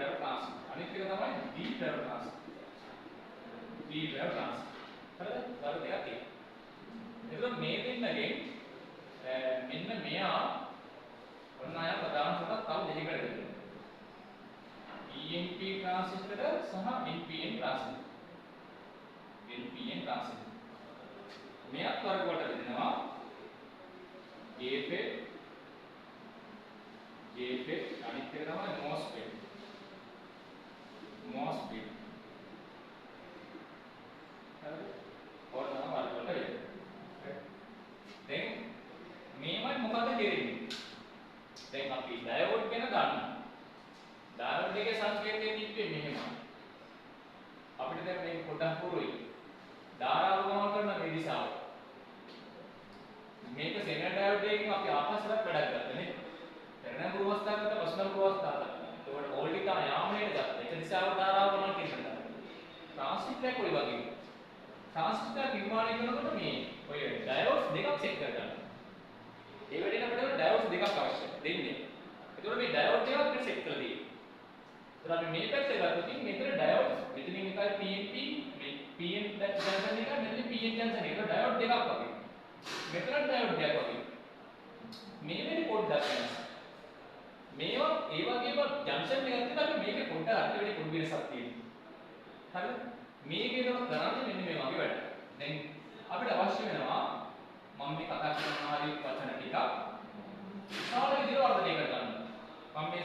driver transit. අනිත් එක තමයි D driver transit. D driver transit. හරිද? වර්ග දෙකක් තියෙනවා. එතකොට මේ දෙන්නගෙන් මෙන්න මෙයා ඔන්න අය ප්‍රධාන කොටස් තව දෙකකට බෙදෙනවා. EMP transistor සහ NPN transistor. NPN transistor. මෙයක් වර්ග කොට බෙදෙනවා. JFET අනිත් එක තමයි MOSFET. MOSFET. හරිද? ඕන නම් වර්ග කොට බෙදෙනවා. දැන් මේවයි මොකද කරන්නේ? දැන් අපි ඩයෝඩ් ගැන දන්නවා. ඩයෝඩ් එකේ සංකේතය තිබ්බේ මෙහෙමයි. අපිට දැන් මේක පොඩ්ඩක් පුරුයි. ධාරාව ගමන් කරන මේ දිශාව. මේක සෙනර් ඩයෝඩ් එකකින් අපි ආපස්සට වැඩක් ගත්තා නේද? පෙරණ පුරවස්ථාවකට පස්වන පුරවස්ථාවකට. ඒකට ඕල්ටික යාමනේට ගත්තා. එක දිශාවක ධාරාව ගමන් කරනවා. ට්‍රාන්සිස්ටර් කොයි වගේද? ට්‍රාන්සිස්ටර් නිර්මාණය කරනකොට මේ ඔය ඩයෝඩ්ස් දෙකක් සෙට් කරගන්න. ඒ වෙලෙට අපිට ඩයෝඩ්ස් දෙකක් අවශ්‍යයි දෙන්නේ. ඒතකොට මේ ඩයෝඩ් දෙකක් අපිට සෙට් කරලා තියෙනවා. ඒතර අපි මේ පැත්තේ ගත්තොත් මෙතන ඩයෝඩ්ස් මෙතනින් එකයි PNP මේ PN ජංක්ෂන් එක මෙතන PN ජංක්ෂන් එක ඩයෝඩ් දෙකක් වගේ. මෙතන ඩයෝඩ් දෙකක් වගේ. මේ වෙලේ පොඩ්ඩක් වෙනස්. මේවා ඒ වගේම ජංක්ෂන් එකක් තියෙනවා අපි මේකේ පොඩ්ඩක් අර වෙලේ පොඩි වෙනසක් තියෙනවා. හරිද? මේකේ තමයි කරන්නේ මෙන්න මේ වගේ වැඩ. දැන් අපිට අවශ්‍ය වෙනවා මම මේ කතා කරන ආදී වචන ටික විශාල විදිහට වර්ධනය කරගන්න. මම මේ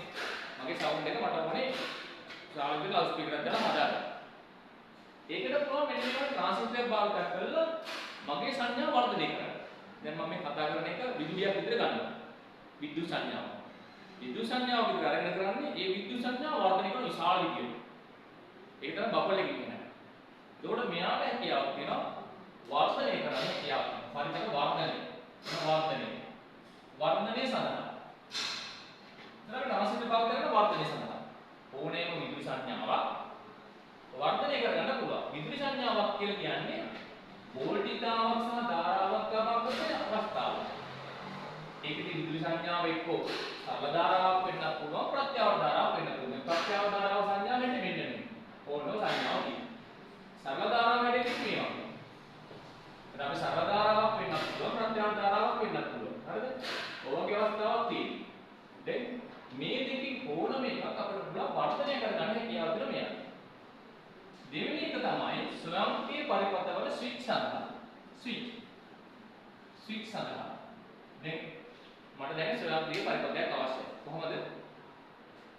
මගේ සවුන්ඩ් එක මට ඕනේ විශාල විදිහට ලවුඩ් ස්පීකර් එකක් දාලා හදාගන්න. ඒකට පුළුවන් මෙන්න මේක ට්‍රාන්සිස්ටර් භාවිත කරලා මගේ සංඥා වර්ධනය කරන්න. දැන් මම මේ කතා කරන එක විදුලියක් විතර ගන්නවා. විද්‍යුත් සංඥාව. විද්‍යුත් සංඥාව විතර අරගෙන කරන්නේ ඒ විද්‍යුත් සංඥාව වර්ධනය කරන විශාල විදිහට. ඒක තමයි බබල් එක කියන්නේ. ඒකට මෙයාට හැකියාවක් තියෙනවා වර්ධනය කරන්න හැකියාවක්. පරිණත වර්ධනය සඳහා. ඊළඟට ට්‍රාන්සිස්ටර් භාවිත කරන වර්ධනය සඳහා. ඕනෑම විදුලි සංඥාවක් වර්ධනය කරගන්න පුළුවන්. විදුලි සංඥාවක් කියලා කියන්නේ වෝල්ටිකාවක් සහ ධාරාවක් ගමන් කරන අවස්ථාවක්. ඒකෙදි විදුලි සංඥාව එක්කෝ සරල ධාරාවක් වෙන්නත් පුළුවන් ප්‍රත්‍යවර්ත ධාරාවක් වෙන්නත් පුළුවන්. ප්‍රත්‍යවර්ත ධාරාව සංඥා වෙන්නේ මෙන්න මේ. ඕනෝ සංඥාව තියෙනවා. සරල ධාරාව වැඩි මේවා. දැන් අපි සරල ධාරාවක් වෙන්නත් පුළුවන් ප්‍රත්‍යවර්ත ධාරාවක් වෙන්නත් පුළුවන්. හරිද? ඕවගේ අවස්ථාවක් තියෙනවා. දැන් මේ දෙකකින් ඕනම එකක් අපිට පුළුවන් වර්ධනය කරගන්න හැකියාව තියෙන මෙයා. දෙවෙනි එක තමයි ස්වයංක්‍රීය පරිපථවල ස්විච් සඳහා. ස්විච් සඳහා. දැන් මට දැන් ස්වයංක්‍රීය පරිපථයක් අවශ්‍යයි. කොහොමද?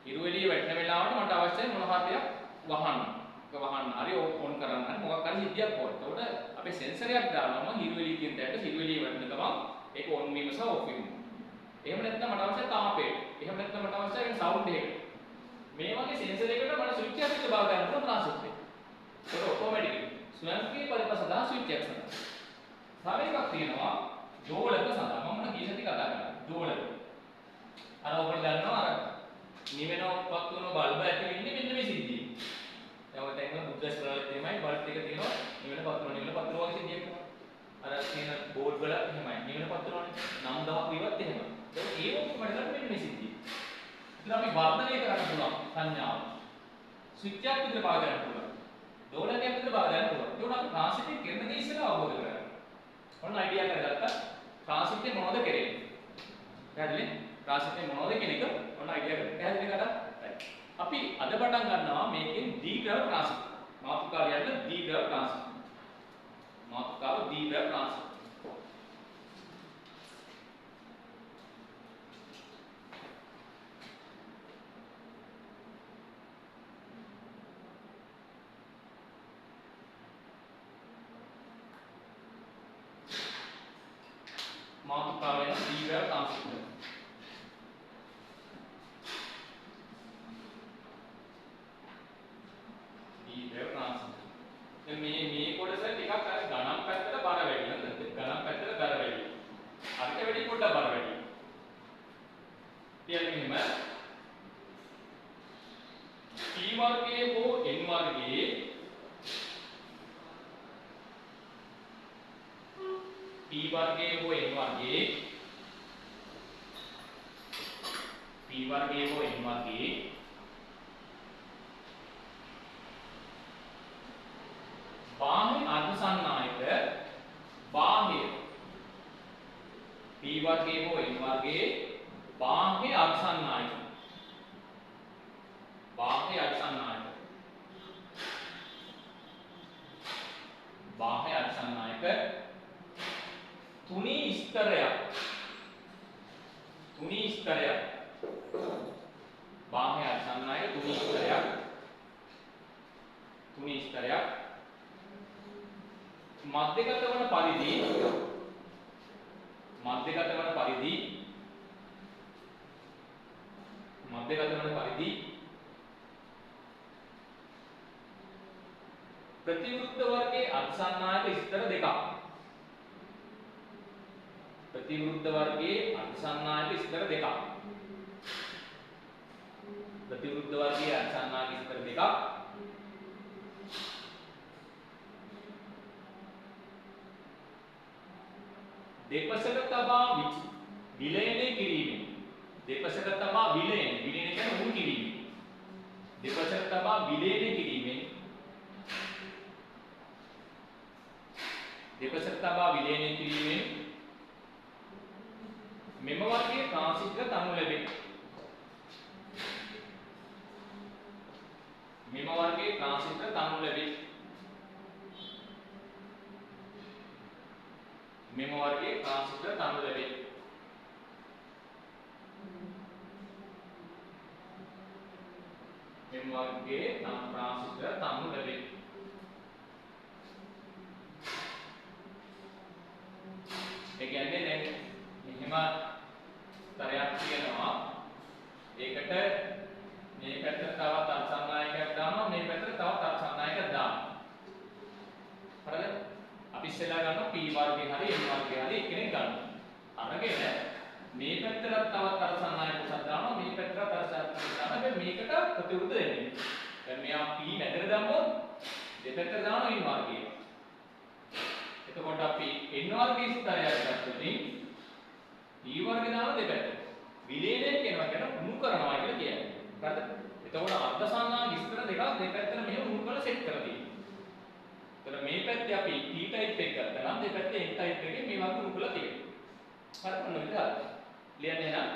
හිරු එළිය වැටෙන වෙලාවට මට අවශ්‍යයි මොන හරියක් වහන්න. ඒක වහන්න. හරි ඕන් කරන්න. මොකක් හරි සිද්ධියක් ඕන. එතකොට අපේ සෙන්සරයක් දානවා හිරු එළිය කියන තැනට හිරු එළිය වැටෙන ගමන් ඒක ඔන් වීම සහ ඔෆ් වීම. එහෙම නැත්නම් මට අවශ්‍යයි තාපයට. එහෙම නැත්නම් මට අවශ්‍යයි සවුන්ඩ් එකකට. මේ වගේ සෙන්සර් එකකට මට ස්විච් එකක් විතර බව ගන්න පුළුවන් ට්‍රාන්සිස්ටර්. ඒක ඔටෝමැටිකලි ස්වයංක්‍රීය පරිපථ සඳහා ස්විච් එකක් සඳහා. තව එකක් තියෙනවා ජෝලක සඳහා. මම මොන ගියසති කතා කරන්නේ. ජෝලක. අර ඔබට දන්නවා අර නිවෙනවපත් වෙන බල්බ ඇති වෙන්නේ මෙන්න මේ සිද්ධිය. දැන් ඔය තැන් වල බුද්ධ ශ්‍රාවක දෙමයි බල්බ් එක තියෙනවා නිවෙනපත් වගේ සිද්ධියක් තමයි. අර තියෙන බෝඩ් වල එහෙමයි නිවෙනපත් වෙනවනේ. 9000 ඉවත් එහෙමයි. ඒක ඒ ඔක්කොම ගන්න මෙන්න මේ සිද්ධිය. ඉතින් අපි වර්ධනය කරන්න පුළුවන් සංඥාව. ස්විච් එකක් විතර පාව ගන්න පුළුවන්. ඩෝලරයක් විතර බව ගන්න පුළුවන්. ඒක උනා ට්‍රාන්සිට් කරන දේ ඉස්සෙල්ලා අවබෝධ කරගන්න. ඔන්න අයිඩියා කරගත්තා. ට්‍රාන්සිට් මොනවද කරන්නේ? පැහැදිලි? ට්‍රාන්සිට් මොනවද කියන එක ඔන්න අයිඩියා කරගන්න. පැහැදිලි නේද? අපි අද පටන් ගන්නවා මේකෙන් D ග්‍රැව් ට්‍රාන්සිට්. මාතෘකාව යන්න D ග්‍රැව් ට්‍රාන්සිට්. මාතෘකාව D ග්‍රැව් ට්‍රාන්සිට්. මාතෘකාව යන D ග්‍රැව් ට්‍රාන්සිට්. D ග්‍රැව් ට්‍රාන්සිට්. දැන් මේ කොටස ටිකක් අර ගණන් පැත්තට බර වැඩි නේද? ගණන් පැත්තට බර වැඩි. අරිට වැඩි පොඩ්ඩක් බර වැඩි. කියන්නේ මෙහෙම P වර්ගයේ හෝ N වර්ගයේ P වර්ගයේ හෝ N වර්ගයේ P වර්ගයේ හෝ N වර්ගයේ වර්ගයේ හෝ n වර්ගයේ බාහ්‍ය අර්ධසන්නායක බාහ්‍ය අර්ධසන්නායක තුනී ස්තරයක් බාහ්‍ය අර්ධසන්නායක තුනී ස්තරයක් මධ්‍යගත වන පරිදි ප්‍රතිවෘත්ත වර්ගයේ අර්ධසන්නායක ස්තර දෙකක් දෙපසට තබා විලයනය කිරීමෙන් දෙපසට තබා විලයන කියන්නේ උන් කිරීම දෙපසට තබා විලයනය කිරීමෙන් මෙම වර්ගයේ ට්‍රාන්සිස්ටර් තනු ලැබේ. ඒ කියන්නේ දැන් මෙහෙම තරයක් තියෙනවා. ඒකට මේ පැත්තට තවත් අර්ධසන්නායකයක් දානවා, මේ පැත්තට තවත් අර්ධසන්නායකයක් දානවා. හරිද? අපි ඉස්සෙල්ලා ගන්නවා p වර්ගේ හරි n වර්ගේ හරි එක්කෙනෙක් ගන්නවා. අරගෙන මේ පැත්තට තවත් අර්ධසන්නායක උසක් දානවා, මේ පැත්තට අර්ධසන්නායක දානවා. හැබැයි මේකට ප්‍රතිවිරුද්ධ දෙන්නේ. දැන් මෙයා p මැදට දැම්මොත් දෙපැත්තට දානවා n වර්ගය. එතකොට අපි n වර්ගයේ ස්තරයක් ගත්තොතින් p වර්ගය දාන දෙපැත්ත. විලේනය කියනවා කියන උණු කරනවා කියලා කියන්නේ. හරිද? එතකොට අර්ධසන්නායක ස්තර දෙකක් දෙපැත්තට මෙහෙම උණු කරලා සෙට් කරලා තියෙනවා. එතකොට මේ පැත්තේ අපි p ටයිප් එක ගත්තා නම් දෙපැත්තේ n ටයිප් එකේ මේ වගේ උණු කරලා තියෙනවා. හරිද? ඔන්න විදිහට ලියන්නේ නම්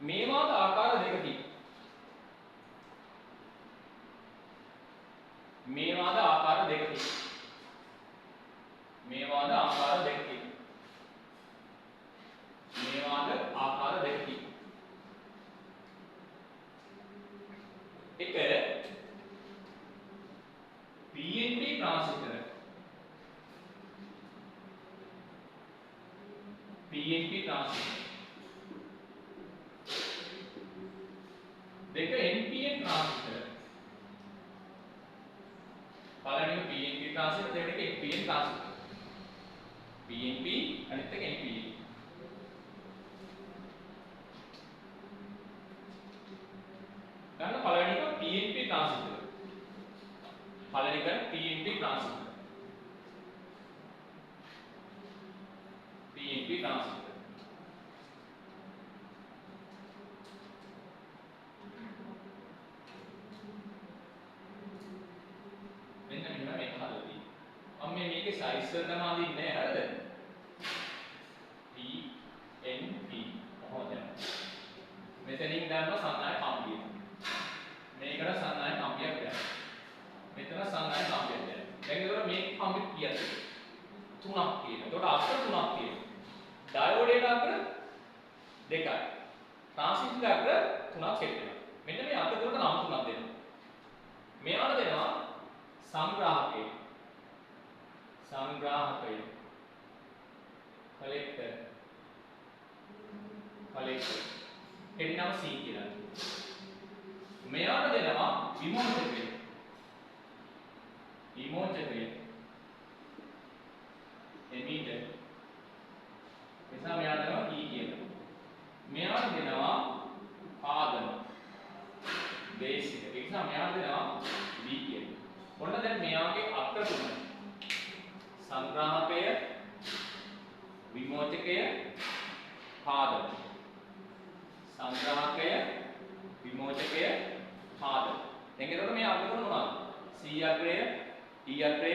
මේවාද ආකාර දෙකකින් මේවාද ආකාර දෙකකින් එක PNP ट्रांजिस्टर දෙක NPN ट्रांजिस्टर පළවෙනි PNP ट्रांजिस्टर දෙවෙනි එක NPN ट्रांजिस्टर PNP අනිත් එක NPN ගන්න පළවෙනි එක PNP ट्रांजिस्टर පළවෙනි එක PNP ट्रांजिस्टर මෙන්න මේක හදලා තියෙනවා. මම මේකේ සයිස් එක තමයි අදින්නේ හරිද? PNP කොහොමද? මෙතනින් ගන්න සන්නායක කම්බිය. මේකට සන්නායක කම්බියක් ගන්න. මෙතන සන්නායක කම්බියක් ගන්න. දැන් ඒතකොට මේක කම්බි කීයද? 3ක් තියෙනවා. ඒතකොට අක්‍ර 3ක් තියෙනවා. ඩයෝඩේට අක්‍ර 2යි. ට්‍රාන්සිස්ටර් අක්‍ර 3ක් සෙට් වෙනවා. මෙන්න මේ අක්‍ර තුනට නම් 3ක් දෙනවා. මෙයාට දෙනවා සංග්‍රාහකය කලෙක්ටර් එන්නම් C කියලා. මෙයාට දෙනවා විමෝචකය එමීටර්. එතන මෙයාට දෙනවා E කියලා. මෙයාට දෙනවා ආදන බේසික. ඒ නිසා මෙයාට දෙනවා B කියලා. ඔන්න දැන් මෙයාගේ අක්‍ර තුන සංග්‍රාහකය විමෝචකය පාදක සංග්‍රාහකය විමෝචකය පාදක. දැන් ඒකට මේ අක්‍ර තුන මොනවද? C අක්‍රය E අක්‍රය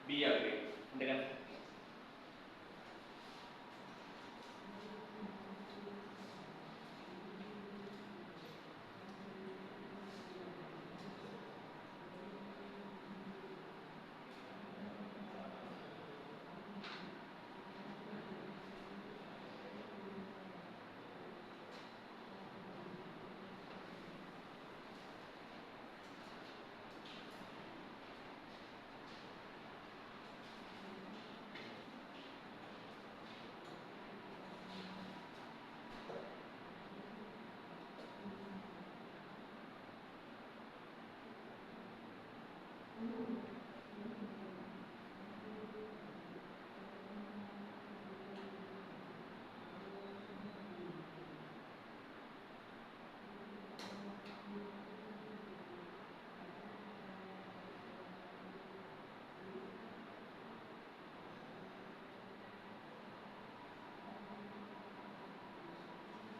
B අක්‍රය. දෙකක්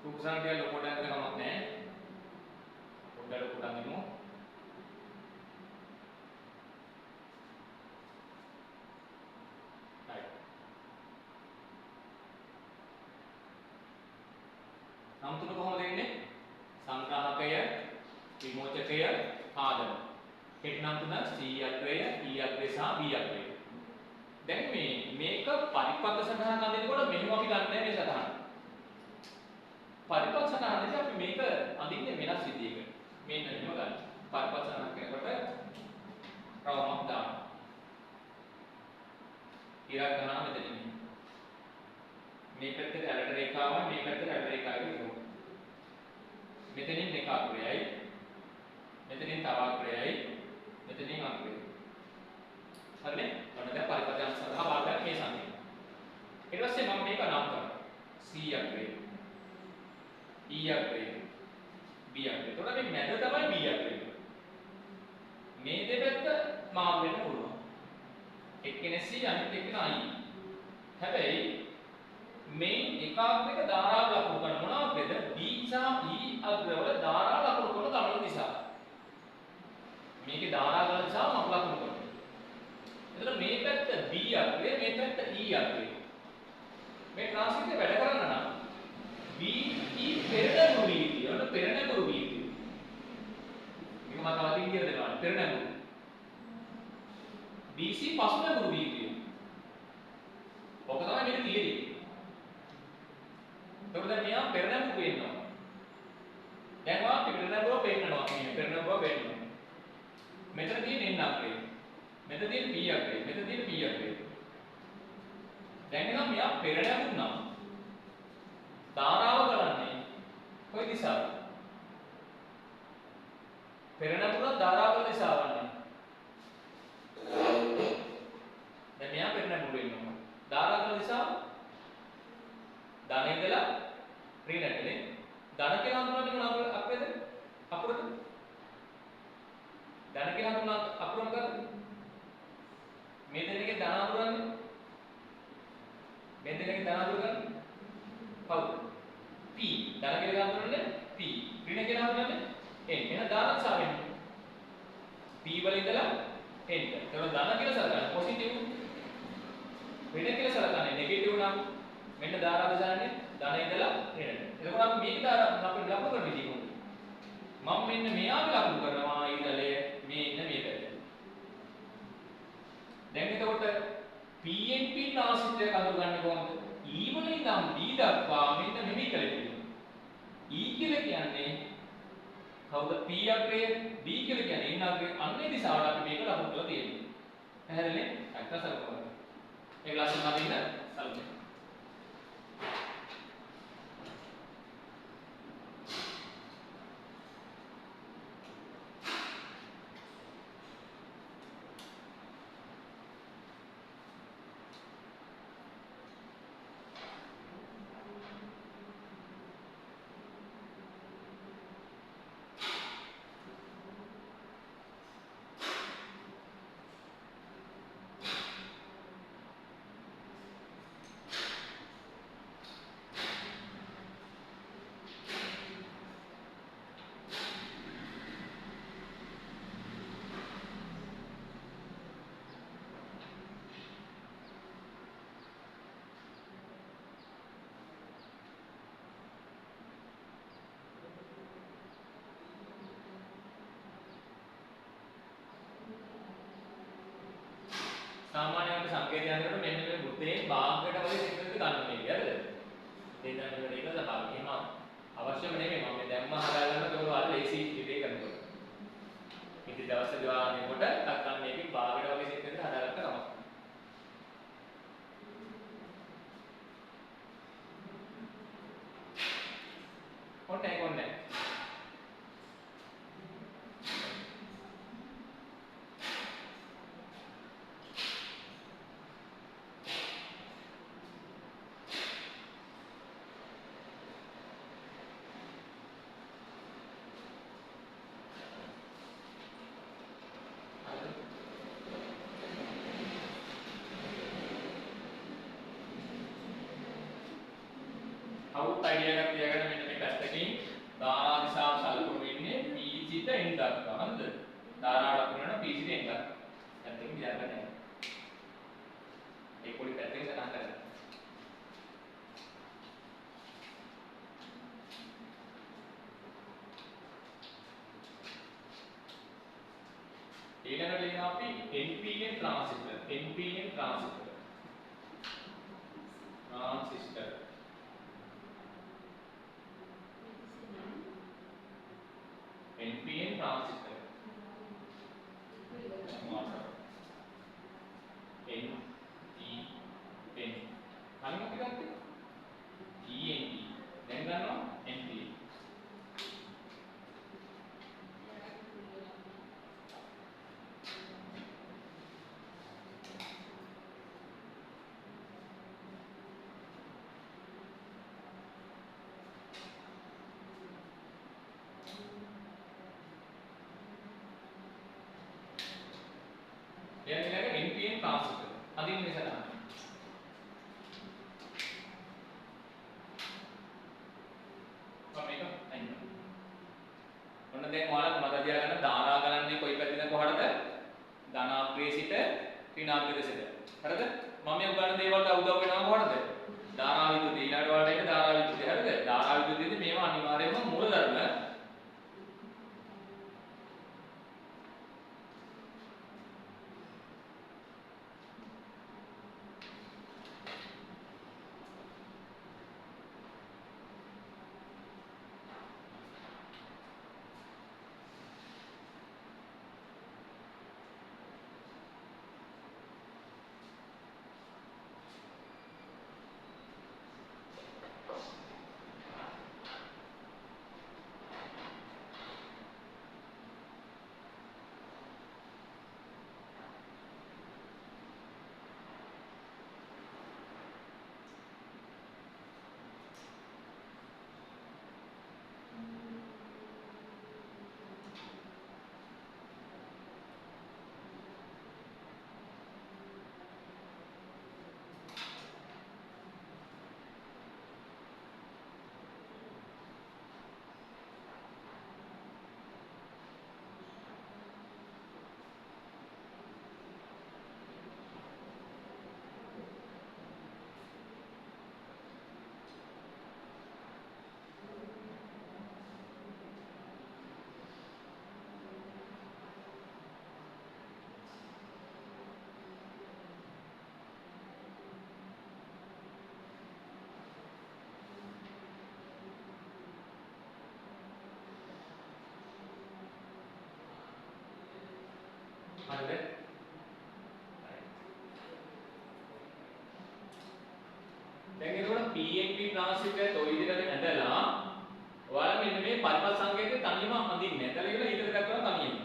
රූප සංඛ්‍යා ලොකුට යන්න කමක් නැහැ. පොඩ්ඩක් ලොකුට අඳිමු. හරි. නම් තුන කොහොමද එන්නේ? සංග්‍රහකය, විමෝචකය, ආදම. හෙට නම් තුන C අග්‍රය, E අග්‍රය සහ B අග්‍රය. දැන් මේක පරිපත්ත සටහන අඳිනකොට මෙහෙම අපි ගන්න මේ සටහන. පරිපත්ත සටහනදී අපි මේක අඳින්නේ වෙනස් විදිහකට. මෙන්න මෙහෙම ගන්න. පරිපත්ත සටහන කරනකොට රවුමක් දාන්න. ඉරක් ගන්නවා මෙතනින්. මේ පැත්තේ ඇලට රේඛාවයි මේ පැත්තේ ඇලට රේඛාවයි කියමු. මෙතනින් එක අග්‍රයයි. මෙතනින් තව අග්‍රයයි. මෙතනින් අග්‍රයයි. හරිනේ? ඔන්න දැන් පරිපත්‍යංශ සඳහා වාග්යක් මේ සංකේතය. ඊට පස්සේ මම මේක නම් කරනවා. C අග්‍රය. E අග්‍රය. B අග්‍රය. එතකොට මේ මැද තමයි B අග්‍රය. මේ දෙපැත්ත මාරු වෙන්න පුළුවන්. එක්කෙනෙක් C අනිත් එක්කෙනා E. හැබැයි මේ එකාග්‍රයක ධාරාව ලකුණු කරන මොනවද? B සහ E අග්‍රවල ධාරා ලකුණු කරන ගමන දිශාව. මේකේ ධාරා ගමන දිශාව මම ලකුණු කරනවා. එතකොට මේ පැත්ත B අග්‍රය, මේ පැත්ත E අග්‍රය. මේ ට්‍රාන්ස්මිටර් වැඩ කරන්න නම් B E පෙරනැගුරු වීතිය. ඔන්න පෙරනැගුරු වීතිය. මේක මම තවදින් කියලා දෙනවා. පෙරනැගුරු. BC පසුනැගුරු වීතිය. ඔක තමයි මේක තියෙන්නේ. එතකොට දැන් මෙයා පෙරනැගුරු වෙන්නවා. දැන් වා පෙරනැගුරුව පෙන්නනවා. මේ පෙරනැගුරුව පෙන්නනවා. මෙතන තියෙන N අග්‍රය. මෙතන තියෙන P අග්‍රය. මෙතන තියෙන P අග්‍රය. දැන් නම් මෙයා පෙරනැගුරුනා. ධාරාව ගලන්නේ කොයි දිශාවද? පෙරනැගුරුනා ධාරාව ගලන දිශාවන්නේ. දැන් මෙයා පෙරනැගුරු වෙනවා. ධාරාව ගලන දිශාව ධන ඉඳලා ඍණටනේ. ධන කියලා හඳුනන්නේ මොන අකුරද? අකුරද? ධන කියලා හඳුනන අකුර මොකද්ද? මේ දෙන්නගේ ධන අකුරන්නේ. මේ දෙන්නගේ ධන අකුර ගන්න. කවුද? P. ධන කියලා හඳුනන්නේ P. ඍණ කියලා හඳුනන්නේ N. එහෙනම් ධන සාවෙන්න. P වල ඉඳලා N. ඒක ධන කියලා සලකන්නේ පොසිටිව්. ඍණ කියලා සලකන්නේ නෙගටිව් නම් මෙන්න ධාරා දසන්නේ ධන ඉඳලා ඍණට. එතකොට අපි මේක ධාරා අපි ලකුණු කරන විදිහ කොහොමද? මම මෙන්න මෙයාව ලකුණු කරනවා ඊළලය මේ ඉන්න මේ පැත්තට. දැන් එතකොට PNP නාසිකය අඳුරගන්නේ කොහොමද? E වල ඉඳන් D දක්වා මෙන්න මෙහි කලකිරීම. E කියලා කියන්නේ කවුද? P අග්‍රය, D කියලා කියන්නේ N අග්‍රය. අන්නේ දිශාවට අපි මේක ලකුණු කරලා තියෙනවා. පැහැදිලිනේ? අක්ක සලකුණු. ඒක ලස්සන අදින්න සලකුණු. සාමාන්‍යයෙන් සංකේතය අඳුරන මෙන්න මේ මුත්තේ භාගයට වගේ සිග්නල් ගන්න මේක හරිද? ඒ දැන් මේක සබාව. එහෙම අවශ්‍යම නෙමෙයි මම දැම්ම හදාගන්න ඒක වල ලේසි ඉතිරේ කරනකොට. ඉතින් දවස් දෙකක් කොට නැත්නම් මේකේ භාගයට වගේ සිග්නල් හදාගන්න තමයි. ඔන්නේ අවුත් අයිඩියා එකක් තියාගන්න මෙන්න මේක දක්වා හරිද? ධාරා ලකුණු වෙනවා P සිට N දක්වා. දැන් මේක විචාර කරන්න. ඒ පොඩි පැත්තකින් සටහන් කරගන්න. ඊළඟට ලියනවා අපි NPN transistor. NPN transistor. Transistor. NPN transistor. NPN. කලින් අපි ගත්තේ ENP. දැන් ගන්නවා NPN. දැන් ඊළඟ NPN ટ્રાન્સિસ્ટર. අදින්න මේ සටහන. ඔන්න දැන් ඔයාලට මතක තියාගන්න ධාරා ගණන්නේ කොයි පැත්තෙන්ද කොහටද? ධනාග්‍රේ සිට ඍණාග්‍රේ දෙසට. හරිද? මම මේ උගන්න දේවල්ට උදව් වෙනවා කොහටද? ධාරා විද්‍යුත් ඊළඟට ඔයාලට එන්නේ ධාරා විද්‍යුත්. හරිද? ධාරා විද්‍යුත්දී මේවා අනිවාර්යයෙන්ම මූලධර්ම. හරිද? දැන් එතකොට PNP ટ્રાન્સિસ્ટર ඔය විදිහට ඇඳලා ඔයාලා මෙන්න මේ පරිමත් සංකේතය තනියම අඳින්නේ. ඇඳලා ඉවර ඊට දක්වනවා තනියම.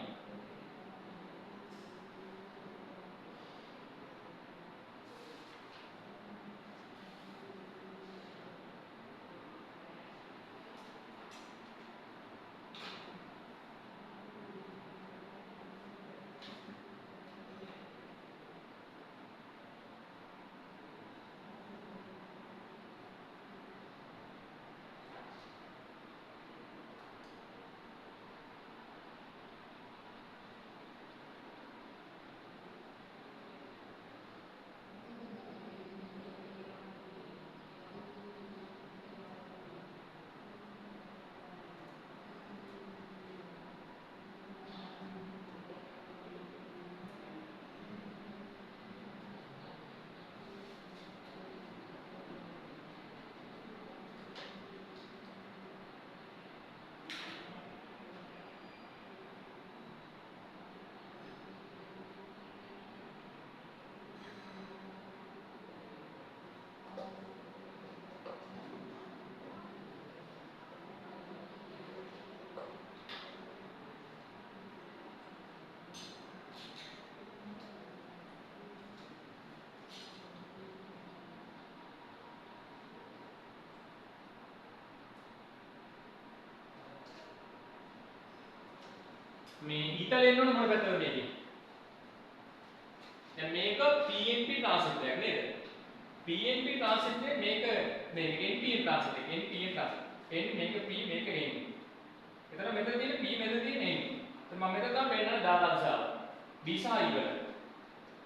මේ ඉතලෙන්න ඕන මොන පැත්තද මේකේ? දැන් මේක PNP ટ્રાન્સિસ્ટર එකක් නේද? PNP ટ્રાન્સિસ્ટર මේක මේ NPN ટ્રાન્સિස්ટર NPN ટ્રાન્સિස්ટર. N මේක P මේක N. එතන මෙතන තියෙන P මෙතන තියෙන N. මම මෙතන තමයි පෙන්නන දාලා දිශාව. B සහ E වල.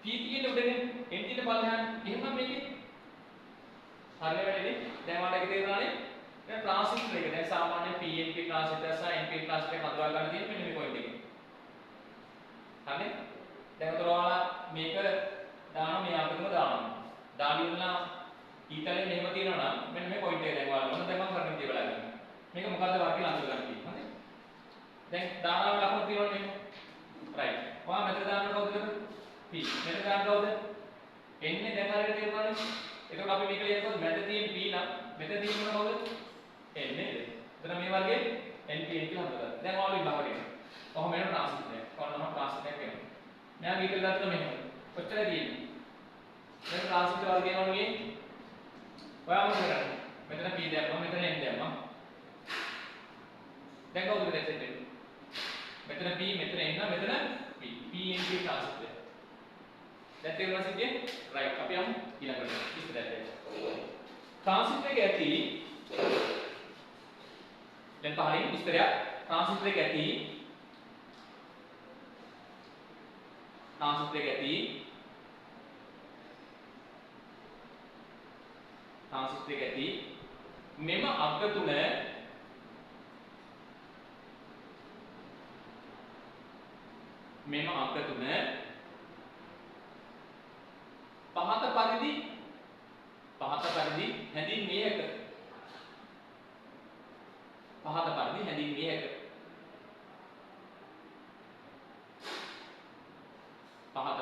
P තියෙන්නේ උඩනේ. N තියෙන පල්ලෙහානේ. එහෙනම් මේකේ හරිය වැඩේනේ. දැන් ඔයාලට තේරුණානේ? දැන් ට්‍රාන්සිස්ටර් එක දැන් සාමාන්‍ය PNP ට්‍රාන්සිස්ටර් සහ NPN ට්‍රාන්සිස්ටර් එක හඳුනා ගන්න තියෙන මෙන්න මේ පොයින්ට් එකේ. හරිනේ? දැන් උතර ඔයාලා මේක දානවා මේ අතටම දානවා. දාලා ඉන්නා ඊතලේ මෙහෙම තියෙනවා නම් මෙන්න මේ පොයින්ට් එක දැන් ඔයාලා මොන දැන් මම කරන්නේ කියලා බලන්න. මේක මොකද්ද වර්ගය අඳුර ගන්න තියෙන්නේ. හරි? දැන් දානවා ලකුණු තියෙනවා මේක. රයිට්. ඔයා මෙතන දාන්න කවුද? P. මෙතන දාන්න කවුද? එන්නේ දැන් හරියට තේරුණානේ? එතකොට අපි මේක ලියනකොට මැද තියෙන P නම් මෙතන තියෙන මොන කවුද? N නේද? එතන මේ වර්ගයේ NP කියලා හඳුනගන්න. දැන් ඔයාලා විභාග දෙන්න. කොහොම වෙනව ට්‍රාන්ස්ලේට් එක. කොහොමද ට්‍රාන්ස්ලේට් එක වෙන්නේ? මෙයා මේක දාන්න මෙහෙම. කොච්චර තියෙන්නේ? දැන් ට්‍රාන්ස්ලේට් වර්ගය යනවා නේ. ඔයා මොකද කරන්නේ? මෙතන P දැම්මා මෙතන N දැම්මා. දැන් කවුද මෙතන සෙට් වෙන්නේ? මෙතන P මෙතන N මෙතන P. PNP translate. දැන් තේරුණා සිද්ධිය? රයිට්. අපි යමු ඊළඟට ඉස්සරහට. ට්‍රාන්සිස්ටර් එක ඇති දැන් පහලින් විස්තරයක් ට්‍රාන්සිස්ටර් එක ඇති මෙම අග තුන පහත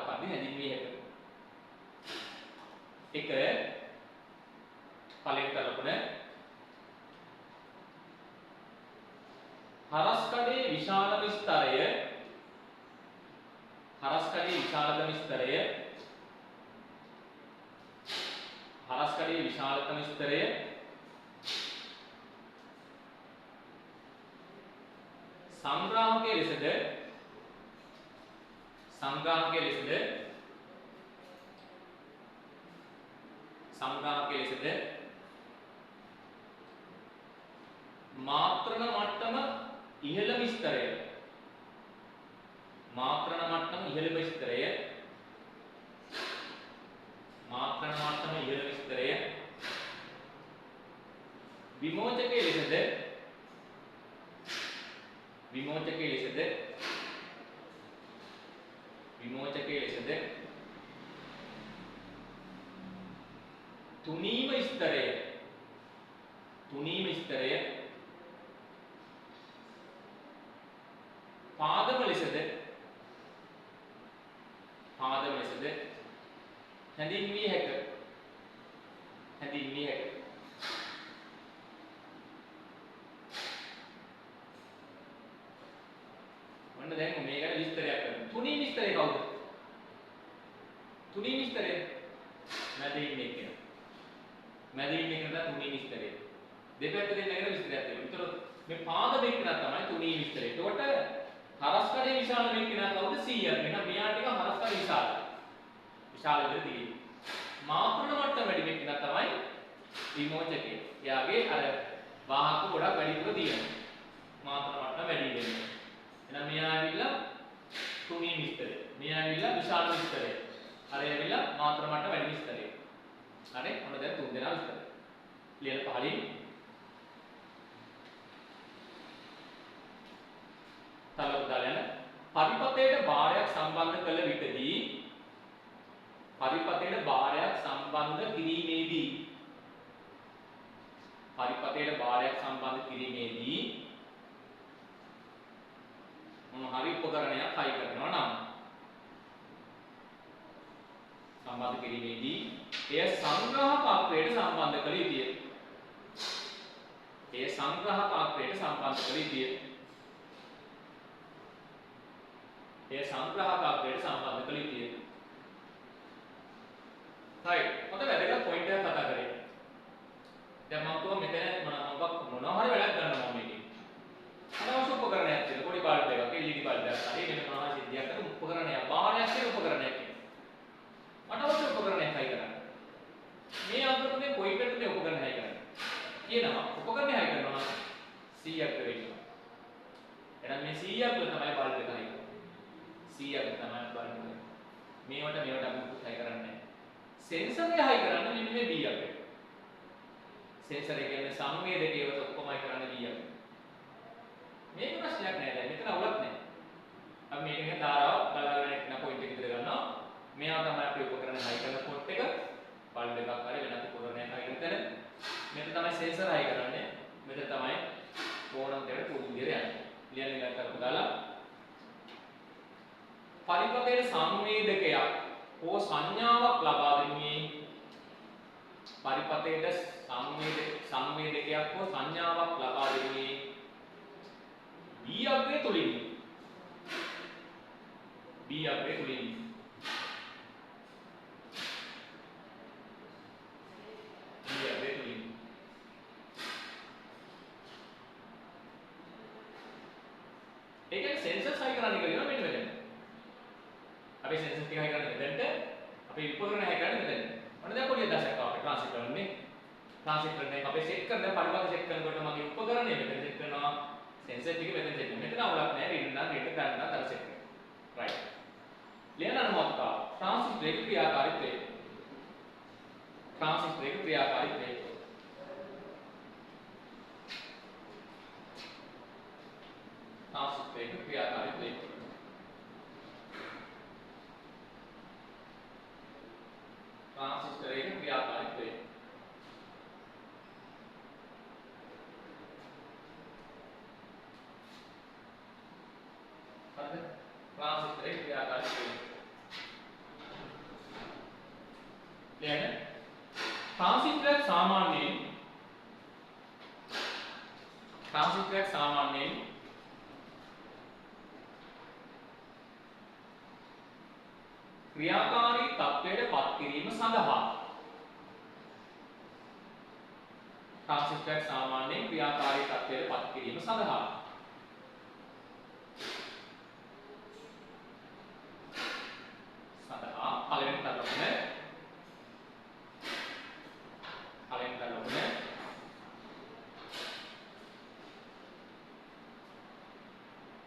පරිදි හැඳින්විය හැක. එක පළවෙනි කල්පන හරස්කඩේ විශාලම ස්තරය සංග්‍රාහකයේ ලෙසද මාත්‍රණ මට්ටම ඉහළම ස්තරය විමෝචකයේ ලෙසද තුනීම ස්තරය පාදම ලෙසද හැඳින්විය හැක. ඔන්න දැන් මේ ගැන විස්තරයක් කරමු. තුනීම ස්තරය කවුද? තුනීම ස්තරය මැද ඉන්නේ කෙනා. තුනීම ස්තරය. දෙපැත්තේ දෙන්න ගැන විස්තරයක් දෙන්න. ඒතර මේ පාද දෙකන තමයි තුනීම ස්තරය. ඒකට හරස්කඩේ විශාල මේ කෙනා කවුද? 100ක්. එහෙනම් මෙයා ටික හරස්කඩ විශාලයි. විශාල විදිහට තියෙන්නේ. මාත්‍රණ මට්ටම වැඩි මේ කෙනා තමයි විමෝචකය. එයාගේ අර වාහක ගොඩක් වැඩිපුර තියෙනවා. මාත්‍රණ මට්ටම වැඩි වෙනවා. එහෙනම් මෙයා ඇවිල්ලා තුනීම ස්තරය. මෙයා ඇවිල්ලා විශාල ස්තරය. අර ඇවිල්ලා මාත්‍රණ මට්ටම වැඩි ස්තරය. හරි? ඔන්න දැන් තුන් දෙනා විස්තර. ලියන පහලින් තලව දාලා යන පරිපතේට භාරයක් සම්බන්ධ කළ විටදී මොන හරි උපකරණයක් හයි කරනවා නම් සම්බන්ධ කිරීමේදී එය සංග්‍රහක අක්‍රයට සම්බන්ධ කළ යුතුය. right. මොකද වැදගත් පොයින්ට් එකක් කතා කරේ. දැන් මම කිව්වා මෙතන මොනවා හරි වැඩක් කරනවා මම මේකේ. අනවශ්‍ය උපකරණයක් තියෙන පොඩි බල්බ් එකක්, LED බල්බ් එකක් හරි වෙන මොනවා හරි සිද්ධියක් කරන උපකරණයක්, බාහනයක් තියෙන උපකරණයක්. මට අවශ්‍ය උපකරණයක් හයි කරන්න. මේ අන්තරේ කොයි පැත්තේ උපකරණ හයි කරන්න. කියනවා උපකරණය හයි කරනවා 100ක් වෙනවා. එහෙනම් මේ 100ක් වල තමයි බල්බ් එක මේවට අපි මුකුත් හයි කරන්නේ නැහැ. සෙන්සර් එක හයි කරන්නේ මෙන්න මේ B අපේ. සෙන්සර් එක කියන්නේ සංවේදකයේවත් ඔක්කොමයි කරන්නේ B අපේ. මේක ප්‍රශ්නයක් නෑ දැන් මෙතන අවුලක් නෑ. අපි මේකෙන් ධාරාව ගලවගෙන එක්කන පොයින්ට් එක විතර ගන්නවා. මෙයා තමයි අපේ උපකරණ හයි කරන පොට් එක. බල්බ් එකක් හරි වෙනත් උපකරණයක් හයි කරන තැන. මෙතන තමයි සෙන්සර් හයි කරන්නේ. මෙතන තමයි ඕනම දෙයක් ටූල් විදියට යන්නේ. ලියන්න ඉලක්ක කරපු දාලා පරිපතයේ සංවේදකයක් හෝ සංඥාවක් ලබා දෙන්නේ පරිපතයේ සංවේදකයක් හෝ සංඥාවක් ලබා දෙන්නේ B අග්‍රය තුලින්. B අග්‍රය තුලින්. B අග්‍රය තුලින්. ඒ කියන්නේ සෙන්සර්ස් හයි කරන්න කියලා මෙන්න මෙතන. අපි සෙන්සර්ස් ටික හයි කරන්නේ මෙතනට. අපි උපකරණ හයි කරන්නේ මෙතන. ඔන්න දැන් පොඩි අදහසක් ආවා ට්‍රාන්සිස්ටර් වලින්. ට්‍රාන්සිස්ටර් එක අපි සෙට් කරන පරිවර්තන සෙට් කරනකොට මගේ උපකරණය මෙතන සෙට් කරනවා. සෙන්සර් ටික මෙතන සෙට් කරනවා. මෙතන අවුලක් නැහැ. රීඩ් නම් රීඩ් කරන්න අර සෙට් කරනවා. රයිට්. ලියන්න මොකක්ද? ට්‍රාන්සිස්ටර් එක ක්‍රියාකාරීත්වය. ට්‍රාන්සිස්ටර් එක ක්‍රියාකාරීත්වය. ට්‍රාන්සිස්ටර් එක ක්‍රියාකාරීත්වය. ट्रांजिस्टर एक क्रियाकारित्व है। ट्रांजिस्टर एक क्रियाकारित्व है। लेकिन ट्रांजिस्टर सामान्य क्रियाकारी तत्वයට පත් කිරීම සඳහා ट्रांजिस्टर सामान्‍යයෙන් ක්‍රියාකාරී තත්වයට පත් කිරීම සඳහා පළවෙනි තත්ත්වය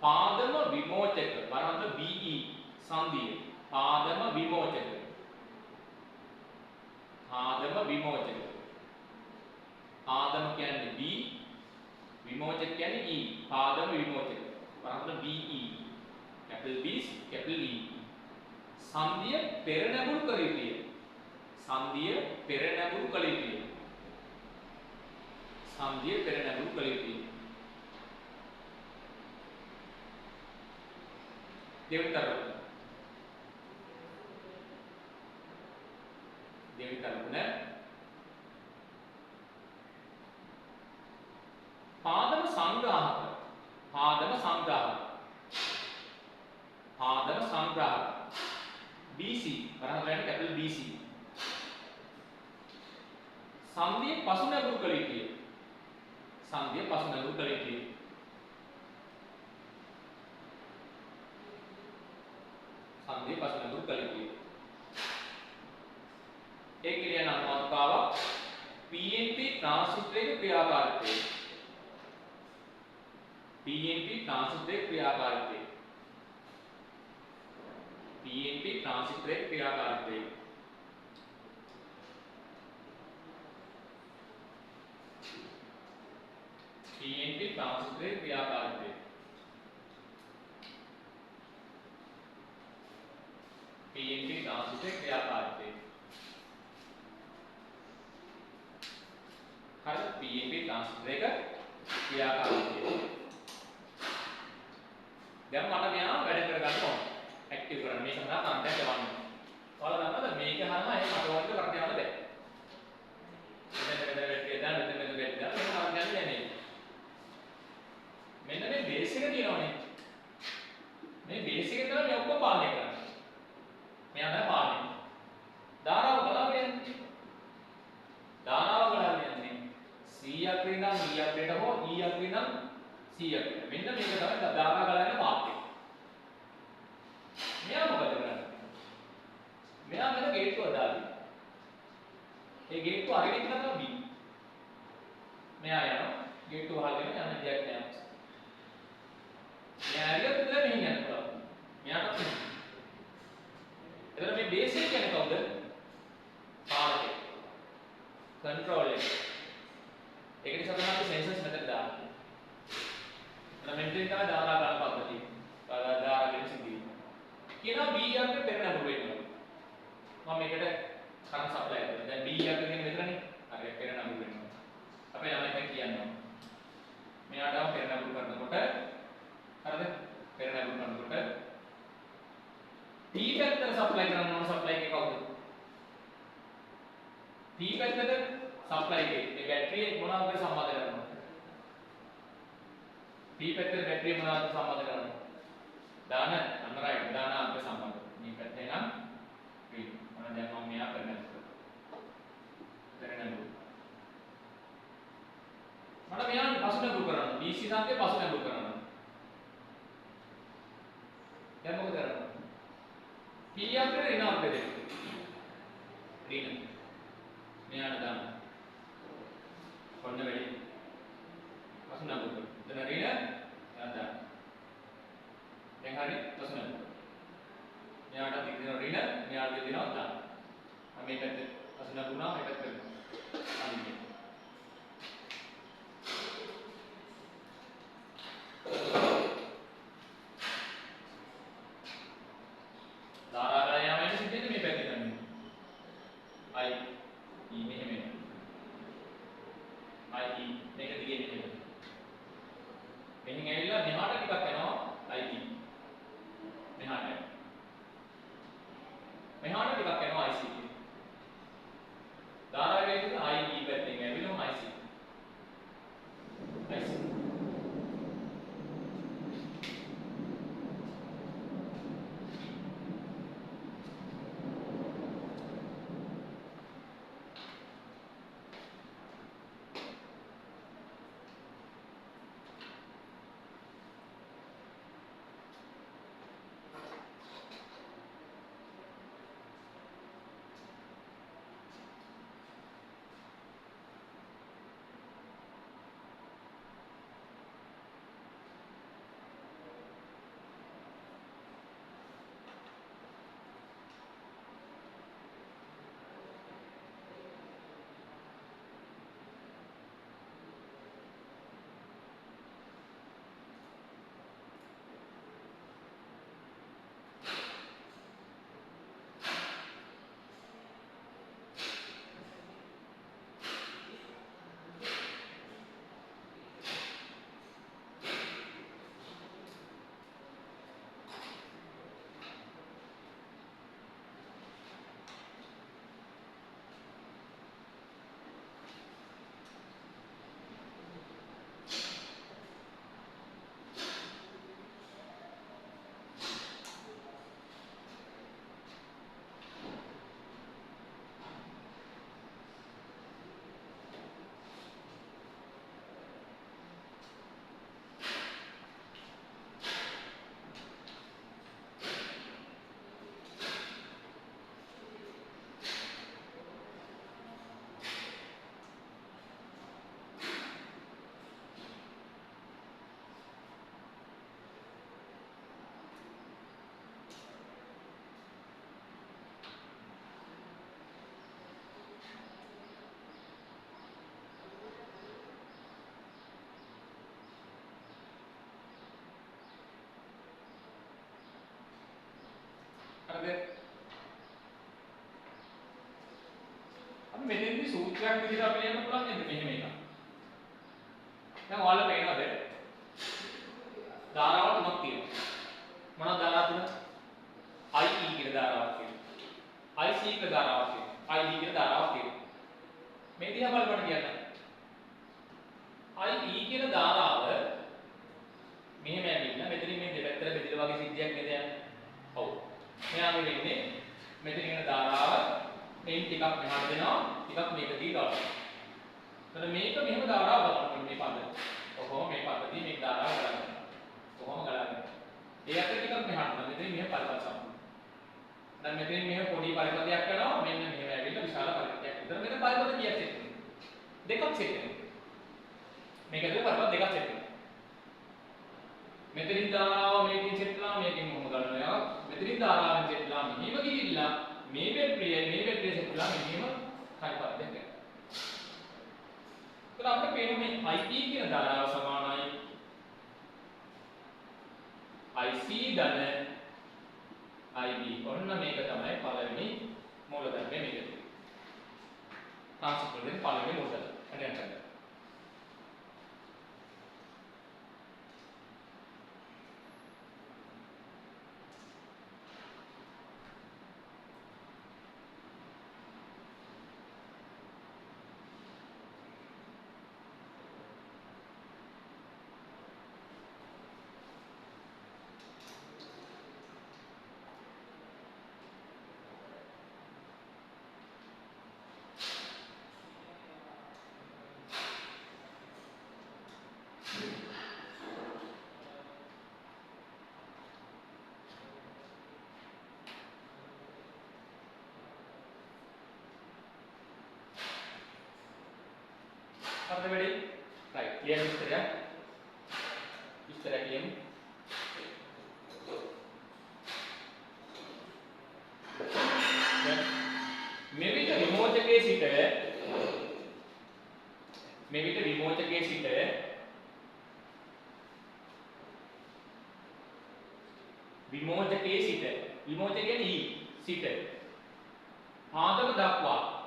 පාදම විමෝචක වරන්ත BE සංදිය පාදම විමෝචක පාදම කියන්නේ B විමෝචක කියන්නේ E පාදම විමෝචක වරන්ත BE capital B capital E සංදිය පෙරනැඹුරු කළ යුතුය සංදිය පෙරනැඹුරු කළ යුතුය දෙවෙනි කරුණ පාදම සංග්‍රාහක BC වරහන් ගන්න කැපිටල් BC සංදිය පසුනැඹුරු කළ යුතුය एक क्रिया नाम मात्रावा PNP ट्रांजिस्टर के क्रियाकारित्व PNP ट्रांजिस्टर के क्रियाकारित्व PNP ट्रांजिस्टर के क्रियाकारित्व PNP ट्रांजिस्टर के क्रियाकारित्व PNP ट्रांजिस्टर के क्रियाकारित्व हर PNP ट्रांजिस्टर का क्रियाकारित्व දැන් මට මෙයා වැඩ කර ගන්න ඕන ඇක්ටිව් කරන්න මේ සඳහා කාන්තයක් යවන්න ඔයාලා දන්නවද මේක හරහා ඒ මට ඕනට කරන්න යන්න බෑ මෙන්න මේ බේස් එක තියෙනවනේ මේ බේස් එක තමයි මේ ඔක්කොම පාලනය කරන්නේ මෙයා තමයි පාලනය ධාරාව ගලවගෙන යන්නේ C අක්‍රිය නම් E අක්‍රියට හෝ E අක්‍රිය නම් C අක්‍රියට. මෙන්න මේක තමයි ධාරා ගලන පාත් එක. මෙයා මොකද කරන්නේ? මෙයා මෙතන ගේට්ටුව දාලා. ඒ ගේට්ටුව අරගෙන ඉන්න තමයි B. මෙයා යනවා ගේට්ටුව වහගෙන යන දෙයක් නෑ. මෙයා ඇරියත් විතර මෙහෙන් යන්න පුළුවන්. මෙයාට එතන තමයි ධාරා ගන්න පද්ධතිය. ධාරා ගෙන සිද්ධිය. කියනවා B යන්නේ පෙර නඟුරු වෙනවා. මම මේකට කරන්ට් සප්ලයි කරනවා. දැන් B එක කියන්නේ මෙතනනේ. හරි පෙර නඟුරු වෙනවා. අපේ ළමයි කියනවා. මෙයාට පෙර නඟුරු කරනකොට හරිද? පෙර නඟුරු කරනකොට P පැත්තට සප්ලයි කරන්න ඕන සප්ලයි එක කවුද? P පැත්තට සප්ලයි එකේ මේ බැටරිය මොනවාකට සම්බන්ධ කරනවද? P පැත්තට බැටරිය මොනවාකට සම්බන්ධ කරනවද? දාන අන්න රයිට් දාන අංක සම්බන්ධ. මේ පැත්තේ නම් P. මොන දැන් මම මෙයා කරනවා. කරනවා. මට මෙයා පසු නඟුරු කරන්න. DC සාන්තේ පසු නඟුරු කරන්න. දැන් මොකද කරන්නේ? P යන්ත්‍රේ ඍණාත්මක දෙන්න. ඍණ. මෙයාට දාන්න. කොන්න වෙලෙ. පසු නඟුරු. එතන ඍණ දාන්න. දැන් හරි පසු නඟුරු. මෙයාට දෙනවා ඍණ, මෙයාට දෙනවා දාන්න. මේ පැත්තේ පසු නඟුරුනා මේ පැත්තේ. අනිත්. අපි මෙතෙන්දී සූත්‍රයක් විදිහට අපි ලියන්න පුළුවන් නේද මෙහෙම එකක්. දැන් ඔයාලා පේනවද? ධාරාව තුනක් තියෙනවා. මොනවද ධාරා තුන? IE කියලා ධාරාවක් තියෙනවා. IC කියලා ධාරාවක් තියෙනවා. ID කියලා ධාරාවක් තියෙනවා. මේ දිහා බලපන්න කියන්න. IE කියන ධාරාව මෙහෙම ඇවිල්ලා මෙතනින් මේ දෙපැත්තට බෙදලා වගේ සිද්ධියක් නේද යන්නේ? ඔව්. මෙයාම වෙන්නේ මෙතන ඉන්න ධාරාව මේන් ටිකක් මෙහාට දෙනවා ටිකක් මේක දීලා. එතන මේක මෙහෙම ධාරාව බලන්න මේ පද. කොහොම මේ පදදී මේක ධාරාව ගලන්නේ. කොහොම ගලන්නේ. ඒ අතර ටිකක් මෙහාට නම් මෙතන මෙහෙම පරිපත සම්පූර්ණ. දැන් මෙතන මෙහෙම පොඩි පරිපතයක් කරනවා මෙන්න මෙහෙම ඇවිල්ලා විශාල පරිපතයක්. එතන මෙතන පරිපත කීයක් සෙට් වෙනවා? දෙකක් සෙට් වෙනවා. මේකද පරිපත දෙකක් සෙට් වෙනවා. මෙතනින් ධාරාව මේකෙන් සෙට්ලා මේකෙන් මොහොම ගන්නවා. මෙතනින් ධාරාවෙන් සෙට්ලා මෙහෙම ගිහිල්ලා මේ බැටරිය සෙට්ලා මෙහෙම පරිපතයක් වෙනවා. එතන අපිට පේන මේ IP කියන ධාරාව සමානයි IC ධන IB. ඔන්න මේක තමයි පළවෙනි මූලධර්මය මේක. ට්‍රාන්ස්ෆර් දෙන පළවෙනි මූලධර්මය. හරි අහන්න. Are they ready? Right. Clear විස්තරය. විස්තරය කියමු. මෙවිත විමෝචකයේ සිට විමෝචකයේ සිට පාදම දක්වා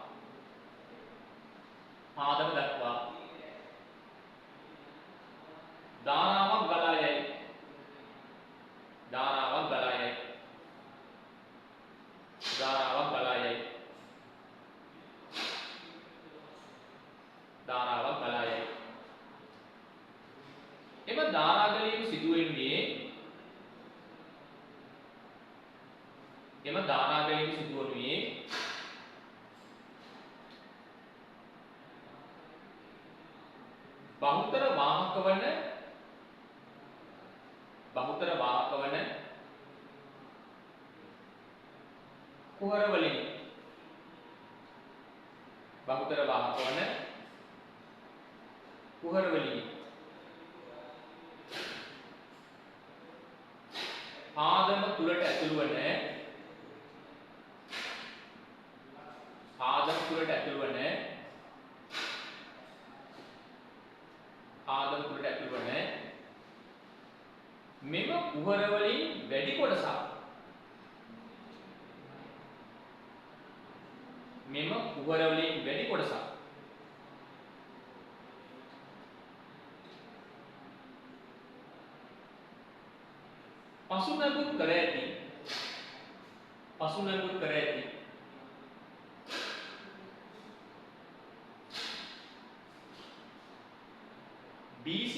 ධාරාවක් ගලා යයි. එම ධාරා ගැලීම සිදු වෙන්නේ බහුතර වාහක වන කුහර වලින් පාදම තුලට ඇතුළු වන මෙම කුහර වලින් වැඩි කොටසක් පසුනැගුම් කර ඇති BC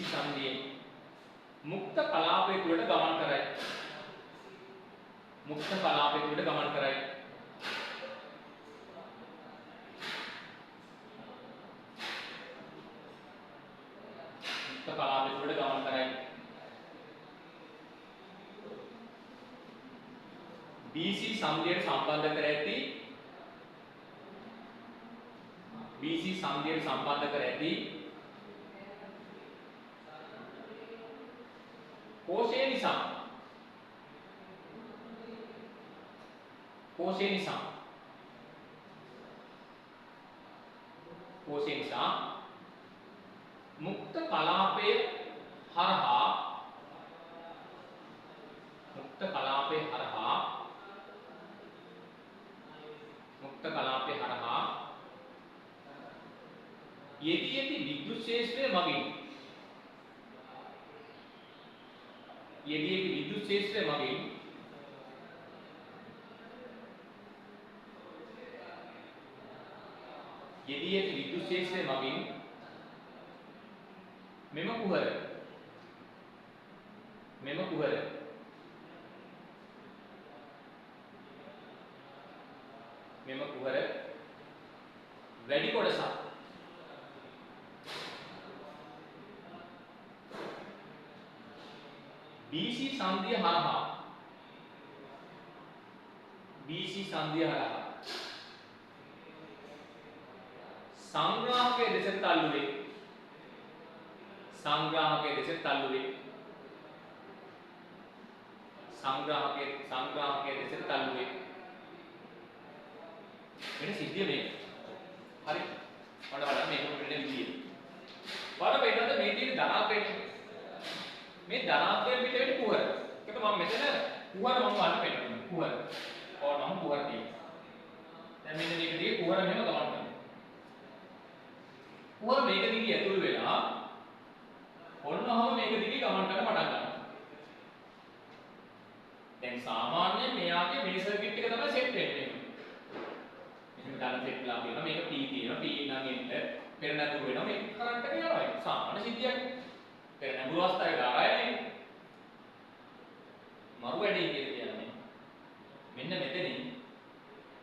සංධියෙන් මුක්ත කලාපය තුළට ගමන් කරයි. BC සංධියට සම්බන්ධ කර ඇති कोशे නිසා මුක්ත කලාපයේ හරහා යෙදී ඇති විද්‍යුත් ක්ෂේත්‍රය මගින් මෙම කුහර වැඩි කොටසක් BC සංධිය හරහා සංග්‍රාහකයේ දෙසට තල්ලු වේ. වෙන සිද්ධිය මේක. හරි. මට බලන්න මේක මේ ධනාත්මක පිට වෙන්නේ කුහර. ඒක මම මෙතන කුහර මම වන්න පෙන්නනවා. කුහර. ඕන මම කුහර තියෙනවා. දැන් මෙන්න මේක දිගේ කුහර මෙහෙම ගමන් කරනවා. කුහර මේක දිගේ ඇතුල් වෙලා ඔන්නවම මේක දිගේ ගමන් කරන්න පටන් ගන්නවා. දැන් සාමාන්‍යයෙන් මෙයාගේ මේ සර්කිට් එක තමයි සෙට් වෙන්නේ. මෙහෙම දාලා සෙට් ලා තියෙනවා. මේක P තියෙනවා. P නම් එන්න පෙර නැතුව වෙනවා. මේක කරන්ට් එක යනවා. ඒක සාමාන්‍ය සිද්ධියක්. පෙර නැඹුරු අවස්ථාවේ ධාරායනේ. මරු වැඩි කියන්නේ. මෙන්න මෙතනින්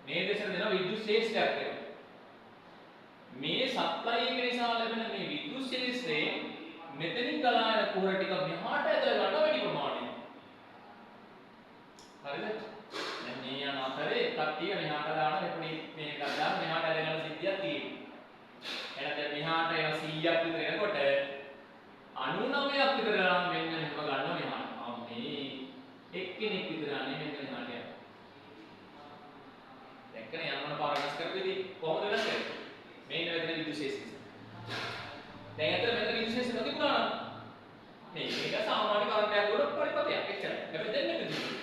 මේ දෙසට දෙන විද්‍යුත් ශේෂ්ඨයක් වෙනවා. මේ සප්ලයි එක නිසා ලැබෙන මේ විද්‍යුත් ශේෂ්ඨයෙන් මෙතනින් ගලා යන කුහර ටික මෙහාට ඇදලා ගන්න වැඩි ප්‍රමාණයක්. හරිද? දැන් මේ යන අතරේ කට්ටිය මෙහාට දාන මේක දාන මෙහාට ඇදගෙන සිද්ධියක් තියෙනවා. එහෙනම් දැන් මෙහාට එන 100ක් විතර එනකොට 99ක් විතර නම් මෙන්න මෙහෙම ගන්න මෙහාට. මේ එක්කෙනෙක් විතර අනේ මෙන්න මෙහාට යනවා. දැක්කනේ යනවන පාර වෙනස් කරපෙදී කොහොමද වෙනස් කරන්නේ? මේ ඉන්න මෙතන විද්‍යුත් ශේෂ්ඨය. දැන් අතන මෙතන විද්‍යුත් ශේෂ්ඨය නැතිුණා නම් මේක සාමාන්‍ය කරන්ට් එකක් වල පරිපතයක් එච්චරයි. හැබැයි දැන් මෙතනදී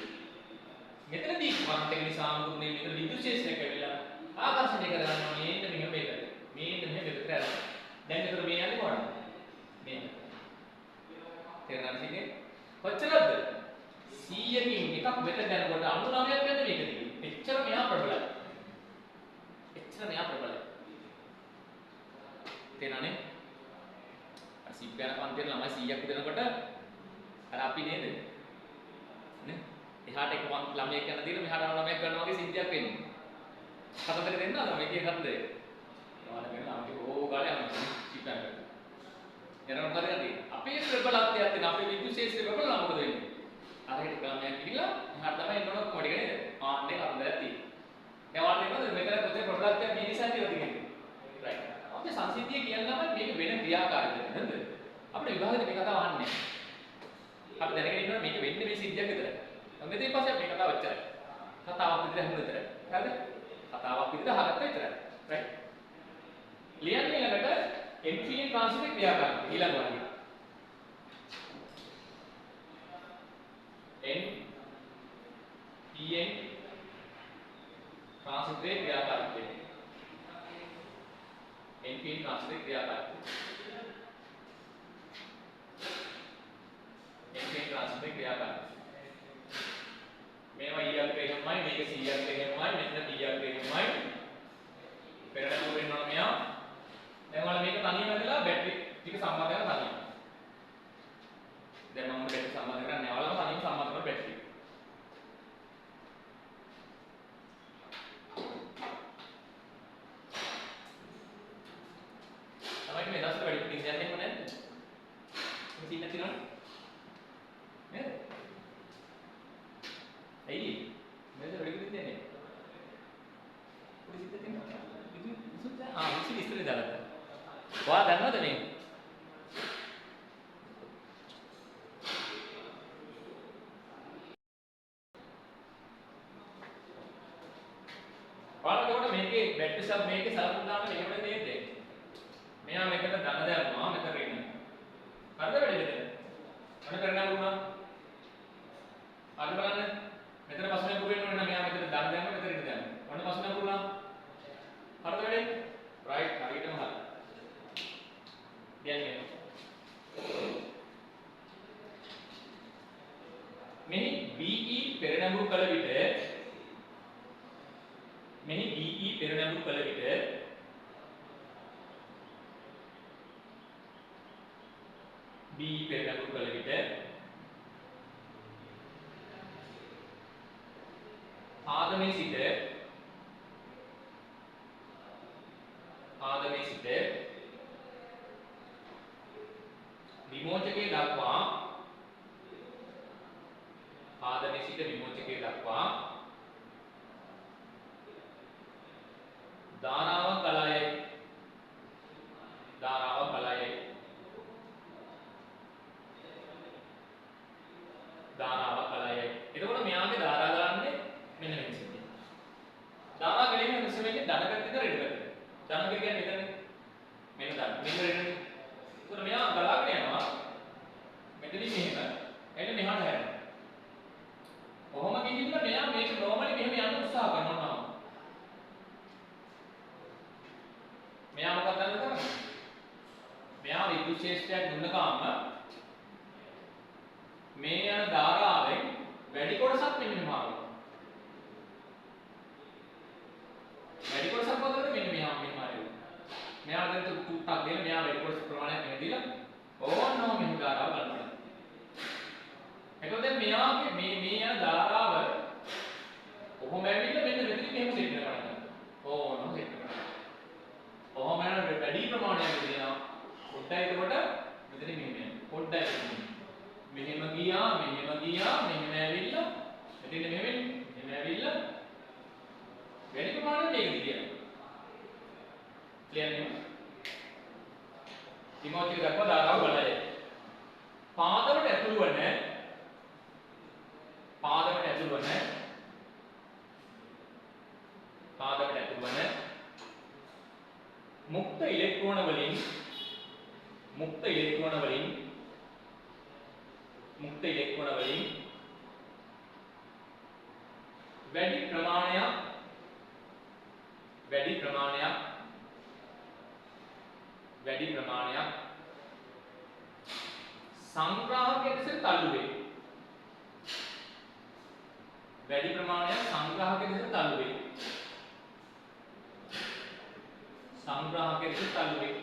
මෙතනදී කරන්ට් එක නිසා මුදුනේ මෙතන විද්‍යුත් ශේෂ්ඨයක් ඇවිල්ලා ආකර්ෂණය කරගන්නවා මේන්න මෙහෙම මේකට. මේන්න මෙහෙම විතර ඇරලා. දැන් මෙතන මේ යන්නේ කොහොමද? මේක. තේරුණාද ඉතින්? කොච්චරද? 100කින් එකක් මෙතන යනකොට 99ක් යන්නේ මේකදී. එච්චර මෙහා ප්‍රබලයි. එච්චර මෙහා ප්‍රබලයි. තේරෙනවනේ? අසිප් යන පන්තියේ ළමයි 100ක් විතරනකොට අර අපි නේද? නේ? එහාට එක ළමයෙක් යන දින මෙහාට 99ක් කරනවා වගේ සිද්ධියක් වෙන්නේ. කතන්දර දෙන්නද මේකේ කතන්දරේ? ඒවල වෙන අපි ඕ ගාලේ යනවා සිප් යන. එනවා මොකද කරන්නේ? අපේ ප්‍රබලත්වයක් තියෙන අපේ විද්‍යුත් ශේෂ්ත්‍රය ප්‍රබල නම් මොකද වෙන්නේ? අරකට ළමයෙක් ගිහිල්ලා එහාට තමයි එන්න ඕන කොඩ එක නේද? ආන්නේ කතන්දරයක් තියෙනවා. දැන් වාට එනවද මෙතන පොතේ ප්‍රබලත්වයක් මේ නිසා කියලා තියෙන්නේ. රයිට්. අපි සංසිද්ධිය කියනම මේක වෙන ක්‍රියාකාරීත්වයක් නේද? අපිට විභාගෙට මේ කතාව අහන්නේ නැහැ. අපි දැනගෙන ඉන්නවා මේක වෙන්නේ මේ සිද්ධියක් විතරයි. මෙතෙන් පස්සේ මේ කතාව ඔච්චරයි. කතාවක් විතර හුරු විතරයි. හරිද? කතාවක් විතර අහගත්ත විතරයි. රයිට්. ලියන්නේ ළඟට එන්ට්‍රියෙන් ට්‍රාන්ස්ෆර් ක්‍රියාකාරීත්වය ඊළඟ වගේ. n pn ට්‍රාන්ස්ෆර් ක්‍රියාකාරීත්වය. npn ට්‍රාන්ස්ෆර් ක්‍රියාකාරීත්වය. npn ට්‍රාන්ස්ෆර් ක්‍රියාකාරීත්වය. මේවා ඊයක් එකමයි මේක 100ක් එකමයි මෙතන 100ක් එකමයි පෙරට දුර වෙනවා මෙයා දැන් වල මේක තනියම ඇදලා බැටරි ටික සම්බන්ධ කරලා තනියම දැන් මම බැටරි සම්බන්ධ කරන්නේ නැහැ වලම තනියම සම්බන්ධ කරලා බැටරි තමයි මේ දවස්වල වැඩි පිටින් යන්නේ නැද්ද මේ සීන තියෙනවනේ නේද ඇයි මේක වැඩි පිටින් යන්නේ පොඩි සිද්ධ තියෙනවා විසුත් විසුත් ඉස්සරේ දාලා ඔයා දන්නවද මේ ඔයාලට මේකේ බැටරි සබ් මේකේ සලකුණු දාන්න මෙහෙම නේද මෙයා මේකට ධන දැම්මා මෙතන ඉන්න හරිද වැඩි මෙතන මොන කරන්න වුණා අද බලන්න මෙතන පස්සෙන් පුරෙන්න ඕනේ නම් මෙයා මෙතන ධන දැම්මා මෙතන ඉන්න දැම්මා මොන පස්සෙන් පුරුණා හරිද වැඩි රයිට් හරියටම හරි කියන්නේ මෙහි BE පෙරනැඹුරු කළ විට මෙහි BE පෙරනැඹුරු කළ විට BE පෙරනැඹුරු කළ විට ආගමේ සිට විමෝචකයේ දක්වා ආදමේ සිට විමෝචකයේ දක්වා ධාරාවක් ගලායයි එතකොට මෙයාගේ ධාරා ගලන්නේ මෙන්න මේ විදිහට ධාරා ගලන්නේ මොකද වෙන්නේ ධනකතිද ඍණකතිද ධනක කියන්නේ මෙතනනේ මෙන්න ධන මෙන්න ඍණනේ එතකොට මෙයා ගලාගෙන යනවා මෙතන මෙතනින් මෙහෙම එන්න මෙහාට හැරෙනවා. කොහොම ගිහිල්ලා මෙයා මේක normally මෙහෙම යන්න උත්සාහ කරනවා. මෙයා මොකක්ද කරන්නේ? මෙයා විද්‍යුත් ක්ෂේත්‍රයක් දුන්නකාම මේ යන ධාරාවෙන් වැඩි කොටසක් මෙන්න මෙහා වෙනවා. වැඩි කොටසක් මොකද මෙන්න මෙහා වෙනවා. මෙයා දැන් තුට්ටක් දෙන මෙයා වැඩි කොටස ප්‍රමාණයක් මෙහෙ දීලා ඕනම මෙහෙ ධාරාව ගන්නවා. එතකොට දැන් මෙයාගේ මේ යන ධාරාව කොහොම ඇවිල්ලා මෙන්න මෙතන මෙහෙම සෙට් කරනවා. ඕනම සෙට් කරනවා. කොහොම යන වැඩි ප්‍රමාණයක් දෙනවා. පොඩ්ඩයි එතකොට මෙතන මෙහෙම පොඩ්ඩයි මෙහෙම ගියා මෙහෙම ඇවිල්ලා මෙතන මෙහෙම ඇවිල්ලා වැඩි ප්‍රමාණයක් මේක දිගියනවා. ක්ලියර් නේද? විමෝචක දක්වා ධාරාව බලය. පාදවලට ඇතුළු වන මුක්ත ඉලෙක්ට්‍රෝන වලින් වැඩි ප්‍රමාණයක් සංග්‍රාහකයේ දෙසට තල්ලු වේ. වැඩි ප්‍රමාණයක් සංග්‍රාහකයේ දෙසට තල්ලු වේ.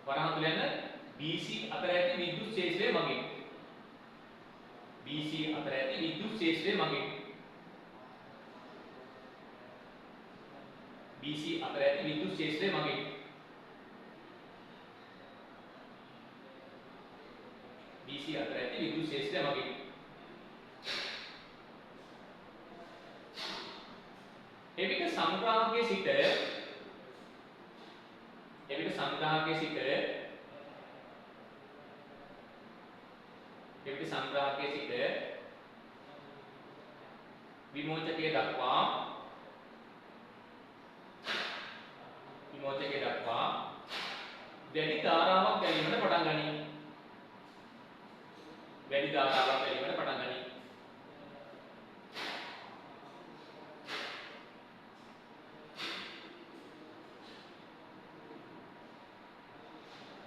වරහන් තුල යන BC අතර ඇති විද්‍යුත් ක්ෂේත්‍රය මගින් BC අතර ඇති විද්‍යුත් ක්ෂේත්‍රය මගින් එවිට සංග්‍රාහකයේ සිට විමෝචකයේ දක්වා වැඩි ධාරාවක් ගැනීමට පටන් ගනී.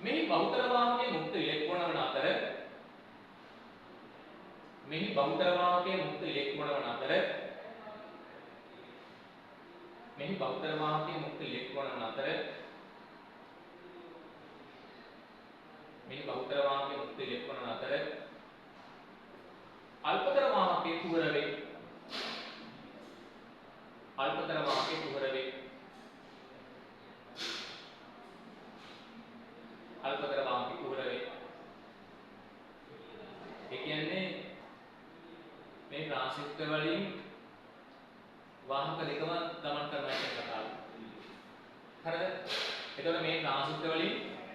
මෙහි බහුතර වාහකයේ මුක්ත ඉලෙක්ට්‍රෝන වන අතර අල්පතර වාහකයේ කුහර වේ. ඒ කියන්නේ මේ ට්‍රාන්සිස්ටර් වලින් වාහක දෙකම ගමන් කරනවා කියන කතාව. හරිද? එතකොට මේ ට්‍රාන්සිස්ටර් වලින්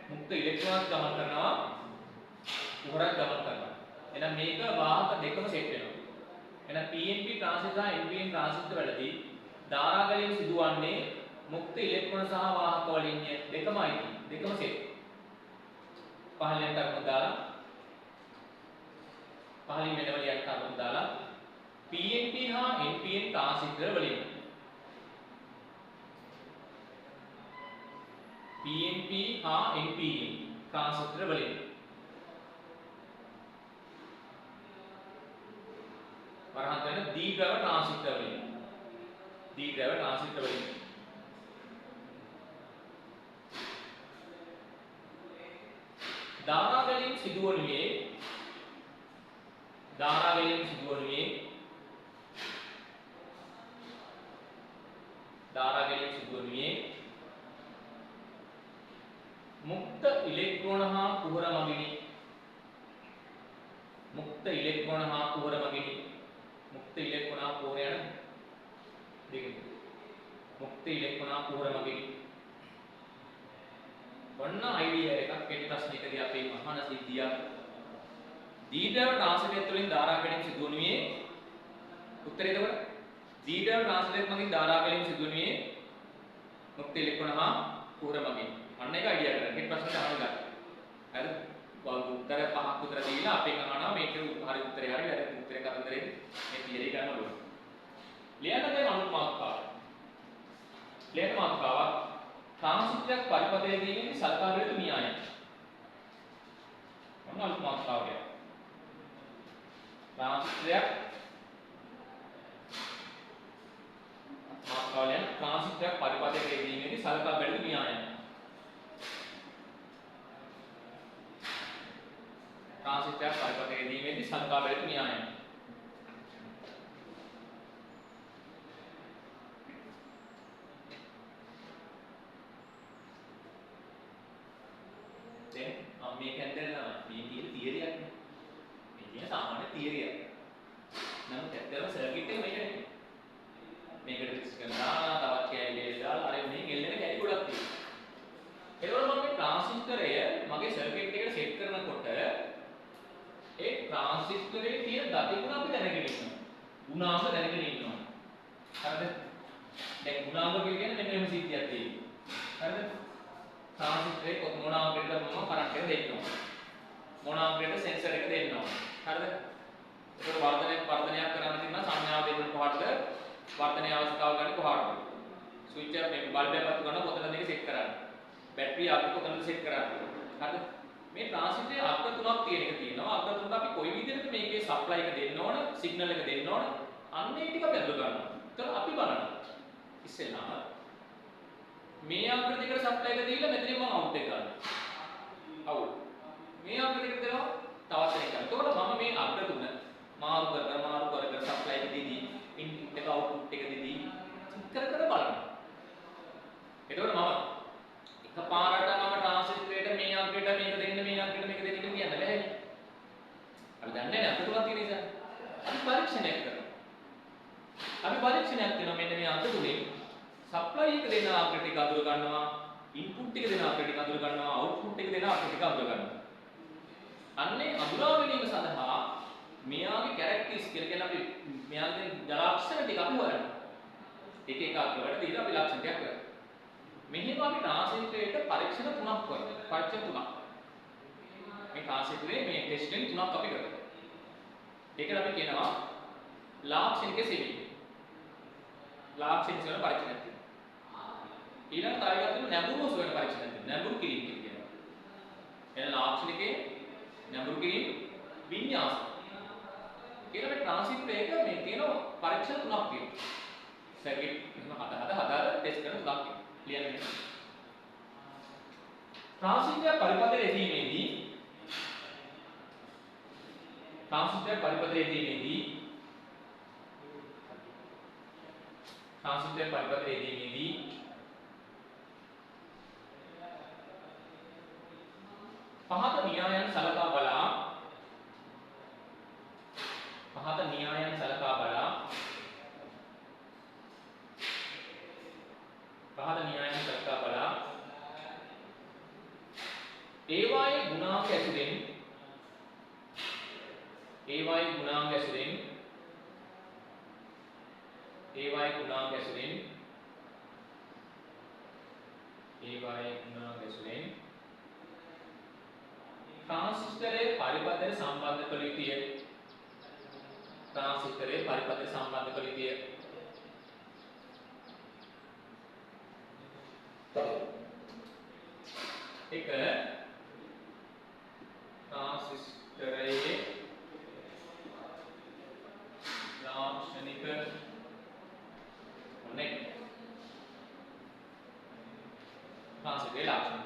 මුක්ත ඉලෙක්ට්‍රෝනයක් ගමන් කරනවා, කුහරයක් ගමන් කරනවා. එහෙනම් මේක වාහක දෙකම සෙට් වෙනවා. එහෙනම් PNP ට්‍රාන්සිස්ටර් සහ NPN ට්‍රාන්සිස්ටර් වලදී ධාරා ගැනීම සිදුවන්නේ මුක්ත ඉලෙක්ට්‍රෝන සහ වාහක වලින් දෙකමයි. දෙකම සෙට්. පහලින් ටර්ම් දාලා පහලින් වෙන වලියක් ටර්ම් දාලා PNP හා NPN ට්‍රාන්සිස්ටර් වලින් වරහන් වෙන දීඝව ට්‍රාන්සිස්ටර් වලින් ධාරා ගැනීම සිදුවනුයේ මුක්ත ඉලෙක්ට්‍රෝන හා කුහර මගිනි. මුක්ත ඉලෙක්ට්‍රෝන හා කුහර යන දෙකෙන් මුක්ත ඉලෙක්ට්‍රෝන හා කුහර මගිනි. ඔන්න අයිඩියා එකක් කෙටි ප්‍රශ්නයකදී අපි අහන සිද්ධියක්. දීර්ඝව ට්‍රාන්ස්ලේට් වලින් ධාරා ගැනීම සිදුවනුයේ උත්තරේ එතකොට දීර්ඝව ට්‍රාන්ස්ලේට් මගින් ධාරා ගැනීම සිදුවනුයේ මුක්ත ඉලෙක්ට්‍රෝන හා කුහර මගින්. අන්න ඒක අයිඩියා කරගන්න. මේ ප්‍රශ්නට අහන්න. හරිද? උත්තර පහක් විතර දීලා අපෙන් අහනවා මේක හරි උත්තරේ හරි වැරදි උත්තරේ කතන්දරේ මේ තියරි ගන්න ඕනේ. ලියන්න දැන් අනුත් මාතෘකාව. ලියන්න මාතෘකාව ට්‍රාන්සිට්යක් පරිපථයේදී සලකා බැලූ න්‍යායයි. මොන අනුත් මාතෘකාවද? ට්‍රාන්සිට්යක් මාතෘකාවලින් ට්‍රාන්සිට්යක් පරිපථයේදී සලකා බැලූ න්‍යායයි. ට්‍රාන්සිට්යක් පරිපථයේදී සලකා බැලූ න්‍යායයි. මේකෙන් දැනනවා මේ තියෙන තියරියක් නේ. මේ තියෙන සාමාන්‍ය තියරියක්. නමුත් ඇත්තටම සර්කිට් එක මේක නෙමෙයි. මේකට ෆික්ස් කරනවා තවත් කැලේ දාලා අර මේ ගෙල්ලෙන කැලි ගොඩක් තියෙනවා. ඒකවල මම මේ ට්‍රාන්සිස්ටරය මගේ සර්කිට් එකට සෙට් කරනකොට ඒ ට්‍රාන්සිස්ටරේ තියෙන ගතිගුණ අපි දැනගෙන ඉන්නවා. ගුණාංග දැනගෙන ඉන්නවා. හරිද? දැන් ගුණාංග කියන්නේ මෙන්න මෙහෙම සිද්ධියක් තියෙනවා. හරිද? ට්‍රාන්සිස්ටරේ මොන ආකාරයකද මම කරන්ට් එක දෙන්න ඕන. මොන ආකාරයකද සෙන්සර් එක දෙන්න ඕන. හරිද? ඒකට වර්ධනයක් කරන්න තියෙනවා සංඥාව දෙන්න කොහොමද? වර්ධනයේ අවස්ථාව ගන්න කොහොමද? ස්විච් එක මේ බල්බ් එක පත්තු කරන කොතනද මේක සෙට් කරන්නේ? බැටරිය අපි කොතනද සෙට් කරන්නේ? හරිද? මේ ට්‍රාන්සිස්ටරේ අර්ථ තුනක් තියෙන එක තියෙනවා. අර්ථ තුනට අපි කොයි විදිහටද මේකේ සප්ලයි එක දෙන්න ඕන, සිග්නල් එක දෙන්න ඕන. අන්න ඒ ටික අපි අඳ ගන්නවා. ඒතර අපි බලනවා. ඉස්සෙල්ලාම මේ ආකෘතියකට සප්ලයි එක දීලා මෙතනින් මම අවුට් එක ගන්නවා. අවුට්. මේ ආකෘතියකට දෙනවා තවත් එකක්. එතකොට මම මේ අග්‍ර තුන මාරු කර සප්ලයි එක දීදී ඉන්පුට් එක අවුට්පුට් එක දීදී කර බලනවා. එතකොට මම එකපාරට මම ට්‍රාන්සිස්ටරේට මේ ආකෘතියට මේක දෙන්න මේ ආකෘතියට මේක දෙන්න කියන්න බැහැ. අපි දන්නේ නැහැ අර්ථ තුනක් තියෙන නිසා. අපි පරීක්ෂණයක් කරනවා. අපි පරීක්ෂණයක් කරනවා මෙන්න මේ අර්ථ තුනේ සප්ලයි එක දෙන ආකාරයට අඳුර ගන්නවා ඉන්පුට් එක දෙන ආකාරයට අඳුර ගන්නවා අවුට්පුට් එක දෙන ආකාරයට අඳුර ගන්නවා අන්නේ අඳුරා ගැනීම සඳහා මෙයාගේ කැරක්ටරිස්ටික්ස් කියලා අපි මෙයාගේ ලක්ෂණ ටික අපි හොයනවා එක එක අක්කවලට දීලා අපි ලක්ෂණ ටිකක් කරනවා මෙහෙම අපි ට්‍රාන්සිස්ටරේට පරීක්ෂණ තුනක් කරනවා පරීක්ෂණ තුනක් මේ ට්‍රාන්සිස්ටරේ මේ ටෙස්ටිං තුනක් අපි කරනවා ඒකට අපි කියනවා ලාක්ෂණික සෙවීම ලාක්ෂණික සෙවීම පරීක්ෂණයක් ඊළඟ කාර්යයක් තියෙන නැඹුරු සොයන පරීක්ෂණයක් තියෙනවා. නැඹුරු කිරීම කියනවා. එන ලාක්ෂණිකේ නැඹුරු කිරීම වින්‍යාස. කියලා මේ ට්‍රාන්සිස්ටර් එක මේ තියෙන පරීක්ෂණ තුනක් තියෙනවා. සර්කිට් හදාලා ටෙස්ට් කරන තුනක් තියෙනවා. ලියන්න. ට්‍රාන්සිස්ටර් පරිපථයේදී ට්‍රාන්සිස්ටර් පරිපථයේදී පහත න්‍යායයන් සලකා බලා ඒවායේ ගුණාංග ඇසුරෙන් ට්‍රාන්සිස්ටරේ පරිපථයට සම්බන්ධ කළ යුතුය. එක ට්‍රාන්සිස්ටරයේ ලාක්ෂණික ඔන්නේ ට්‍රාන්සිස්ටරේ ලාක්ෂණ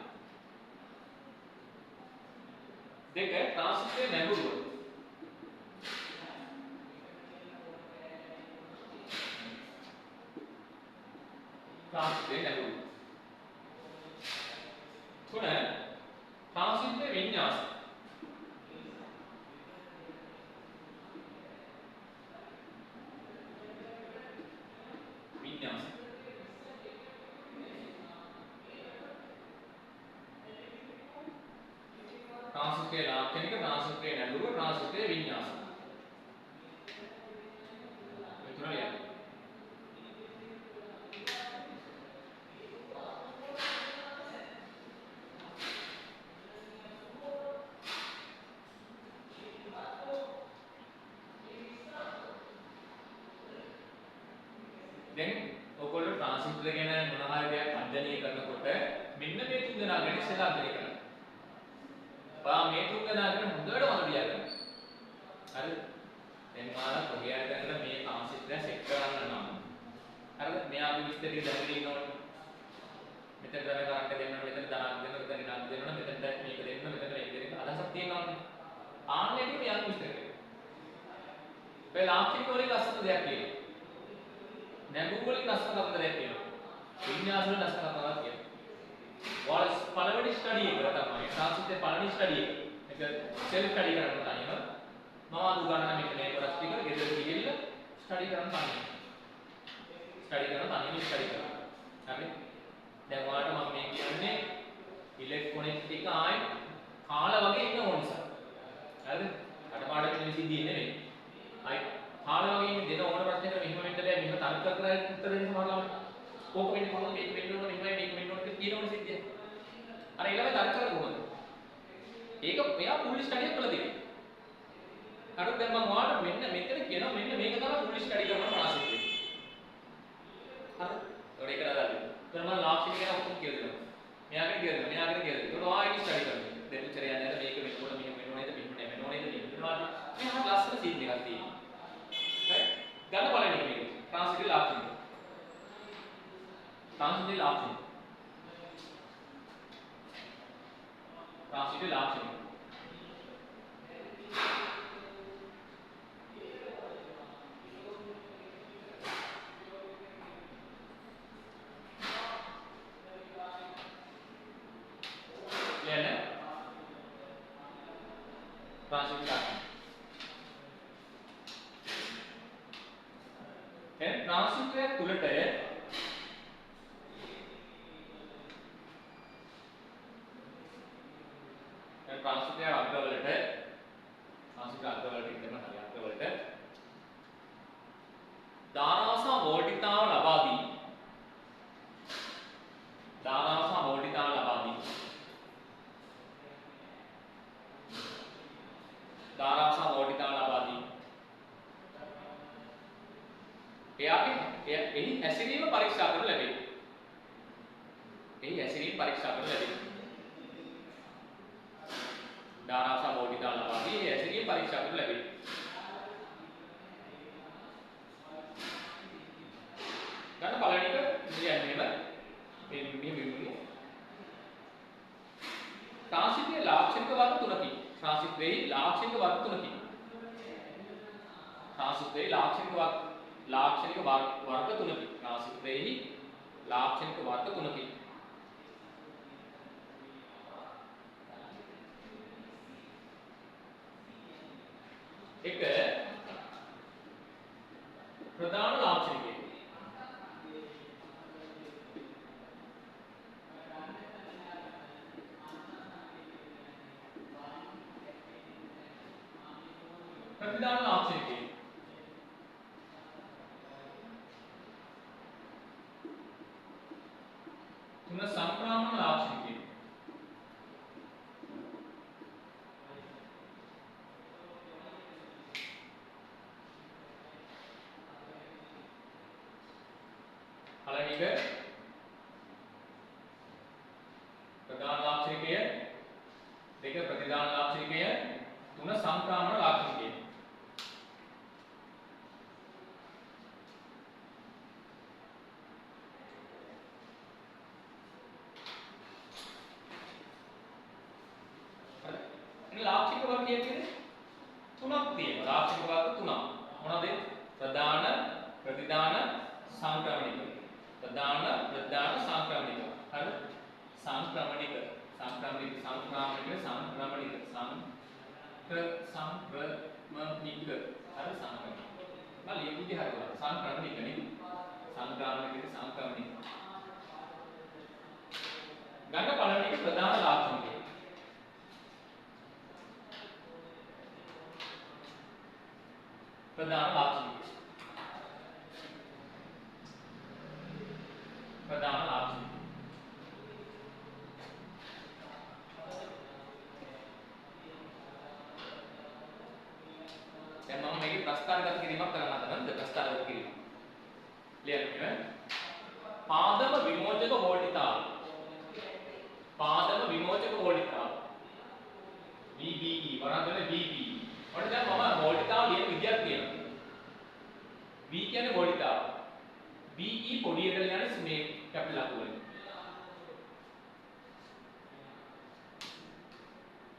දෙක ට්‍රාන්සිස්ටරේ නැඹුරුව තුන ට්‍රාන්සිස්ටරේ වින්‍යාස ට්‍රාන්සිස්ටරේ ලාක්ෂණික ට්‍රාන්සිස්ටරේ නැඹුරුව ට්‍රාන්සිස්ටරේ වින්‍යාස දැන් ඔයගොල්ලෝ ට්‍රාන්සිස්ටර් ගැන මොන හරි දෙයක් අධ්‍යයනය කරනකොට මෙන්න මේ තුන් දෙනා ගැන ඉස්සෙල්ලා අධ්‍යයනය කරන්න. බා මේ තුන් දෙනා ගැන හොඳට මතක තියාගන්න. හරිද? දැන් මාලා කොහේ හරි දැනගෙන මේ ට්‍රාන්සිස්ටර් සෙට් කරන්න නම් හරිද? මෙයාගේ විස්තර ටික දැනගෙන ඉන්න ඕනේ. මෙතන දැන කරන්ට් දෙන්න ඕනේ, මෙතන ධනක් දෙන්න, මෙතන ඍණක් දෙන්න ඕනේ, මෙතන මේක දෙන්න, මෙතන මේක දෙන්න. අදහසක් තියෙනවානේ. ආන්නේ ටික මෙයාගේ විස්තර කරේ. මේ ලාක්ෂණික වලින් ලස්සන දෙයක් කියනවා. නැඹුරු වලින් ලස්සන කතාවක් කියනවා. විඤ්ඤාස වලින් ලස්සන කතාවක් කියනවා. වල පළවෙනි ස්ටඩි එක තමයි ට්‍රාන්සිස්ටර් පළවෙනි ස්ටඩි එක. ඒක සෙල්ෆ් ස්ටඩි කරන්න තනියම. මම අද උගන්වන්න මේක නේබරස් ටික ගෙදර ගිහිල්ලා ස්ටඩි කරන්න තනියම. ස්ටඩි කරන තනියම ස්ටඩි කරන්න. හරි? දැන් ඔයාලට මම මේ කියන්නේ ඉලෙක්ට්‍රොනික ටික ආයි කාලා වගේ ඉන්න ඕන නිසා. හරිද? කටපාඩම් වෙන විදිහ නෙමෙයි. ආයි කාලා වගේ ඉන්න දෙන ඕන ප්‍රශ්නයකට මෙහෙම වෙන්න බෑ, මෙහෙම තර්ක කරලා උත්තර දෙන්න සමහරවල්. ඕක වෙන්නේ කොහොමද, මේක වෙන්න ඕන, මෙහෙමයි මේක වෙන්න ඕන කියලා කියන ඕන සිද්ධිය. අර ඊළඟ තර්ක කරලා කොහොමද? ඒක මෙයා ෆුල් ස්ටඩි එකක් කළා තියෙනවා. හරිද? දැන් මම ඔයාලට මෙන්න මෙතන කියනවා මෙන්න මේක තමයි ෆුල් ස්ටඩි කරන ප්‍රාසෙස් එක. හරිද? ඔය එක දාලා දෙන්න. ඊට මම ලාක්ෂණික ගැන ඔක්කොම කියලා දෙනවා. මෙයාගෙන කියලා දෙනවා, මෙයාගෙන කියලා දෙනවා. ඒකට ආයෙත් ස්ටඩි කරනවා. දෙවිචරය යන්නේ මේක වෙනකොට මෙහෙම වෙනව නේද, මෙහෙම වෙනව නේද, මෙහෙම වෙනවා. මෙහා ලස්සන සීන් එකක් තියෙනවා. හරි? ගන්න බලන්න මේක. ට්‍රාන්සිටි ලාක්ෂණික. ට්‍රාන්සිටි ලාක්ෂණික. ට්‍රාන්සිටි ලාක්ෂණික. ට්‍රාන්සිස්ටර් තුලට ට්‍රාන්සිස්ටර් අග්‍රවලට ඉන්න හරි අග්‍රවලට ධාරාව සහ වෝල්ටිතාව ලබා දී ධාරාව සහ වෝල්ටිතාව ලබා දී ධාරාව සහ වෝල්ටිතාව ලබා දී එහි හැසිරීම පරීක්ෂා කරනු ලැබේ. එහි හැසිරීම පරීක්ෂා කරනු ලැබේ. ධාරාව සහ වෝල්ටිතාව ලබා දී එහි හැසිරීම පරීක්ෂා කරනු ලැබේ. ගන්න බලන්න එක කියන්නේ මෙහෙම ට්‍රාන්සිස්ටරේ ලාක්ෂණික වර්ග තුනකි. ට්‍රාන්සිස්ටරේ ලාක්ෂණික වර්ග තුනකි. ට්‍රාන්සිස්ටරේ ලාක්ෂණික වර්ග තුනකි. ට්‍රාන්සිස්ටරේ ලාක්ෂණික වර්ග තුනකි. එක ප්‍රධාන ලාක්ෂණිකය. ප්‍රතිදාන ලාක්ෂණිකය. තුන සංක්‍රමණ ලාක්ෂණිකය. පළවෙනි එක ප්‍රධාන ලාක්ෂණිකය, දෙක ප්‍රතිදාන ලාක්ෂණිකය, තුන සංක්‍රමණ ලාක්ෂණිකය. ලාක්ෂණික වර්ග කියන්නේ තුනක් තියෙනවා. ලාක්ෂණික වර්ග තුනක්. මොනවද? ප්‍රධාන, ප්‍රතිදාන, සංක්‍රමණික. ප්‍රධාන, ප්‍රතිදාන, සංක්‍රමණික. හරිද? සංක්‍රමණික. සංක්‍රමණික. හරි සංක්‍රමණික. මම ලියපු විදිහ හරියට සංක්‍රමණික නේ. සංක්‍රමණික. ගන්න පළවෙනි එක ප්‍රධාන ලාක්ෂණිකය. ප්‍රධාන ලාක්ෂණිකය. ප්‍රධාන ලාක්ෂණිකය. දැන් මම මේකේ ප්‍රස්තාරගත කිරීමක් කරන්න හදනවා. ප්‍රස්තාරගත කිරීම. ලියන්න වෝල්ටිතාව. පාදම විමෝචක වෝල්ටිතාව. VBE වරන්දන VBE. ඔන්න දැන් මම වෝල්ටිතාව ලියන විදියක් තියෙනවා. V කියන්නේ වෝල්ටිතාව. BE පොඩි එකට යන මේ කැපිටල් අකුර වලින්.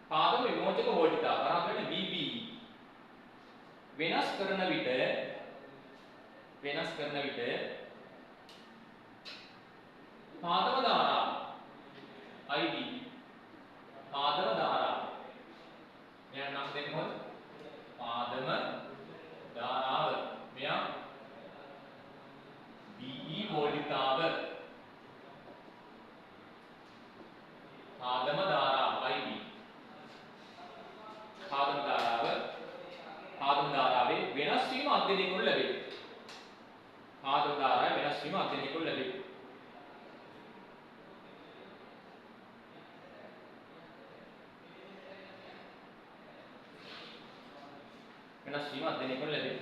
පාදම විමෝචක වෝල්ටිතාව වරන්දන VBE. වෙනස් කරන විට පාදම ධාරාව IB පාදම ධාරාව මෙයා නම් දෙන්න මොකද පාදම ධාරාව මෙයා BE වෝල්ටිතාව පාදම ධාරාව IB පාදම ධාරාවේ වෙනස් වීම අධ්‍යයනය කරනු ලැබේ. පාදම ධාරාවේ වෙනස් වීම අධ්‍යයනය කරනු ලැබේ. වෙනස් වීම අධ්‍යයනය කරනු ලැබේ.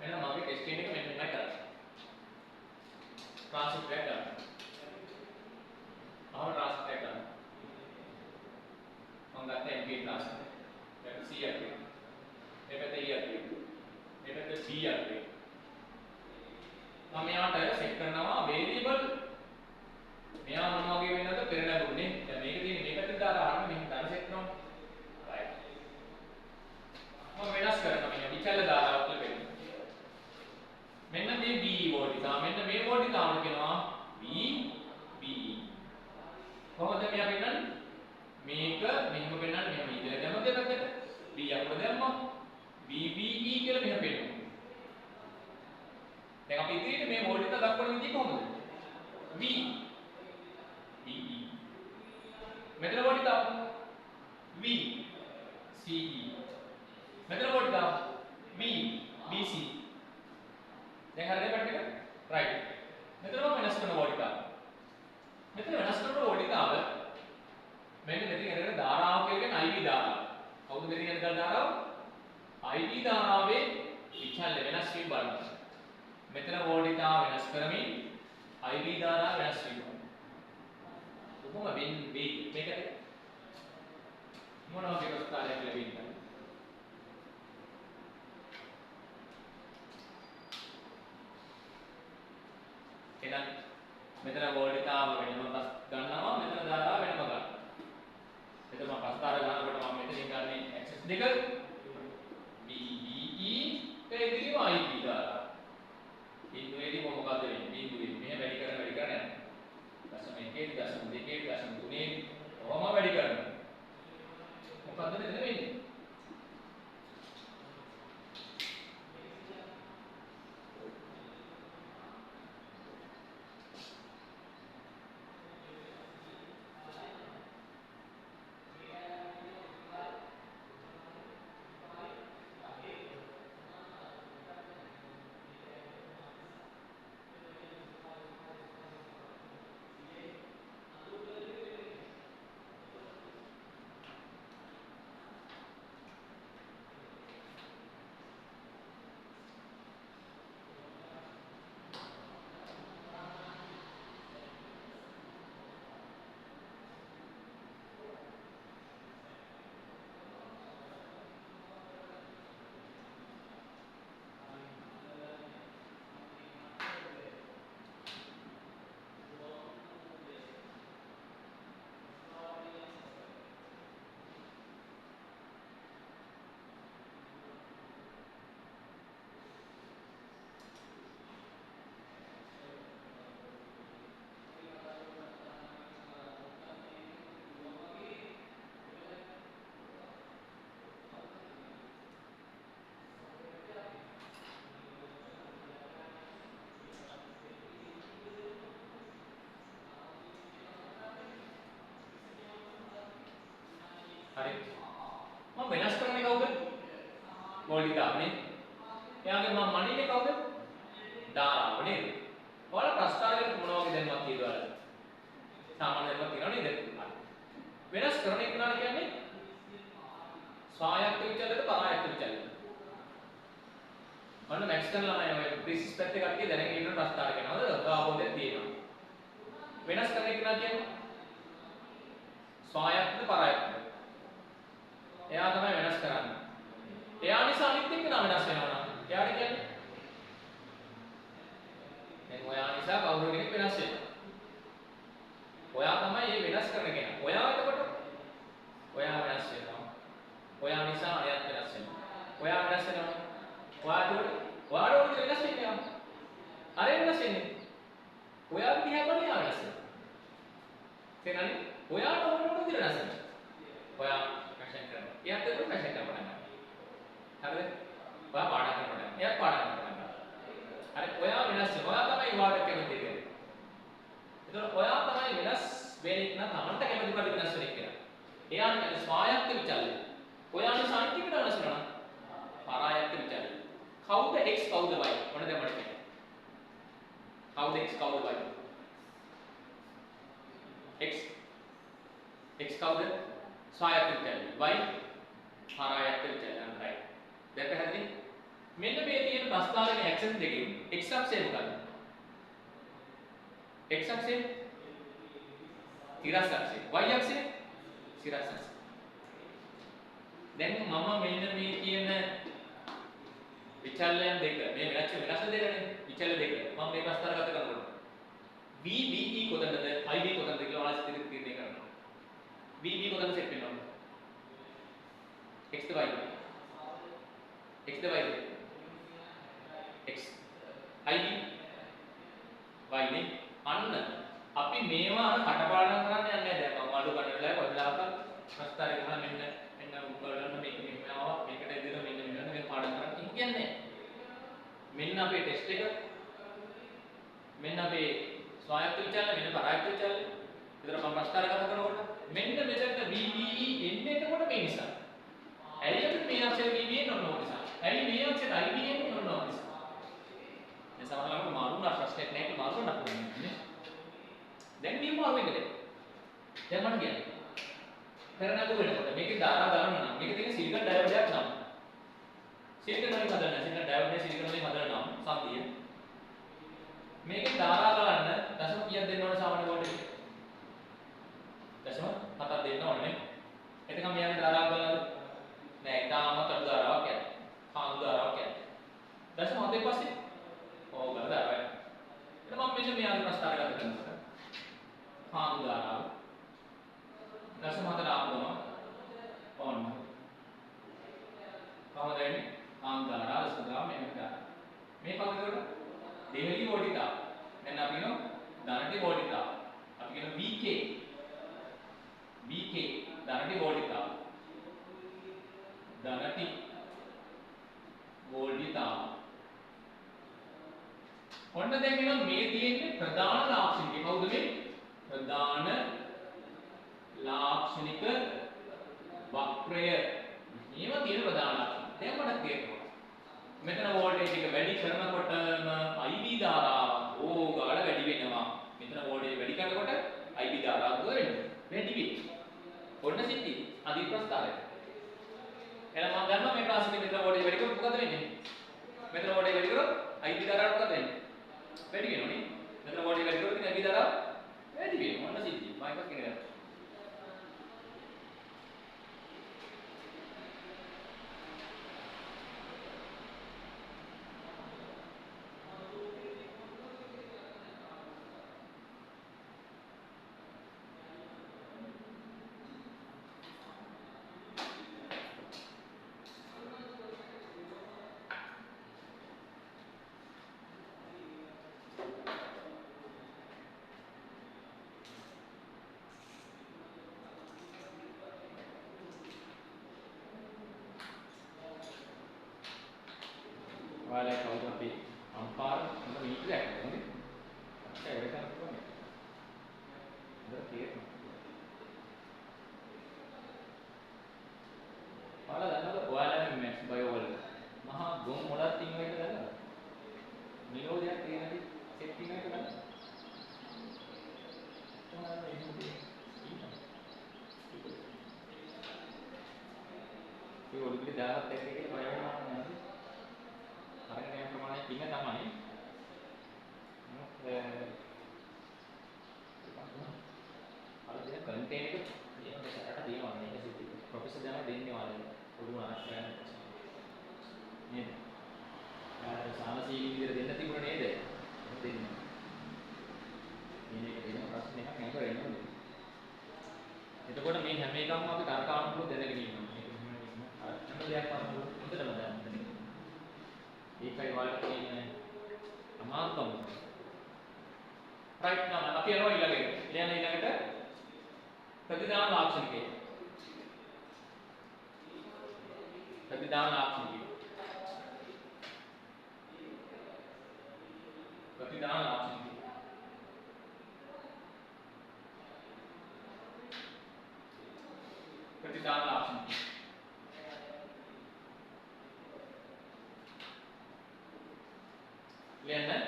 එහෙනම් මගේ ටෙස්ටින් එක මෙන්න මෙහෙමයි කරන්නේ. ට්‍රාන්ස්ක්‍රිප්ට් එක කරන්න. ට්‍රාන්ස්ක්‍රිප්ට් කරන්න. මම ගත්ත MP ට්‍රාන්ස්ක්‍රිප්ට්. ඒක C අකුරේ. මේ පැත්තේ E අකුරේ. මේ පැත්තේ B අකුරේ. මම මෙයාට සෙට් කරනවා වේරියබල්. මෙයා මොන වගේ වෙනවද පෙරලැබුනේ. දැන් මේක තියෙන්නේ මේ පැත්තේ දාලා අරන් මෙහෙම දාලා සෙට් කරනවා. රයිට්. මම වෙනස් කරනවා මෙන්න විචල්ල දාලා ඔක්කොම වෙන්නේ. මෙන්න මේ B වෝල්ටිතාව මෙන්න මේ වෝල්ටිතාවට කියනවා VBE. කොහොමද මෙයා පෙන්නන්නේ? මේක මෙහෙම පෙන්නන්නේ මෙහෙම ඉඳලා දැම්ම දෙපැත්තට B අකුර දැම්මා VBE කියලා මෙහෙම පෙන්නනවා. දැන් අපි ඉතින් මේ වෝල්ටිතාව දක්වන විදිහ කොහොමද? V BE මෙතන වෝල්ටිතාව V CE මෙතන වෝල්ටිතාව V BC දැන් හරියට පැට් එක රයිට් මෙතන මම වෙනස් කරන වෝල්ටිතාව මෙතන වෙනස් කරන වෝල්ටිතාව මෙන්න මෙතන එන ධාරාව කියන්නේ IB ධාරාව කවුද මෙතන එන ධාරාව IB ධාරාවේ විචල්‍ය වෙනස් වීම බලන්න මෙතන වෝල්ටිතාව වෙනස් කරමින් IB ධාරාව වෙනස් වීම කොහොම වෙන්නේ මේකට මොන වගේ ප්‍රස්තාරයක් ලැබෙන්නේ එහෙනම් මෙතන වෝල්ටිතාව වෙනම ගන්නවා මෙතන ධාරාව වෙනම ගන්නවා මෙතන මම ප්‍රස්තාර ගන්නකොට මම මෙතනින් ගන්නේ ඇක්සස් දෙක BE පෙරදිරිම IB ධාරාව බිඳුවේදී මොකක්ද වෙන්නේ බිඳුවේ මෙහෙ වැඩි කරන යනවා දශම 1 දශම 2 දශම 3 කොහොම වැඩි කරනවා මොකද්ද මෙතන වෙන්නේ හරි මම වෙනස් කරන්නේ කවුද වෝල්ටිතාව නේ එයාගේ මම මනින්නේ කවුද ධාරාව නේද ඔයාලා ප්‍රස්තාරයක මොන වගේ දැනුමක් කියලාද සාමාන්‍ය දැනුමක් කියනවා නේද වෙනස් කරන එක නා කියන්නේ ස්වායත්ත විචල්‍යද පරායත්ත විචල්‍යද ඔන්න මැක්ස් කරන ළමයි ඔය ප්‍රීසිස් පැත්තේ කට්ටිය දැනගෙන ඉන්න ප්‍රස්තාර කරනවාද? ආපෝදේ තියෙනවා. වෙනස් කරන එක නා කියන්නේ ස්වායත්තද පරායත්තද? එයා තමයි වෙනස් කරන්නේ. එයා නිසා අනිත් එක්ක නම් වෙනස් වෙනවා නම් එයාට කියන්නේ දැන් ඔයා නිසා කවුරු කෙනෙක් වෙනස් වෙනවා. ඔයා තමයි මේ වෙනස් කරන කෙනා. ඔයා එතකොට ඔයා වෙනස් වෙනවා. ඔයා නිසා අයත් වෙනස් වෙනවා. ඔයා වෙනස් වෙනවා. ඔයාට ඕන වෙනස් වෙන්නේ නැහැ. අර වෙනස් වෙන්නේ. ඔයාගේ දිහා බලලා එයා වෙනස් වෙනවා. තේරෙනවද? ඔයාට ඕන විදිහට වෙනස් වෙනවා. ඔයා ෆැෂන් කරනවා. එයාත් ඒක ෆැෂන් කරනවා. හරිද? ඔයා පාඩම් කරනවා. එයාත් පාඩම් කරනවා. හරි ඔයා වෙනස් වෙනවා. ඔයා තමයි වාඩ කැමති කෙනෙක්. එතකොට ඔයා තමයි වෙනස් වෙන්නේ නම් තමන්ට කැමති පරිදි වෙනස් වෙන්නේ කියලා. එයා කියන්නේ ස්වායත්ත විචල්ය. ඔයාගේ සාහිත්‍යකට වෙනස් වෙනවා. පරායත්ත විචල්ය. කවුද x කවුද y? මොන දෙමඩ කියන්නේ? කවුද x කවුද y? x කවුද? ස්වායත්ත විචල්ය. y පරායත්ත විචල්ය. right. දැන් පැහැදිලි? මෙන්න මේ තියෙන ප්‍රස්තාවනේ ඇක්සස් දෙකකින් x අක්ෂය මොකක්ද? x අක්ෂය තිරස් අක්ෂය. y අක්ෂය සිරස් අක්ෂය. දැන් මම මෙන්න මේ කියන විචල්යන් දෙක මේ වෙනස් දෙකනේ විචල්‍ය දෙක මම මේ ප්‍රස්තාරගත කරනකොට v b e කොතනද i b කොතනද කියලා ඔයාලා තීරණය කරනවා. v b කොතනද සෙට් වෙනවද? x ද y ද? x ද y ද? x i b y නේ අන්න අපි මේවා අර කටපාඩම් කරන්න යන්නේ නැහැ. දැන් මම අඩු ගන්න වෙලාවේ කොහෙලාවක ප්‍රස්තාරය ගහලා මෙන්න උගලන්න මේක මෙහෙම ආවා මේකට එදින මෙන්න මේක පාඩම් කරන්න කියන්නේ. මෙන්න අපේ ටෙස්ට් එක මෙන්න අපේ ස්වායත්ත විචල්ය මෙන්න පරායත්ත විචල්ය. විතර මම ප්‍රස්තාරය කතා කරනකොට මෙන්න මෙතනට VBE එන්නේ එතකොට මේ නිසා. ඇයි අපිට මේ අක්ෂර VBE එන්න ඕන නිසා? ඇයි මේ අක්ෂර IB එන්න ඕන නිසා? මේ සමහරවිට මාරුණා ප්‍රශ්නයක් නැහැ කියලා මාරුණා පුළුවන්. දැන් මේ මාරු වෙන්නේ. දැන් මම කියන්නේ. කරනක වෙනකොට මේකේ ධාරා ගන්න නම් මේකේ තියෙන සිලිකන් ඩයෝඩයක් නම්. සිලිකන් වලින් හදන්න සිලිකන් ඩයෝඩ් සිලිකන් වලින් හදන්න නම් සම්පිය. මේකේ ධාරා ගන්න දශම කීයක් දෙන්න ඕන සාමාන්‍ය වෝල්ටේජ් එක? දශම 7ක් දෙන්න ඕනේ. එතකම මෙයාගේ ධාරා ගන්නවද? නෑ තාමත් අඩු ධාරාවක් යනවා. කාන්දු ධාරාවක් යනවා. දශම 7 පස්සේ ඕක ධාරාවක්. එතන මම මෙන්න මෙයාගේ ප්‍රස්තාරගත කරනවා. කාන්දු ධාරාව දශම 4 ආපුවම ඕන්න. කොහොමද වෙන්නේ? කාන්දු ධාරාව සදා මෙහෙම කරා. මේ කවුද? දෙවෙනි වෝල්ටිතා. දැන් අපි කියනවා ධනටි වෝල්ටිතා. අපි කියනවා VK. VK ධනටි වෝල්ටිතා. ධනටි වෝල්ටිතා. ඔන්න දැන් කියනවා මේ තියෙන්නේ ප්‍රධාන ලාක්ෂණිකය. කවුද මේ? ප්‍රධාන ලාක්ෂණික වක්‍රය. මේවා තියෙන ප්‍රධාන ලක්ෂණ. දැන් මට තේරෙනවා. මෙතන වෝල්ටේජ් එක වැඩි කරනකොටම IB ධාරාව ඕගාල වැඩි වෙනවා. මෙතන වෝල්ටේජ් වැඩි කරනකොට IB ධාරාව වැඩි වෙනවා. ඔන්න සිද්ධි. අදී ප්‍රස්තාරය. එහෙනම් මම ගන්නවා මේ ප්‍රශ්නේ මෙතන වෝල්ටේජ් වැඩි කරොත් මොකද වෙන්නේ? මෙතන වෝල්ටේජ් වැඩි කරොත් IB ධාරාව මොකද වෙන්නේ? වැඩි වෙනවනේ. මෙතන වෝල්ටේජ් වැඩි කරොත් IB ධාරාව වැඩි වෙනවා. ඔන්න සිද්ධි. මම එකක් කියනවා. ඔයාලා කවුද අපි අම්පාර හොඳ මීටරයක් නේද? ඒක ඒක කරන්න පුළුවන්. හොඳට තේරෙනවා. ඔයාලා දන්නවද ඔයාලා මේ මැක්ස් බයෝ වල මහා ගොම් මොඩක් තියෙනවා කියලා දන්නවද? නිරෝධයක් තියෙනදී සෙට් තියෙනවා කියලා දන්නවද? ඔයාලා එහෙම තියෙනවා. ඒ ඔලිපි දාගත්ත එක කියලා බය වෙනවා නේද? හරියට නේද? සාමසීලී විදිහට දෙන්න තිබුණ නේද? දෙන්න. මේක දෙන ප්‍රශ්න එකක් නෑ කරන්නේ. එතකොට මේ හැම එකක්ම අපි තර්කානුකූලව දැනගෙන ඉන්නවා. මේක හැම දෙයක්ම හොඳටම දැනගන්න. ඒකයි වලට කියන්නේ අමාරුකම. right now අපි යනවා ඊළඟට. ඊළඟට ප්‍රතිදාන ලාක්ෂණිකය. ප්‍රතිදාන ලාක්ෂණිකය. ප්‍රතිදාන ලාක්ෂණිකය. ප්‍රතිදාන ලාක්ෂණිකය. ලියන්න.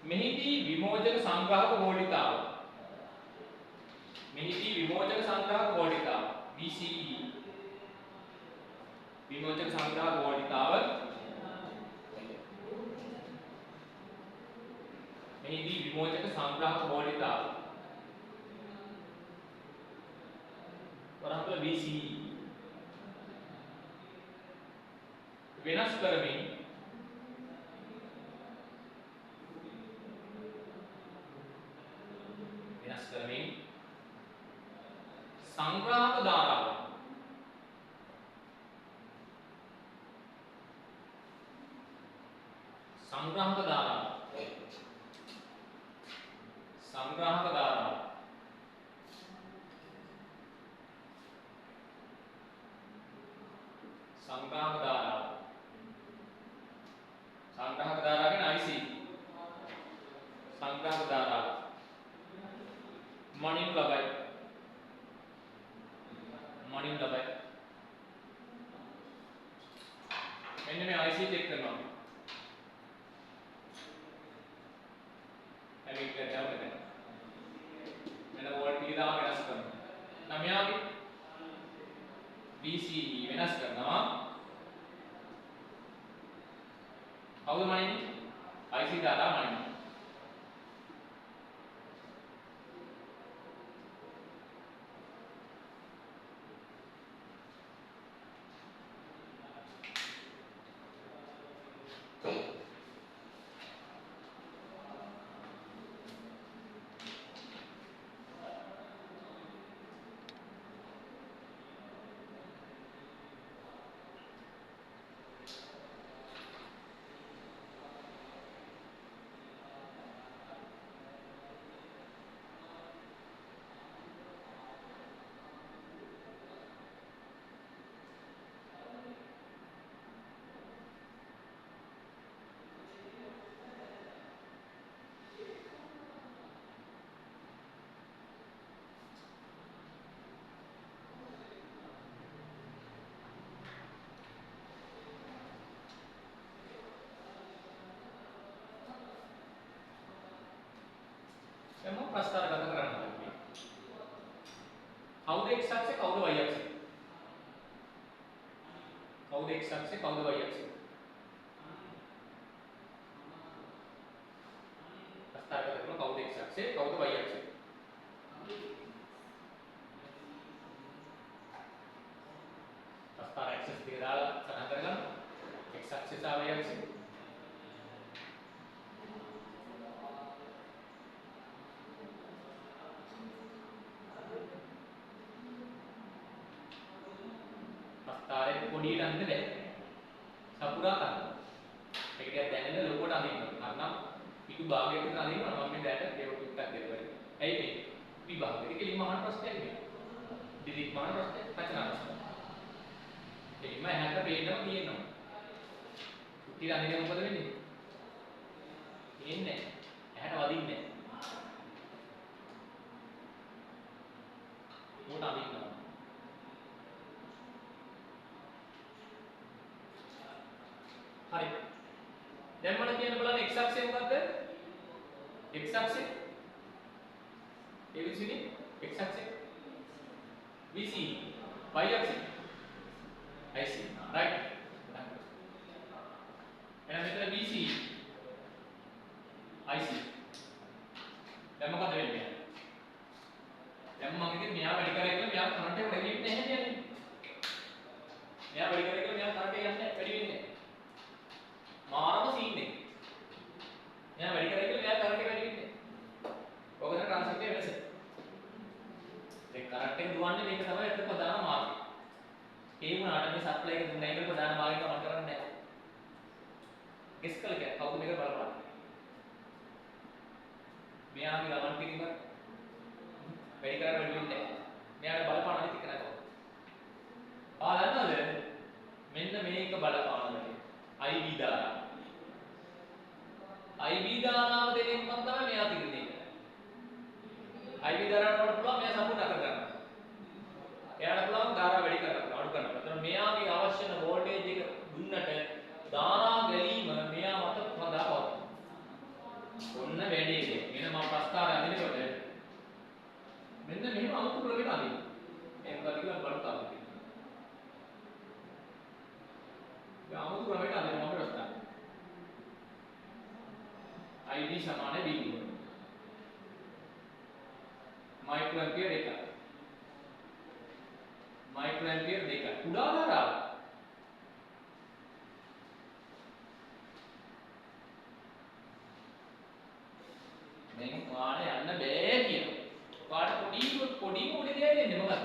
මෙහිදී විමෝචක සංග්‍රහක මූලිකාව. මෙහිදී විමෝචක සංග්‍රහක මූලිකාව VCE. විමෝචක සංග්‍රහක මූලිකාව. මෙහිදී විමෝචක සංග්‍රහක මූලිකාව. වරහතුල VCE. වෙනස් කරමින් සංග්‍රහක ධාරාව සංග්‍රහක ධාරාව සංග්‍රහක ධාරාව සංග්‍රහක ධාරාව සංග්‍රහක ධාරාව කියන්නේ IC සංග්‍රහක ධාරාව මනින් ලබයි मॉर्निंग दबाए मैंने मैं आईसी चेक करना हूँ अभी क्या क्या होता है मैंने वोल्ट की दाम वेनस करना ना मैं आगे BCE वेनस करना हाउ द मॉर्निंग आईसी दादा मॉर्निंग එම ප්‍රස්තාරගත කරන්න ඕනේ. කවුද x අක්ෂය කවුද y අක්ෂය? කවුද x අක්ෂය කවුද y අක්ෂය? ප්‍රස්තාරගත කරන කවුද x අක්ෂය කවුද y අක්ෂය? ප්‍රස්තාර axis දෙක දාලා සටහන් කරගන්න. x අක්ෂය සහ y අක්ෂය පොඩියට අඳින්න බෑ. සපුරා ගන්න. මේක ටිකක් දැනෙන්න ලොකුවට අඳින්න. අරනම් පිටු භාගයකට අඳිනවා මම මේ දැට ඒක ටිකක් දෙන්න. ඇයි මේ විභාගෙ? ඒක ලිම මහාන ප්‍රශ්නයක් නේ. දිලික් මහාන ප්‍රශ්නයක් රචනා ප්‍රශ්නයක්. එයිම ඇහැට පේන්නම තියෙනවා. කුටි අඳින්න මොකද වෙන්නේ? එන්නේ ඇහැට වදින්නේ නැහැ. මොකට අඳින්නවා? හරි. දැන් මම කියන්න බලන්න x අක්ෂය මොකද්ද? x අක්ෂය ABCD x අක්ෂය BC y අක්ෂය IC right. එහෙනම් මෙතන BC IC දැන් මොකද වෙන්නේ? දැන් මම ඉතින් මෙයා වැඩි කරේ කියලා මෙයා කරන්ට් එක වැඩි වෙන්නේ නැහැ නේද? මෙයා වැඩි කරේ කියලා මෙයා කරන්ට් එක යන්නේ වැඩි වෙන්නේ නැහැ. ගෙස් කළ කියන්නේ කවුද මේක බලපාන්නේ? මෙයාගේ ළමන් කිරීම වැඩි කරලා වැඩි වෙන්නේ නැහැ. මෙයාට බලපාන අනිත් එක නෑ කවුද? දන්නවද? මෙන්න මේක බලපානවා. IV ධාරා. IV ධාරාව දෙකෙන් මම තමයි මෙයා තීරණය කරන්නේ. IV ධාරාවට පුළුවන් මෙයා සම්පූර්ණ අතර ගන්න. එයාට පුළුවන් ධාරාව වැඩි කරන්න අඩු කරන්න. එතකොට මෙයාගේ අවශ්‍ය කරන වෝල්ටේජ් එක දුන්නට ධාරා ගැලීම මෙයා මත හොඳා පවතින. ඔන්න වැඩි එක. මෙන්න මම ප්‍රස්තාරය අදිනකොට මෙන්න මෙහෙම අමුතු ක්‍රමයකට අදින්න. ඒක අදින්න බලන්න. අමුතු ක්‍රමයකට අදින්න මම ප්‍රස්තාරය. IB සමාන VB. माइक्रो एम्पियर एक माइक्रो एम्पियर देखा कुड़ा धारा मैं माने अन्ना बेकिया काट पोडी को दिया ये नहीं मगर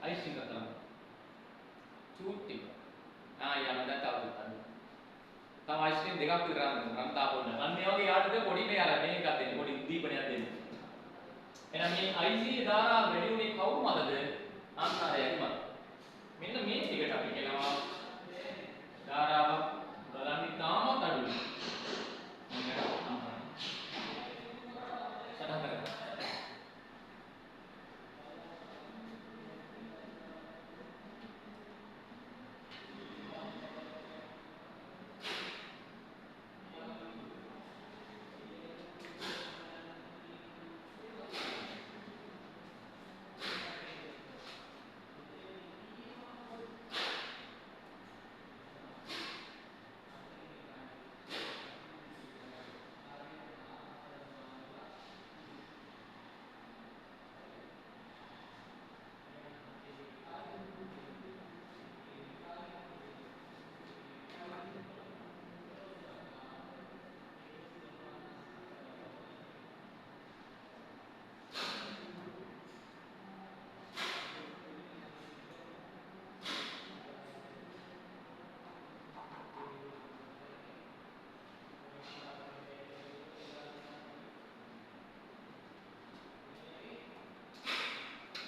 आइसिंग करता हूँ चूटी हाँ यार मैं ताऊ देता हूँ तब आइसक्रीम देखा फिर राम ताऊ ने अन्य वाले यार तो पोडी में यार नहीं करते पोडी दी बनिया दे එහෙනම් මේ IC ධාරා වැඩි උනේ කවුරු මතද? අන්තරයගේ මත. මෙන්න මේ ටිකට අපි කියනවා ධාරාව බලන්නේ තාමත් අඩුයි.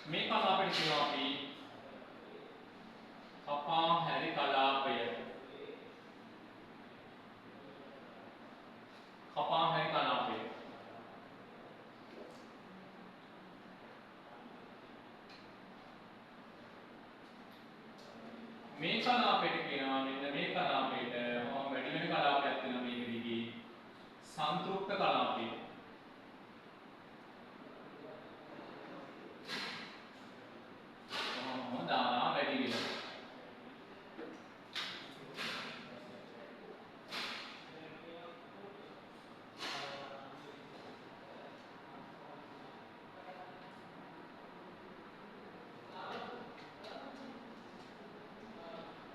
මේ කලාපයට කියනවා අපි කපා හැරි කලාපය. කපා හැරි කලාපය. මේ කලාපයට කියනවා මෙන්න මේ කලාපයට වැඩි වෙන කලාපයක් තියෙනවා මේකෙදී සංතෘප්ත කලාපය.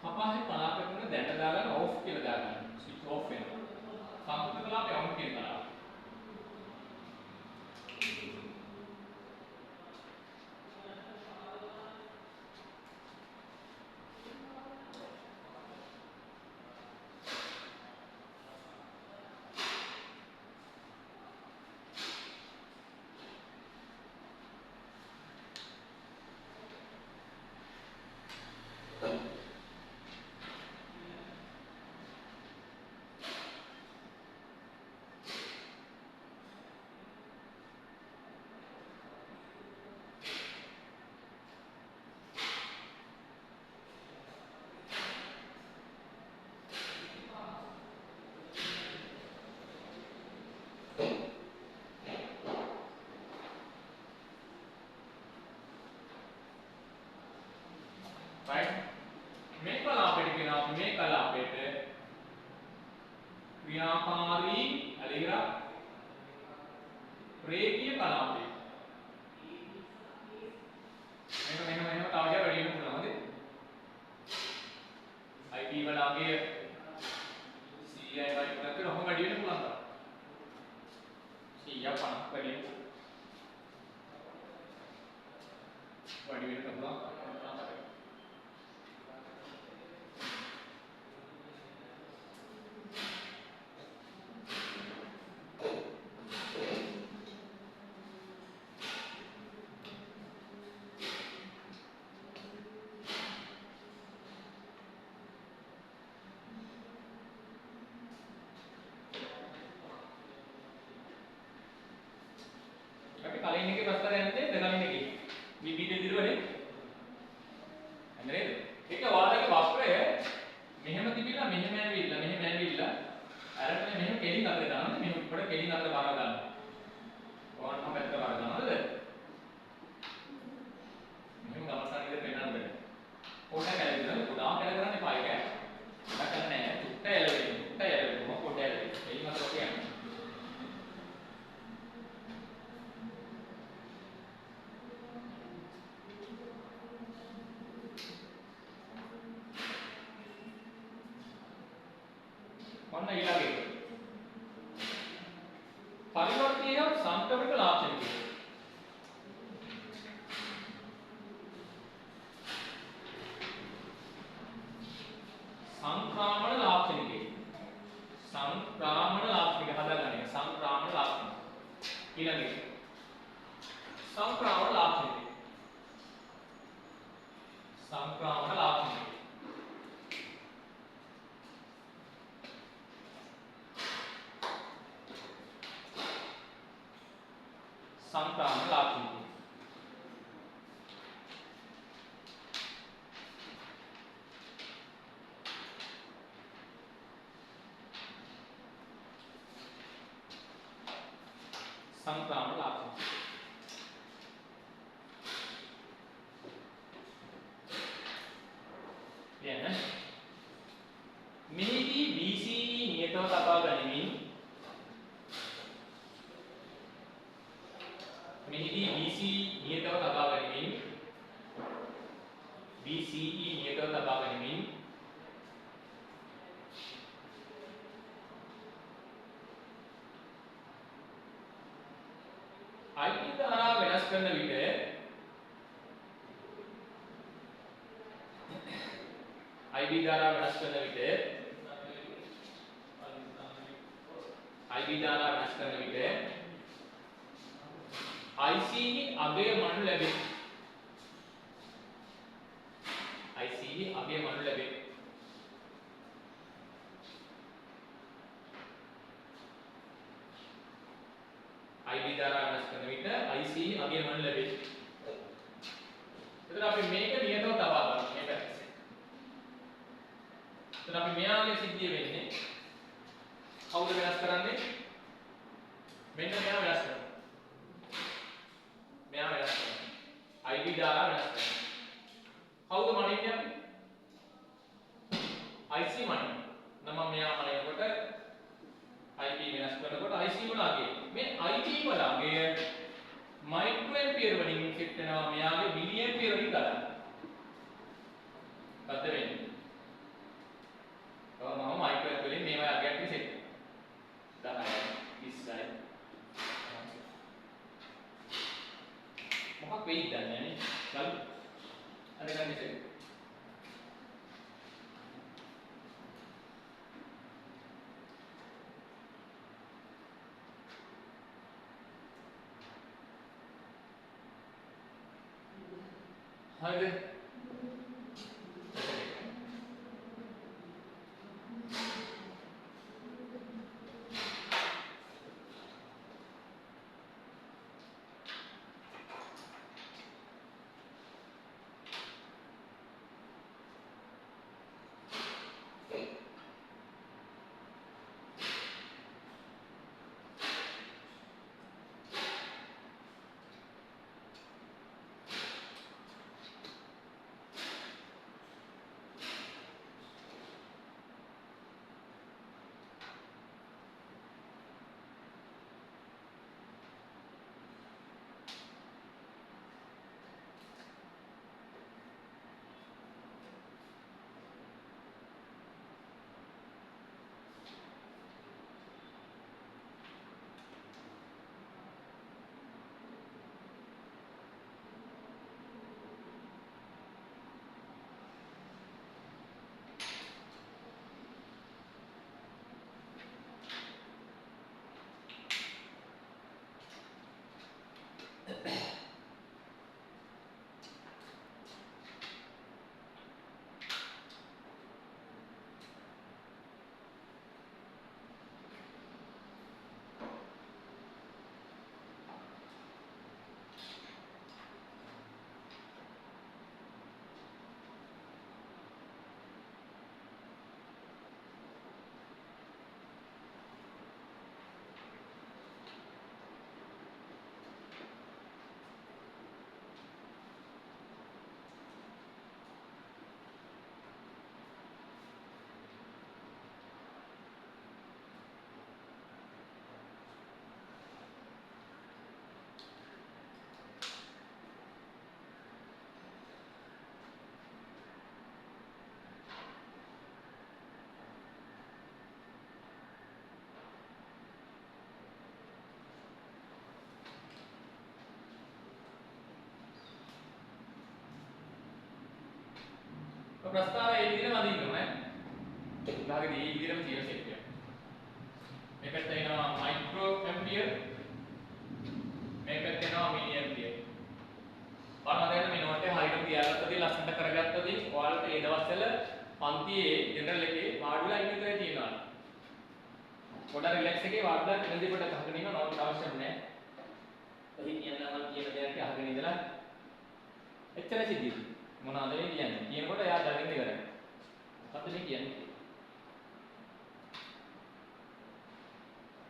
කපාහේ කලාපයක් වුණ දැන්න දාගන්න ඕෆ් කියලා දාගන්න. ස්විච් ඕෆ් වෙනවා. සංකෘත කලාපේ ඔන් කියන කලාප. right මේ කලාපයට කියනවා මේ කලාපයට ක්‍රියාකාරී අලිග්‍රා රේඛීය කලාපය මෙහෙම තව වැඩි වෙන්න පුළුවන් හරි IT වලගේ CI වලට කොහොම වැඩි වෙන්න පුළුවන්ද 150 වැඩි වෙන්න පුළුවන් කලින් එකේ ප්‍රස්තාරය යන්නේ දෙකලින් එකේ. මේ බීජ දිරුවනේ. නේද? ඒක වාදයේ වක්‍රය මෙහෙම තිබිලා මෙහෙම ඇවිල්ලා අරගෙන මෙහෙම කෙලින් අතට දානවා. මෙහෙම උඩ කෙලින් අතට බාර ගන්නවා. ඕනම පැත්තට බාර ගන්නවද? මෙහෙම ගමසාරින්ද පෙන්නන්නද? පොඩ්ඩක් ඇලෙන්න. ගොඩාක් ඇල කරන්න එපා ඒක. ගොඩක් ඇල නෑ. චුට්ට ඇලෙන්න. චුට්ට ඇලෙන්න. පොඩ්ඩක් ඇලෙන්න. කෙලින් අතට ඔක ඔන්න ඊළඟට පරිවර්තනීය සංක්‍රමණික ලාක්ෂණිකය. සංක්‍රමණ ලාක්ෂණිකය. සංක්‍රමණ ලාක්ෂණික හදාගන්න එක. සංක්‍රමණ ලාක්ෂණික. ඊළඟට සංක්‍රමණ ලාක්ෂණිකය. සංක්‍රමණ ලාක්ෂණිකය. संक्रामण लाक्षणिकය. संक्रामण लाक्षणिकය. එහෙනම් මෙහිදී BCE නියතව තබා ගනිමින් BCE නියතව තබා ගනිමින් IP ධාරාව වෙනස් කරන විට IB ධාරාව වෙනස් කරන විට IC අගය මනු ලැබේ. IB ධාරාව වෙනස් කරන විට IC අගය මනු ලැබේ. එතන අපි මේක නියතව තබා ගන්නවා මේ පැත්තේ. එතන අපි මෙයාගේ සිද්ධිය වෙන්නේ කවුද වෙනස් කරන්නේ? මෙන්න මෙයා වෙනස් කරනවා. මෙයා වෙනස් කරනවා. IB ධාරාව වෙනස් කරනවා. කවුද මනින්නේ අපි? IC මනින්නේ. නම් මෙයා මනිනකොට IB වෙනස් කරනකොට IC වල අගය. මේ IB වල අගය මයික්‍රෝ ඇම්පියර් වලින් සෙට් වෙනවා. මෙයාගේ මිලි ඇම්පියර් වලින් ගන්න. බද්ද වෙන්නේ. මම මයික්‍රෝ ඇම්පියර් වලින් මේ වගේ අගයක් සෙට් කරනවා. 10 20යි. මොකක් වෙයිද දන්නේ නැහැ නේ. ගල් අර ගන්න ඉතින්. හරිද? ප්‍රස්තාරය ඒ විදිහටම අදින්න ඕනේ. උදාහරණයක් මේ විදිහටම තියෙන සෙට් එක. මේකට එනවා මයික්‍රෝ ඇම්පියර්. මේකට එනවා මිලි ඇම්පියර්. බලන්න දැන් මේ නෝට් එක හරියට තියාගත්තදී ලස්සනට කරගත්තදී ඔයාලට ඒ දවස්වල පන්තියේ ජෙනරල් එකේ වාඩි වෙලා ඉන්න විතරයි තියෙනවා. පොඩ්ඩක් රිලැක්ස් එකේ වාඩි වෙලා ඉඳි පොඩ්ඩක් අහගෙන ඉන්න නෝට් අවශ්‍ය නැහැ. එහි කියනවා නම් කියන දේක් අහගෙන ඉඳලා එච්චර සිද්ධිය. මොනවද මේ කියන්නේ? කියනකොට එයා දැනෙන්න ඉවරයි. මොකද්ද මේ කියන්නේ?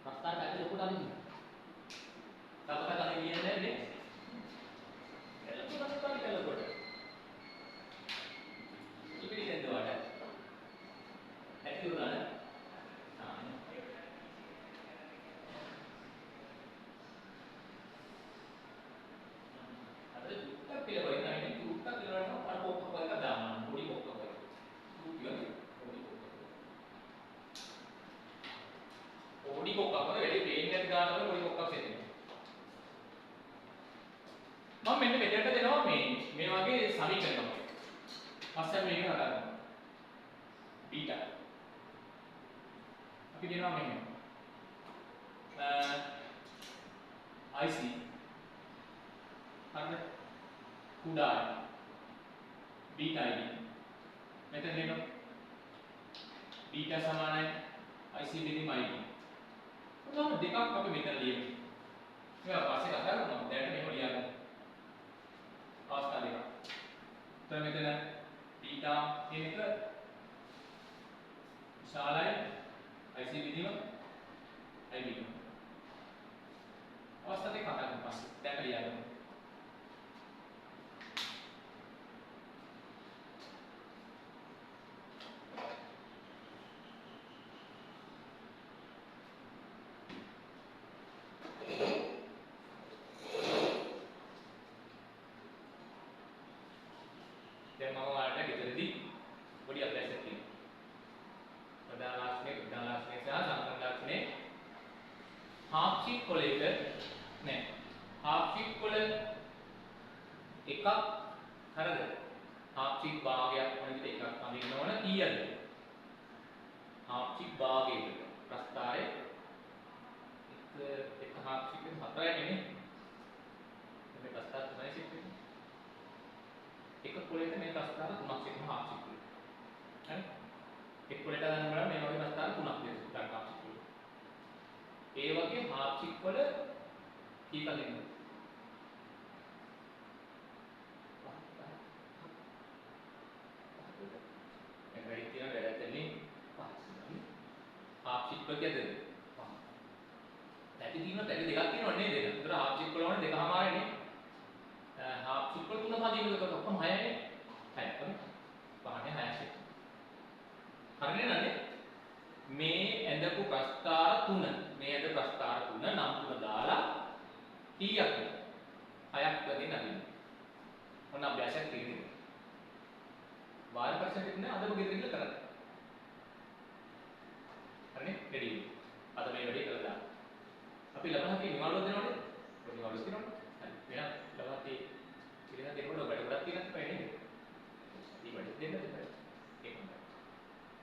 ප්‍රස්තාර පැත්තේ ලොකුට අදින්න. තාපකට අදින්න කියන්නේ නේ? එලකොට අදින්න එලකොට. ඉතින් දෙන්නවට. ඇටි උනානේ. මම මෙන්න මෙතනට දෙනවා මේ වගේ සමීකරණයක්. පස්සෙන් මේක හදාගන්න. බීටා. අපි දෙනවා මෙන්න. IC. හරිද? කුඩායි. බීටායි. මෙතන දෙනවා. බීටා සමානයි IC දෙකම ID. උදාහරණ දෙකක් අපි මෙතන ලියමු. මේවා පස්සේ කතා කරමු. දැන් මෙහෙම ලියන්න. අවස්ථා දෙකක්. එතන මෙතන බීටා කියන එක විශාලයි IC විදිම IB. අවස්ථා දෙකක් කතා කරමු පස්සේ. දැන් ලියන්න.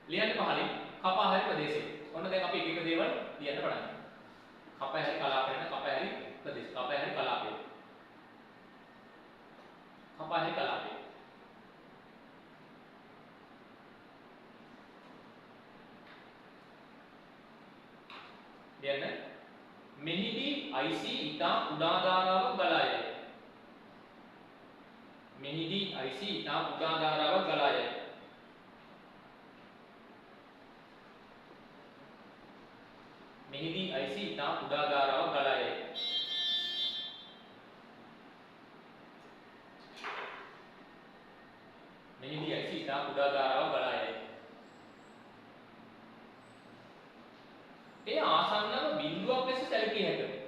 ලියන්න පහලින් කපා හරි ප්‍රදේශය. ඔන්න දැන් අපි එක එක දේවල් ලියන්න පටන් ගන්නවා. කපා හරි කලාපය නේ කපා හරි ප්‍රදේශ. කපා හරි කලාපය. කපා හරි කලාපය. ලියන්න. මෙහිදී IC ඉතා කුඩා ධාරාවක් ගලා යයි. මෙහිදී IC ඉතා කුඩා ධාරාවක් ගලා යයි. මෙහිදී IC ඉතා කුඩා ධාරාවක් ගලා යයි. මෙහිදී IC ඉතා කුඩා ධාරාවක් ගලා යයි. ඒ ආසන්නම බිඳුවක් ලෙස සැලකිය හැකියි.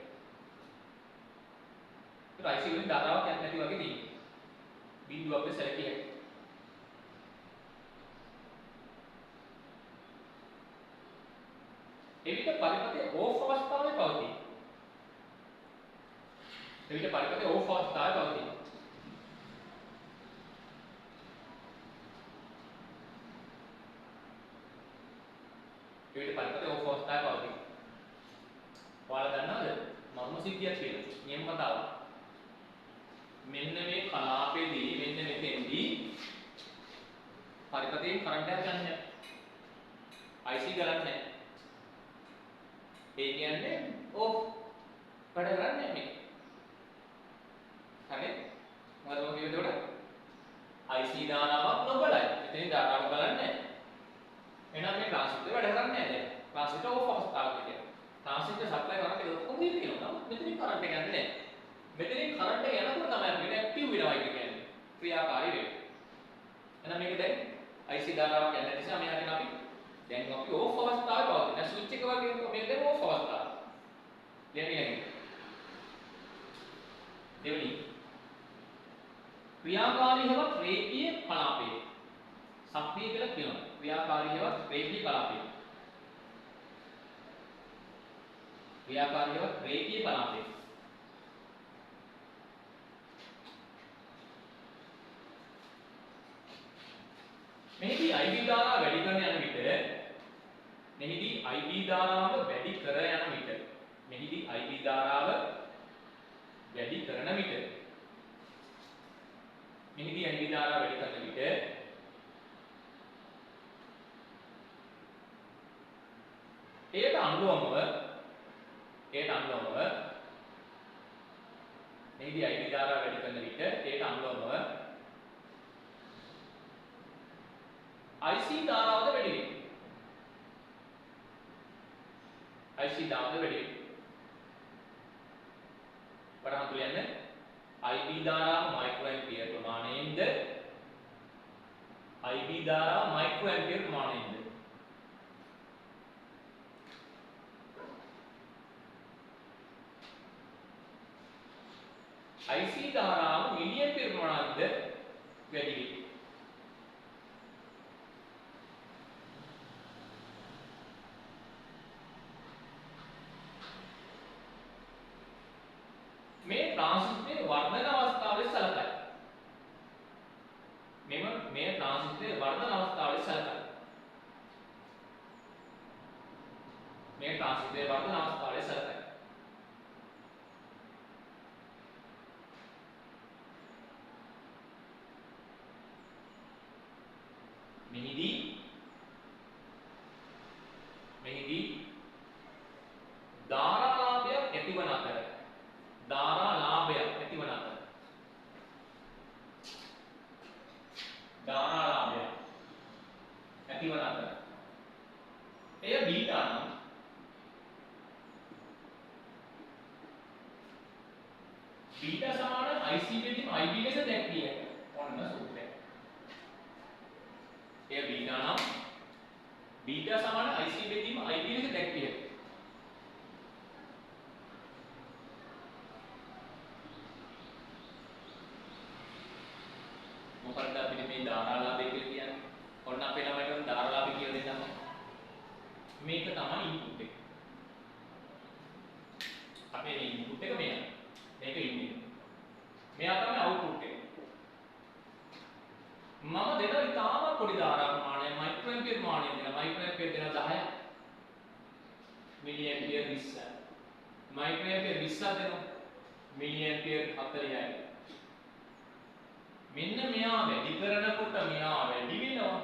ඒක IC වලින් ධාරාවක් යන්නේ නැති වගේ තියෙනවා. බිඳුවක් ලෙස සැලකිය හැකියි. එවිට පරිපථය ඕෆ් අවස්ථාවේ පවතී. එවිට පරිපථය ඕෆ් අවස්ථාවේ පවතී. ඊට පරිපතේ ඕෆ් අවස්ථාවේ පවතී. ඔයාලා දන්නවද? මම සිද්ධියක් කියලා. නියම කතාව. මෙන්න මේ කලාපයේදී මෙන්න මෙතෙන්දී පරිපතේ කරන්ට් එකක් යන්නේ. IC ගලන්නේ නැහැ. ඒ කියන්නේ ඕෆ් වැඩ කරන්නේ නැහැ. හරි? මොකද මම කිව්වේ එතකොට? IC ධාරාවක් නොබලයි. එතනින් ධාරාවක් බලන්නේ නැහැ. එහෙනම් මේ ට්‍රාන්සිස්ටර් වැඩ කරන්නේ නැහැ දැන්. ට්‍රාන්සිස්ටර් ඕෆ් අවස්ථාවක තියෙනවා. ට්‍රාන්සිස්ටර් සප්ලයි කරන්ට් එක ඔක්කොම තියෙනවා. මෙතනින් කරන්ට් එක යන්නේ නැහැ. මෙතනින් කරන්ට් එක යනකොට තමයි අපිට ඇක්ටිව් වෙනවා කියන්නේ. ක්‍රියාකාරී වෙනවා. එහෙනම් මේක දැන් IC ධාරාවක් යන නිසා මෙයාට අපි දැන් අපි ඕෆ් අවස්ථාවේ පවතින. දැන් ස්විච් එක වගේ මේක දැන් ඕෆ් අවස්ථාව. දෙවෙනි ක්‍රියාකාරී හෙවත් රේඛීය කලාපය. සක්‍රිය කියලා කියනවා. ක්‍රියාකාරී හෙවත් රේඛීය කලාපය. ක්‍රියාකාරී හෙවත් රේඛීය කලාපය. මෙහිදී IB ධාරාව වැඩි කරන යන විට මෙහිදී IB ධාරාව වැඩි කර යන විට මෙහිදී IB ධාරාව වැඩි කරන විට මෙහිදී IB ධාරාව වැඩි කරන විට එයට අනුලෝමව මෙහිදී IB ධාරාව වැඩි කරන විට එයට අනුලෝමව IC ධාරාවද වැඩි වෙනවා. IC ධාරාවද වැඩි වෙනවා. වරහන් තුල යන්නේ IB ධාරාව මයික්‍රෝ ඇම්පියර් ප්‍රමාණයෙන්ද IB ධාරාව මයික්‍රෝ ඇම්පියර් ප්‍රමාණයෙන්ද IC ධාරාව මිලි ඇම්පියර් ප්‍රමාණයෙන්ද වැඩි වෙනවා. මේ ට්‍රාන්සිස්ටරේ වර්ධන අවස්ථාවේ සලකයි. මේ ට්‍රාන්සිස්ටරේ වර්ධන අවස්ථාවේ සලකයි. මේ ට්‍රාන්සිස්ටරේ වර්ධන අවස්ථාවේ සලකයි. මෙහිදී ධාරාලාභයක් ඇතිවන අතර ධාරාලාභයක් ඇතිවන අතර එය බීටා නම් බීටා සමාන IC බෙදීම IB ලෙස දැක්විය හැකියි. ඔන්න සූත්‍රය. එය බීටා නම් බීටා සමාන IC බෙදීම IB ලෙස දැක්විය හැකියි. මොකක්ද අපිට මේ ධාරාලාභය කියලා කියන්නේ? ඔන්න අපේ ළමයිට ධාරාලාභය කියලා දෙන්නම. මේක තමයි ඉන්පුට් එක. අපේ ඉන්පුට් එක මේක. මේක ඉන්පුට්. මෙයා තමයි අවුට්පුට් එක. මම දෙන ඉතාම පොඩි ධාරා ප්‍රමාණය මයික්‍රෝ ඇම්පියර් ප්‍රමාණය දෙන මයික්‍රෝ ඇම්පියර් දෙන 10ක් මිලි ඇම්පියර් 20ක්. මයික්‍රෝ ඇම්පියර් 20ක් දෙනවා. මිලි ඇම්පියර් 40යි. මෙන්න මෙයා වැඩි කරනකොට මෙයා වැඩි වෙනවා.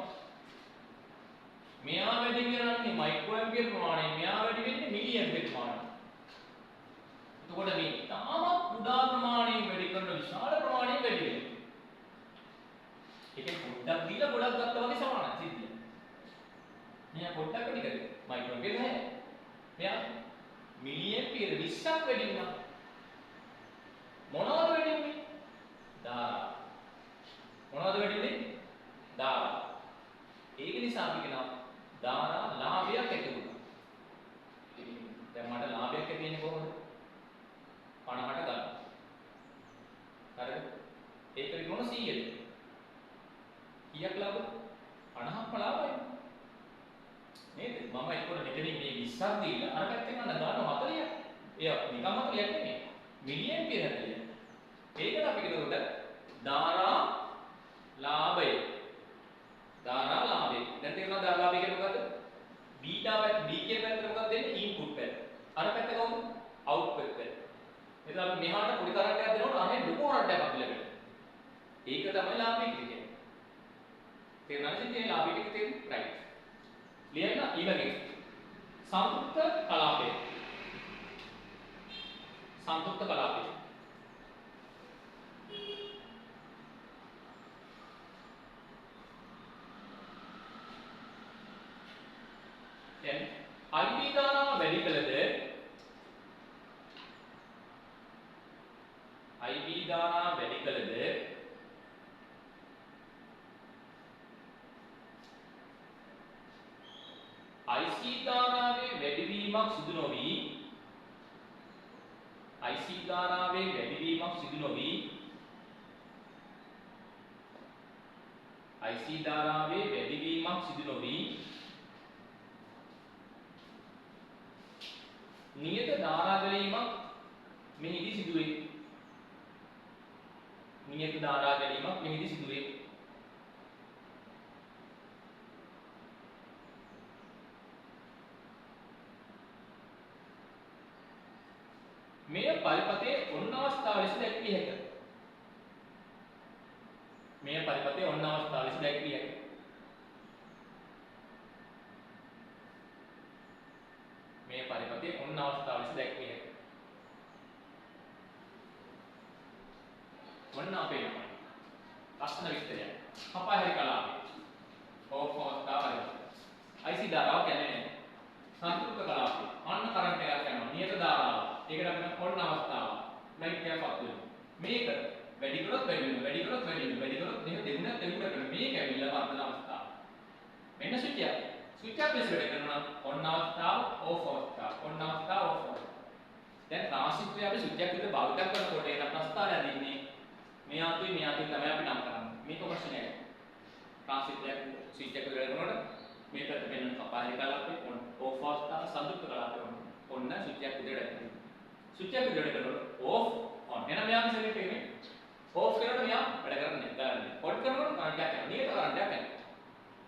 මෙයා වැඩි කරන්නේ මයික්‍රෝ ඇම්පියර් ප්‍රමාණය, මෙයා වැඩි වෙන්නේ මිලි ඇම්පියර් ප්‍රමාණය. එතකොට මේ තාමත් කුඩා ප්‍රමාණයෙන් වැඩි කරන විශාල ප්‍රමාණයෙන් වැඩි වෙනවා. ඒකෙන් පොඩ්ඩක් දීලා ගොඩක් ගත්තා වගේ සමානයි සිද්ධිය. මෙයා පොඩ්ඩක් වැඩි කරේ මයික්‍රෝ ඇම්පියර් 10. මෙයා මිලි ඇම්පියර් 20ක් වැඩි වුණා. මොනවද වැඩි වුනේ? ධාරා. මොනවද වැඩි වුනේ? ධාරා. ඒක නිසා අපි කියනවා ධාරා ලාභයක් ඇති වුණා. දැන් මට ලාභයක් ඇති වෙන්නේ කොහොමද? 50ට ගන්න. හරිද? ඒක විකුණන 100ද? කීයක් ලාභද? 50ක් ලාභයි. නේද? මම එතකොට මෙතනින් මේ 20ක් දීලා අර පැත්තෙන් ගන්න දානවා 40ක්. එය නිකම් 40ක් නෙමෙයි. මිලි ඇම්පියර් 40ක්. ඒකට අපි කියනකොට ධාරා ලාභය. ධාරා ලාභය. දැන් තේරුණාද ධාරා ලාභය කියන්නේ මොකද්ද? බීටා එතන අපි මෙහාට පොඩි කරන්ට් එකක් දෙනකොට අනේ ලොකු කරන්ට් එකක් අපි ලැබෙනවා. ඒක තමයි ලාභය කියන්නේ. තේරුණාද ඉතින් මේ ලාභය ටික තේරුම් රයිට්. ලියන්න ඊළඟට සංතෘප්ත කලාපය. සංතෘප්ත කලාපය. දැන් IB ධාරාව වැඩි කළද IB ධාරාව වැඩි කළද IC ධාරාවේ වැඩිවීමක් සිදු නොවි IC ධාරාවේ වැඩිවීමක් සිදු නොවි IC ධාරාවේ වැඩිවීමක් සිදු නොවි නියත ධාරා ගැනීමක් මෙහිදී සිදුවේ නියත ධාරා ගැනීමක් මෙහිදී සිදුවේ මෙය පරිපතේ ඔන්න අවස්ථාව ලෙස දැක්විය හැකිය. මෙය පරිපතේ ඔන්න අවස්ථාව ලෙස දැක්විය හැකිය. මේ පරිපතේ ඔන්න අවස්ථාව ලෙස දැක්විය හැකිය. ඔන්න අපේ නම. ලස්සන විස්තරය. කපාහැරි කලාපය. ඕෆ් අවස්ථාව පරිපත. IC ධාරාව කියන්නේ සංතෘප්ත කලාපය. අන්න කරන්ට් එකක් යනවා. නියත ධාරාව. ඒකට අපි ඔන්න අවස්ථාව. ලයිට් එකක් පත් වෙනවා. මේක වැඩි කරොත් වැඩි වෙනවා. වැඩි කරොත් වැඩි වෙනවා. වැඩි කරොත් මේක දෙගුණයක් කරනවා. මේක ඇවිල්ලා වර්ධන අවස්ථාව. මෙන්න ස්විච් එක. ස්විච් එක ප්‍රෙස් වැඩ කරනවා. ඔන්න අවස්ථාව ඕෆ් අවස්ථාව. ඔන්න අවස්ථාව ඕෆ් අවස්ථාව. දැන් ට්‍රාන්සිස්ටර් අපි ස්විච් එකක් විතර භාවිත කරනකොට ඒක ප්‍රස්ථාරය දින්නේ මේ ආතුයි මේ ආතුයි තමයි අපි නම් කරන්නේ. මේක ප්‍රශ්නයක්. ට්‍රාන්සිස්ටර් ස්විච් එක විතර කරනකොට මේකට වෙන කපාහැරි කලාපේ ඕෆ් අවස්ථාව සංතෘප්ත කලාපේ ඔන්න ස්විච් එකක් විතර කරනවා. ස්විච් එක විතර කරනකොට ඕෆ් ඔන් එන මෙයා මෙසෙලෙක්ට් එකනේ ඕෆ් කරනකොට මෙයා වැඩ කරන්නේ නැහැ. ඔන් කරනකොට කරන්ට් එකක් යනවා. නියත කරන්ට් එකක් යනවා.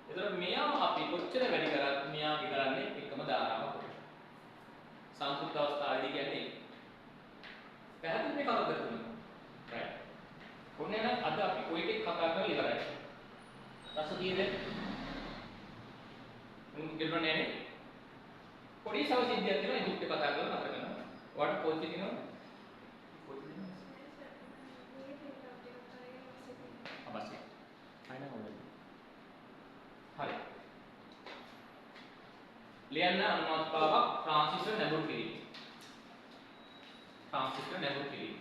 එතකොට මෙයා අපි කොච්චර වැඩි කරත් මෙයා ගිරන්නේ එකම ධාරාවක්. සංතෘප්ත අවස්ථාවේදී කියන්නේ පැහැදිලි මේ කරදර තුන. right. කොහොනේ නම් අද අපි කොයි ටික කතා කරලා ඉවරයි. රස කීයද? මුන් කියනවා නෑනේ. පොඩි සවසිද්ධියක් තියෙනවා ඒ දුක් කතා කරලා නතර කරනවා. ඔයාලට පොත් තියෙනවා? පොත් තියෙනවා. අවශ්‍යයි. අයින ඕනේ. හරි. ලියන්න අනුමාත්‍යාවක් ට්‍රාන්සිස්ටර් නැඹුරු කිරීම. ට්‍රාන්සිස්ටර් නැඹුරු කිරීම.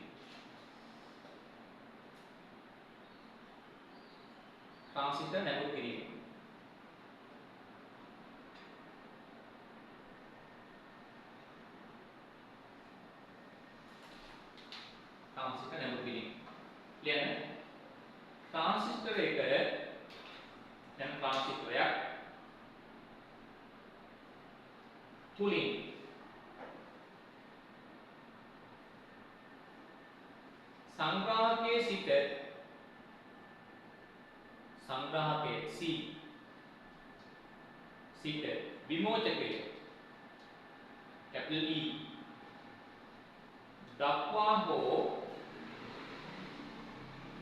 ට්‍රාන්සිස්ටර් නැඹුරු කිරීම. ට්‍රාන්සිස්ටර් නැඹුරු කිරීම. ලියන්න. ට්‍රාන්සිස්ටර් එක දැන් ට්‍රාන්සිස්ටරයක් තුලින් සංග්‍රාහකයේ සිට විමෝචකයේ capital E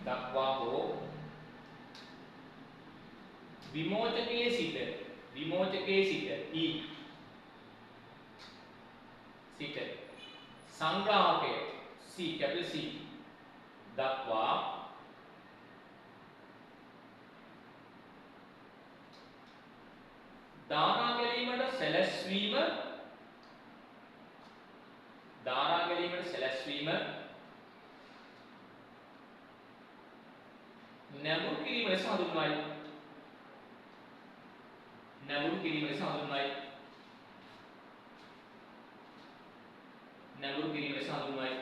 දක්වා හෝ විමෝචකයේ සිට E සිට සංග්‍රාහකය C capital C දක්වා ධාරා ගැනීමට සැලැස්වීම නැඹුරු කිරීම ලෙස හඳුන්වයි. නැඹුරු කිරීම ලෙස හඳුන්වයි.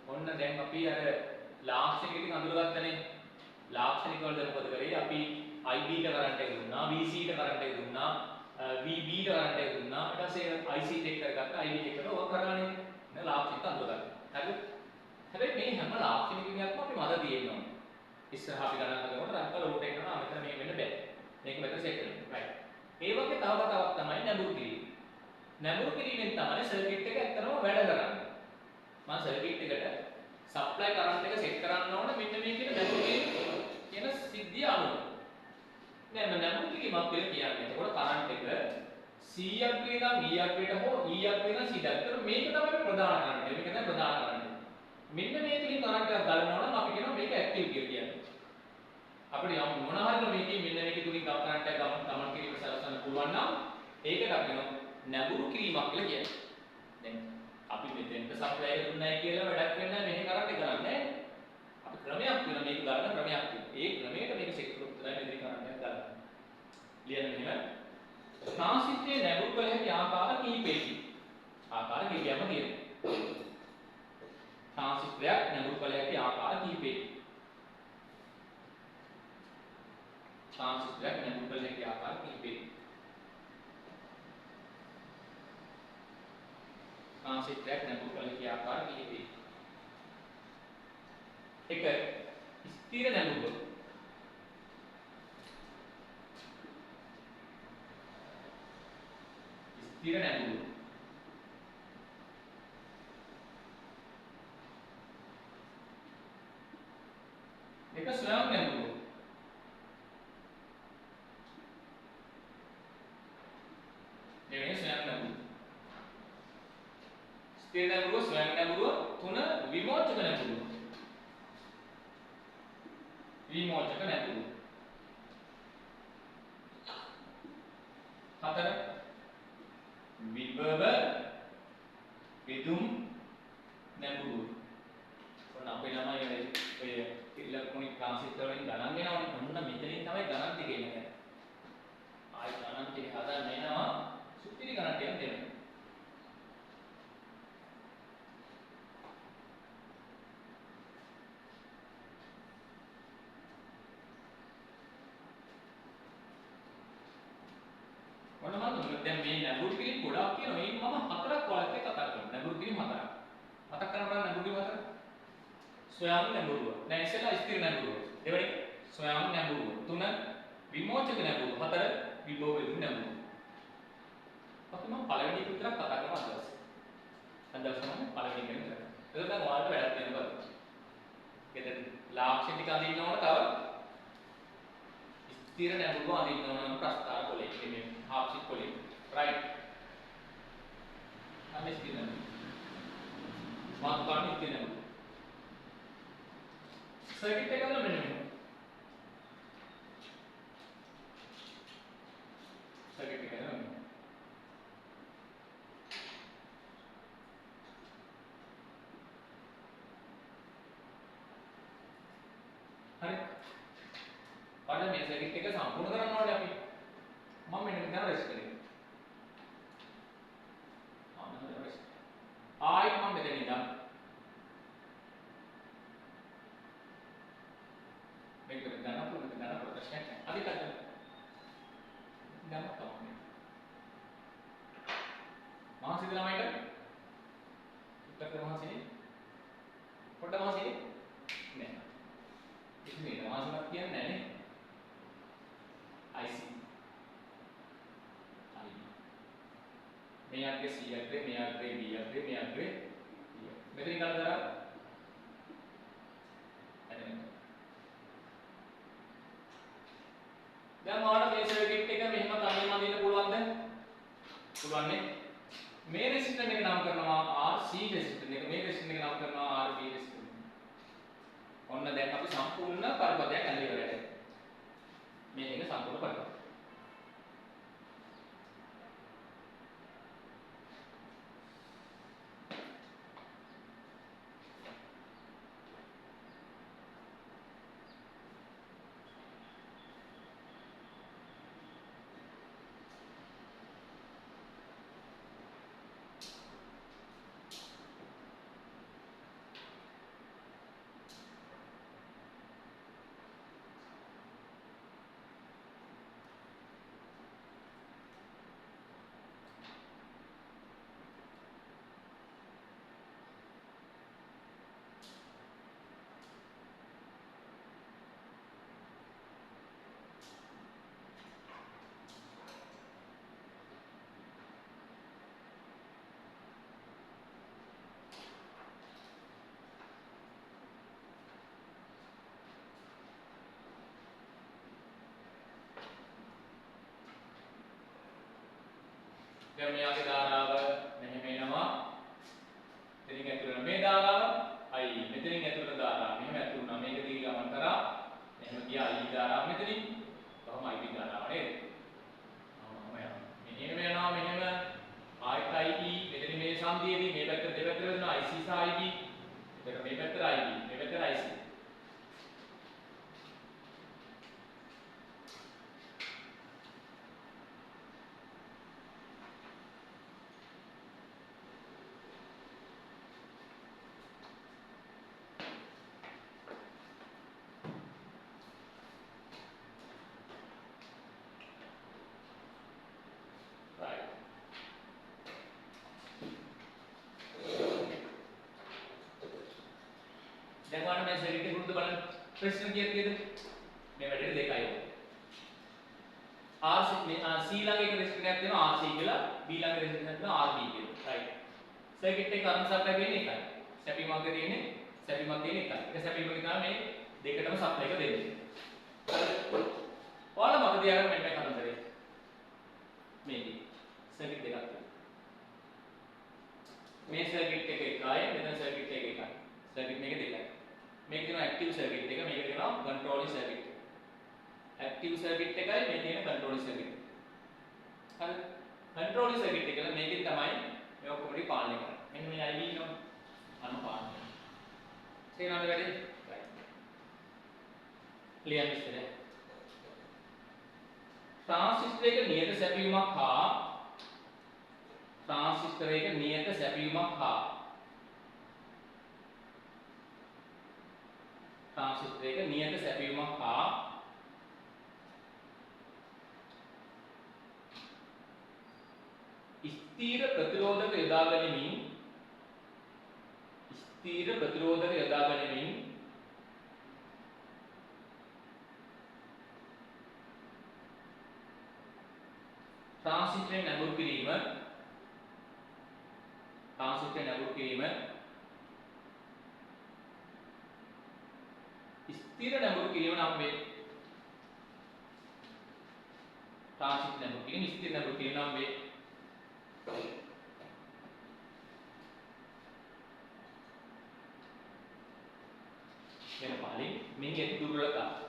ඔන්න දැන් අපි අර ලාක්ෂණික ටික අඳුරගත්තනේ. ලාක්ෂණික වලද මොකද කරේ? අපි IB ට කරන්ට් එක දුන්නා, VC ට කරන්ට් එක දුන්නා, VB ට කරන්ට් එක දුන්නා. ඊට පස්සේ IC චෙක් කරගත්තා, IB චෙක් කරලා ඔක කරලානේ. නේ ලාක්ෂණික අඳුරගත්තා. හරිද? හැබැයි මේ හැම ලාක්ෂණිකයක්ම අපි මත තියෙනවා. ඉස්සරහා අපි ගණන් කරනකොට අක්ක ලෝඩ් එක කරනවා මෙතන මේ වෙන්න බෑ. මේක මෙතන සෙට් කරනවා. රයිට්. ඒ වගේ තව කතාවක් තමයි නැඹුරු කිරීම. නැඹුරු කිරීමෙන් තමයි සර්කිට් එක ඇත්තටම වැඩ කරන්නේ. මම සර්කිට් එකට සප්ලයි කරන්ට් එක සෙට් කරන්න ඕන මෙන්න මේ කියන නැඹුරු කියන සිද්ධිය අනුව. දැන් මම නැඹුරු කිරීමක් කියලා කියන්නේ. එතකොට කරන්ට් එක C-යක් වේනම් E-යක් වේට හෝ E-යක් වේනම් C-යක්. ඒතර මේක තමයි ප්‍රධාන කරන්ට් එක. මේක තමයි ප්‍රධාන කරන්ට් එක. මෙන්න මේකකින් කරන්ට් එකක් ගලනවා නම් අපි කියනවා මේක ඇක්ටිව් කියලා කියන්නේ. අපිට යම් මොන හරි මේකේ මෙන්න මේක තුලින් කරන්ට් එකක් ගමන් කිරීම සලසන්න පුළුවන් නම් ඒකට අපි කියනවා නැඹුරු කිරීමක් කියලා කියන්නේ. දැන් අපි මෙතෙන්ට සප්ලයි එක දුන්නයි කියලා වැඩක් වෙන්නේ නැහැ. මෙහි කරන්ට් එක ගලන්නේ. අපි ක්‍රමයක් තියෙනවා මේක ගලන ක්‍රමයක් තියෙනවා. ඒ ක්‍රමයට මේක සෙට් කරොත් තමයි මෙතන කරන්ට් එකක් ගලන්නේ. ලියන්න මෙහෙම. ට්‍රාන්සිස්ටරේ නැඹුරු කළ හැකි ආකාර කිහිපයකි. ආකාර කිහිපයක්ම තියෙනවා. ට්‍රාන්සිස්ටරයක් නැඹුරු කළ හැකි ආකාර කිහිපයකි. ට්‍රාන්සිස්ටරයක් නැඹුරු කළ හැකි ආකාර කිහිපයකි. ට්‍රාන්සිස්ටරයක් නැඹුරු කළ හැකි ආකාර කිහිපයකි. 1. ස්ථිර නැඹුරුව. ස්ථිර නැඹුරුව. 2. ස්වයං නැඹුරුව. දෙවෙනි ස්වයං නැඹුරුව. ස්ථිර නැඹුරුව, ස්වයං නැඹුරුව. 3. විමෝචක නැඹුරුව. විමෝචක නැඹුරුව. 4. විභව විදුම් නැඹුරුව. ඔන්න අපේ ළමයි ඔය ඉලෙක්ට්‍රොනික ට්‍රාන්සිස්ටර් වලින් ගණන් දෙනවනේ. ඔන්න මෙතනින් තමයි ගණන් ටික එන්නේ. ආයි ගණන් ටික හදන්න එනවා. සුපිරි ගණන් ටිකක් දෙනවා. ඔන්න මම දැන් මේ නැඹුරු කිරීම ගොඩක් තියෙනවා. මේ මම හතරක් ඔයාලත් එක්ක කතා කරනවා. නැඹුරු කිරීම හතරක්. මතක් කරගන්න බලන්න නැඹුරු කිරීම හතර. ස්වයං නැඹුරුව. දැන් ඉස්සෙල්ලා ස්ථිර නැඹුරුව. දෙවෙනි ස්වයං නැඹුරුව. 3. විමෝචක නැඹුරුව. 4. විභව විදුම් නැඹුරුව. අපි මම පළවෙනි එක විතරක් කතා කරමු අද දවසේ. අද දවසේ මම පළවෙනි එක විතර. ඒක දැන් ඔයාලට වැඩක් වෙනවා. ගෙදර ලාක්ෂණ ටික අඳින්න ඕන තව. ස්ථිර නැඹුරුව අඳින්න ඕන නම් ප්‍රස්තාර කොලේ මේ half sheet කොලේ. right. අනේ ස්ථිර නැඹුරුව. මාත් ගන්න ස්ථිර නැඹුරුව. සර්කිට් එක ගන්න මෙන්න මෙහෙම. සර්කිට් එක ගන්න. හරි. බලන්න මේ සර්කිට් එක සම්පූර්ණ කරන්න ඕනේ අපි. මම මෙන්න මෙතන රෙස්ට් කරේ. ආයෙත් මම මෙතන ඉඳන් මේක ගන්න පුළුවන් ප්‍රශ්නයක් නැහැ. අද කතා ගන්න තමයි. මහසිද ළමයිට උත්තර කර මහසිනේ පොඩ්ඩ මහසිනේ නෑ. ඉතින් මේ මහසිනක් කියන්නේ නැහැ නේ. IC මේ අග්‍රේ C අග්‍රේ මේ අග්‍රේ B අග්‍රේ මේ අග්‍රේ මෙතනින් ගන්න දරා දැන් ඔයාලට මේ සර්කිට් එක මෙහෙම තනියම අඳින්න පුළුවන්ද? පුළුවන් නේ. මේ රෙසිස්ටන්ස් එක නම් කරනවා RC රෙසිස්ටන්ස් එක. මේ රෙසිස්ටන්ස් එක නම් කරනවා RB රෙසිස්ටන්ස්. ඔන්න දැන් අපි සම්පූර්ණ පරිපථයක් ඇඳලා ඉවරයි. මේක සම්පූර්ණ පරිපථය. දැන් මෙයාගේ ධාරාව මෙහෙම එනවා. එතනින් ඇතුළට මේ ධාරාව I මෙතනින් ඇතුළට ධාරාව මෙහෙම ඇතුළට වුණා. මේක දිගේ ගමන් කරා. එහෙම ගියා I ධාරාව මෙතනින්. කොහොම I ධාරාව නේද? මෙහෙම යනවා මෙහෙම ආයත IB මෙතන මේ සංදියේදී මේ පැත්ත දෙපැත්තට වෙනවා IC සහ IB. එතකොට මේ පැත්තට IB මේ පැත්තට IC. දැන් ඔයාලා මේ සර්කිට් එක පුරුදු බලන්න ප්‍රශ්න කීයද? මේ වැඩේට දෙකයි. RC මේ C ළඟ එක රෙසිස්ටන්ස් එකක් තියෙනවා RC කියලා, B ළඟ රෙසිස්ටන්ස් එකක් තියෙනවා RB කියලා. රයිට්. සර්කිට් එක කරන්ට් සප්ලයි වෙන්නේ එකයි. සැපීමක් තියෙන්නේ සැපීමක් තියෙන එකයි. ඒක සැපීමක තමයි මේ දෙකටම සප්ලයි එක දෙන්නේ. ඔයාලා මතක තියාගන්න මෙන්න මේ කරන්ට් මේක සර්කිට් දෙකක් තියෙනවා. මේ සර්කිට් එක එකයි, මෙතන සර්කිට් එක එකයි. සර්කිට් මේක දෙකයි. මේක තියෙනවා ඇක්ටිව් සර්කිට් එක, මේක තියෙනවා කන්ට්‍රෝලින් සර්කිට් එක. ඇක්ටිව් සර්කිට් එකයි මේ තියෙන කන්ට්‍රෝලින් සර්කිට් එක. හරි. කන්ට්‍රෝලින් සර්කිට් එක කියලා මේකෙන් තමයි මේ ඔක්කොම ටික පාලනය කරන්නේ. මෙන්න මේ IB ඉන්නවා. අන්න පාලනය. තේරෙනවද වැඩි? රයිට්. Clear mister. ට්‍රාන්සිස්ටරයක නියත සැපයුමක් හා ට්‍රාන්සිස්ටරයක නියත සැපයුමක් හා ට්‍රාන්සිස්ටරයක නියත සැපයුමක් හා ස්ථීර ප්‍රතිරෝධක යොදා ගනිමින් ට්‍රාන්සිස්ටරය නැඹුරු කිරීම ස්ථීර නැඹුරු කිරීම නම් වේ. ට්‍රාන්සිස්ටර් නැඹුරු කිරීම ස්ථීර නැඹුරු කිරීම නම් වේ. වෙන පාලින් මේ ඇති දුර්වලතාව.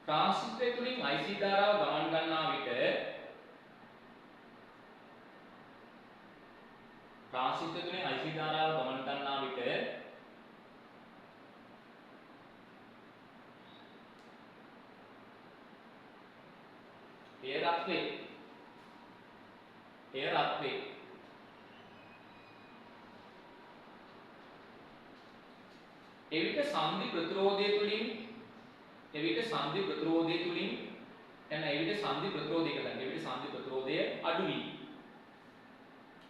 ට්‍රාන්සිස්ටර් තුලින් IC ධාරාව ගමන් ගන්නා විට එය රත් වේ. එවිට සංදි ප්‍රතිරෝධය තුලින්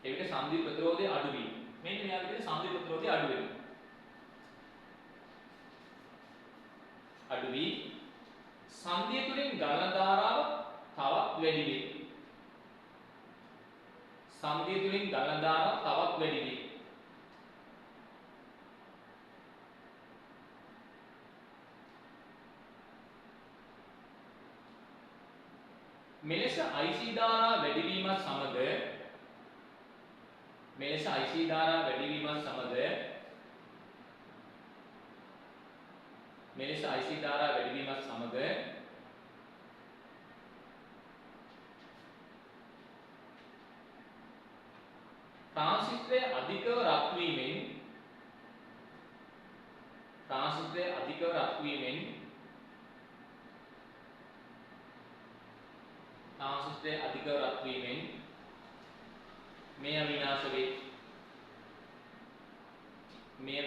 එවිට සංදි ප්‍රතිරෝධය අඩු වී. මෙන්න මෙයා විදිහට සංදි ප්‍රතිරෝධය අඩු වෙනවා. අඩු වී සංදිය තුලින් ගලන ධාරාව තවත් වැඩි වේ. මෙලෙස IC ධාරා වැඩිවීමත් සමග ට්‍රාන්සිස්ටරය අධිකව රත් වීමෙන් මෙය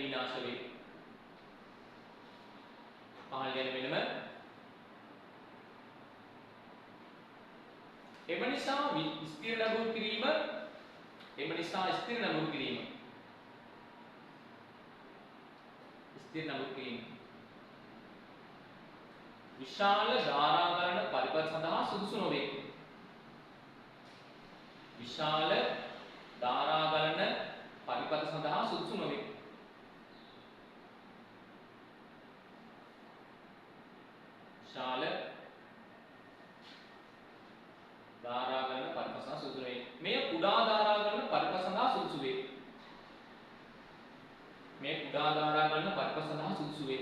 විනාශ වේ. පහළ යන වෙනම එම නිසා ස්ථිර නැඹුරු කිරීම විශාල ධාරා ගණන පරිපථ සඳහා සුදුසු නොවේ. විශාල ධාරා ගලන පරිපථ සඳහා සුදුසු නොවේ. විශාල ධාරා ගලන පරිපථ සඳහා සුදුසු වේ. මේ කුඩා ධාරා ගලන පරිපථ සඳහා සුදුසු වේ. මේ කුඩා ධාරා ගලන පරිපථ සඳහා සුදුසු වේ.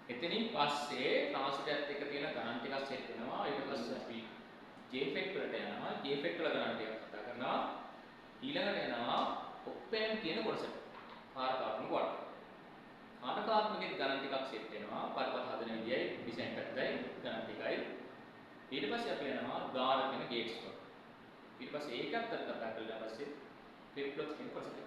එතනින් පස්සේ ට්‍රාන්සිටර්ත් එක තියෙන ගණන් ටිකක් සෙට් වෙනවා. ඊට පස්සේ අපි J-FET වලට යනවා. J-FET වල ගණන් ටිකක් කතා කරනවා. ඊළඟට යනවා ඔප්පෑම් කියන කොටසට. කාරකාත්මක වට. කාරකාත්මකයේ ගණන් ටිකක් සෙට් වෙනවා. පරිපථ හදන විදියයි ඩිසයින් පැත්තයි ගණන් ටිකයි. ඊට පස්සේ අපි යනවා ධාර කියන ගේට්ස් වලට. ඊට පස්සේ ඒකත් කතා කරලා පස්සේ ෆ්ලිප් ෆ්ලොප් කියන කොටසට.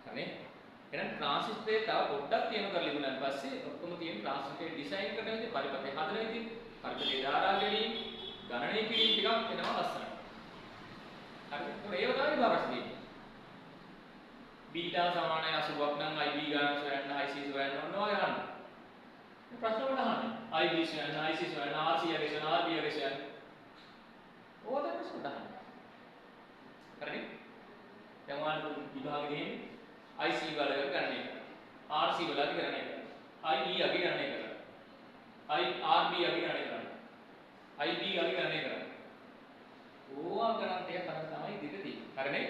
හරිනේ? එහෙනම් ට්‍රාන්සිස්ටරේ තව පොඩ්ඩක් තියෙන කරලා ඉවරනට පස්සේ ඔක්කොම තියෙන ට්‍රාන්සිස්ටරේ ඩිසයින් කරන විදිහ පරිපථය හදන විදිහ පරිපථයේ ධාරා ගැනීම ගණනය කිරීම ටිකක් එනවා ලස්සනට. හරිද? ඒව තමයි විභාගස්දී. බීටා සමානයි 80ක් නම් IB ගණන් සොයන්න IC සොයන්න ඕනවා යන්න. මේ ප්‍රශ්න වල අහන්නේ IB සොයන්න IC සොයන්න RC යගේ සොයන්න RB යගේ සොයන්න. ඕවා තමයි ප්‍රශ්න අහන්නේ. හරිද? දැන් ඔයාලට විභාගෙදී IC වල ගණනය කරනවා. RC වල ගණනය කරනවා. IE අගේ ගණනය කරනවා. RB අගේ ගණනය කරනවා. IB අගේ ගණනය කරනවා. ඕවා ගණන් ටික කරන් තමයි ඉදිරියට තියෙන්නේ. හරි නේද?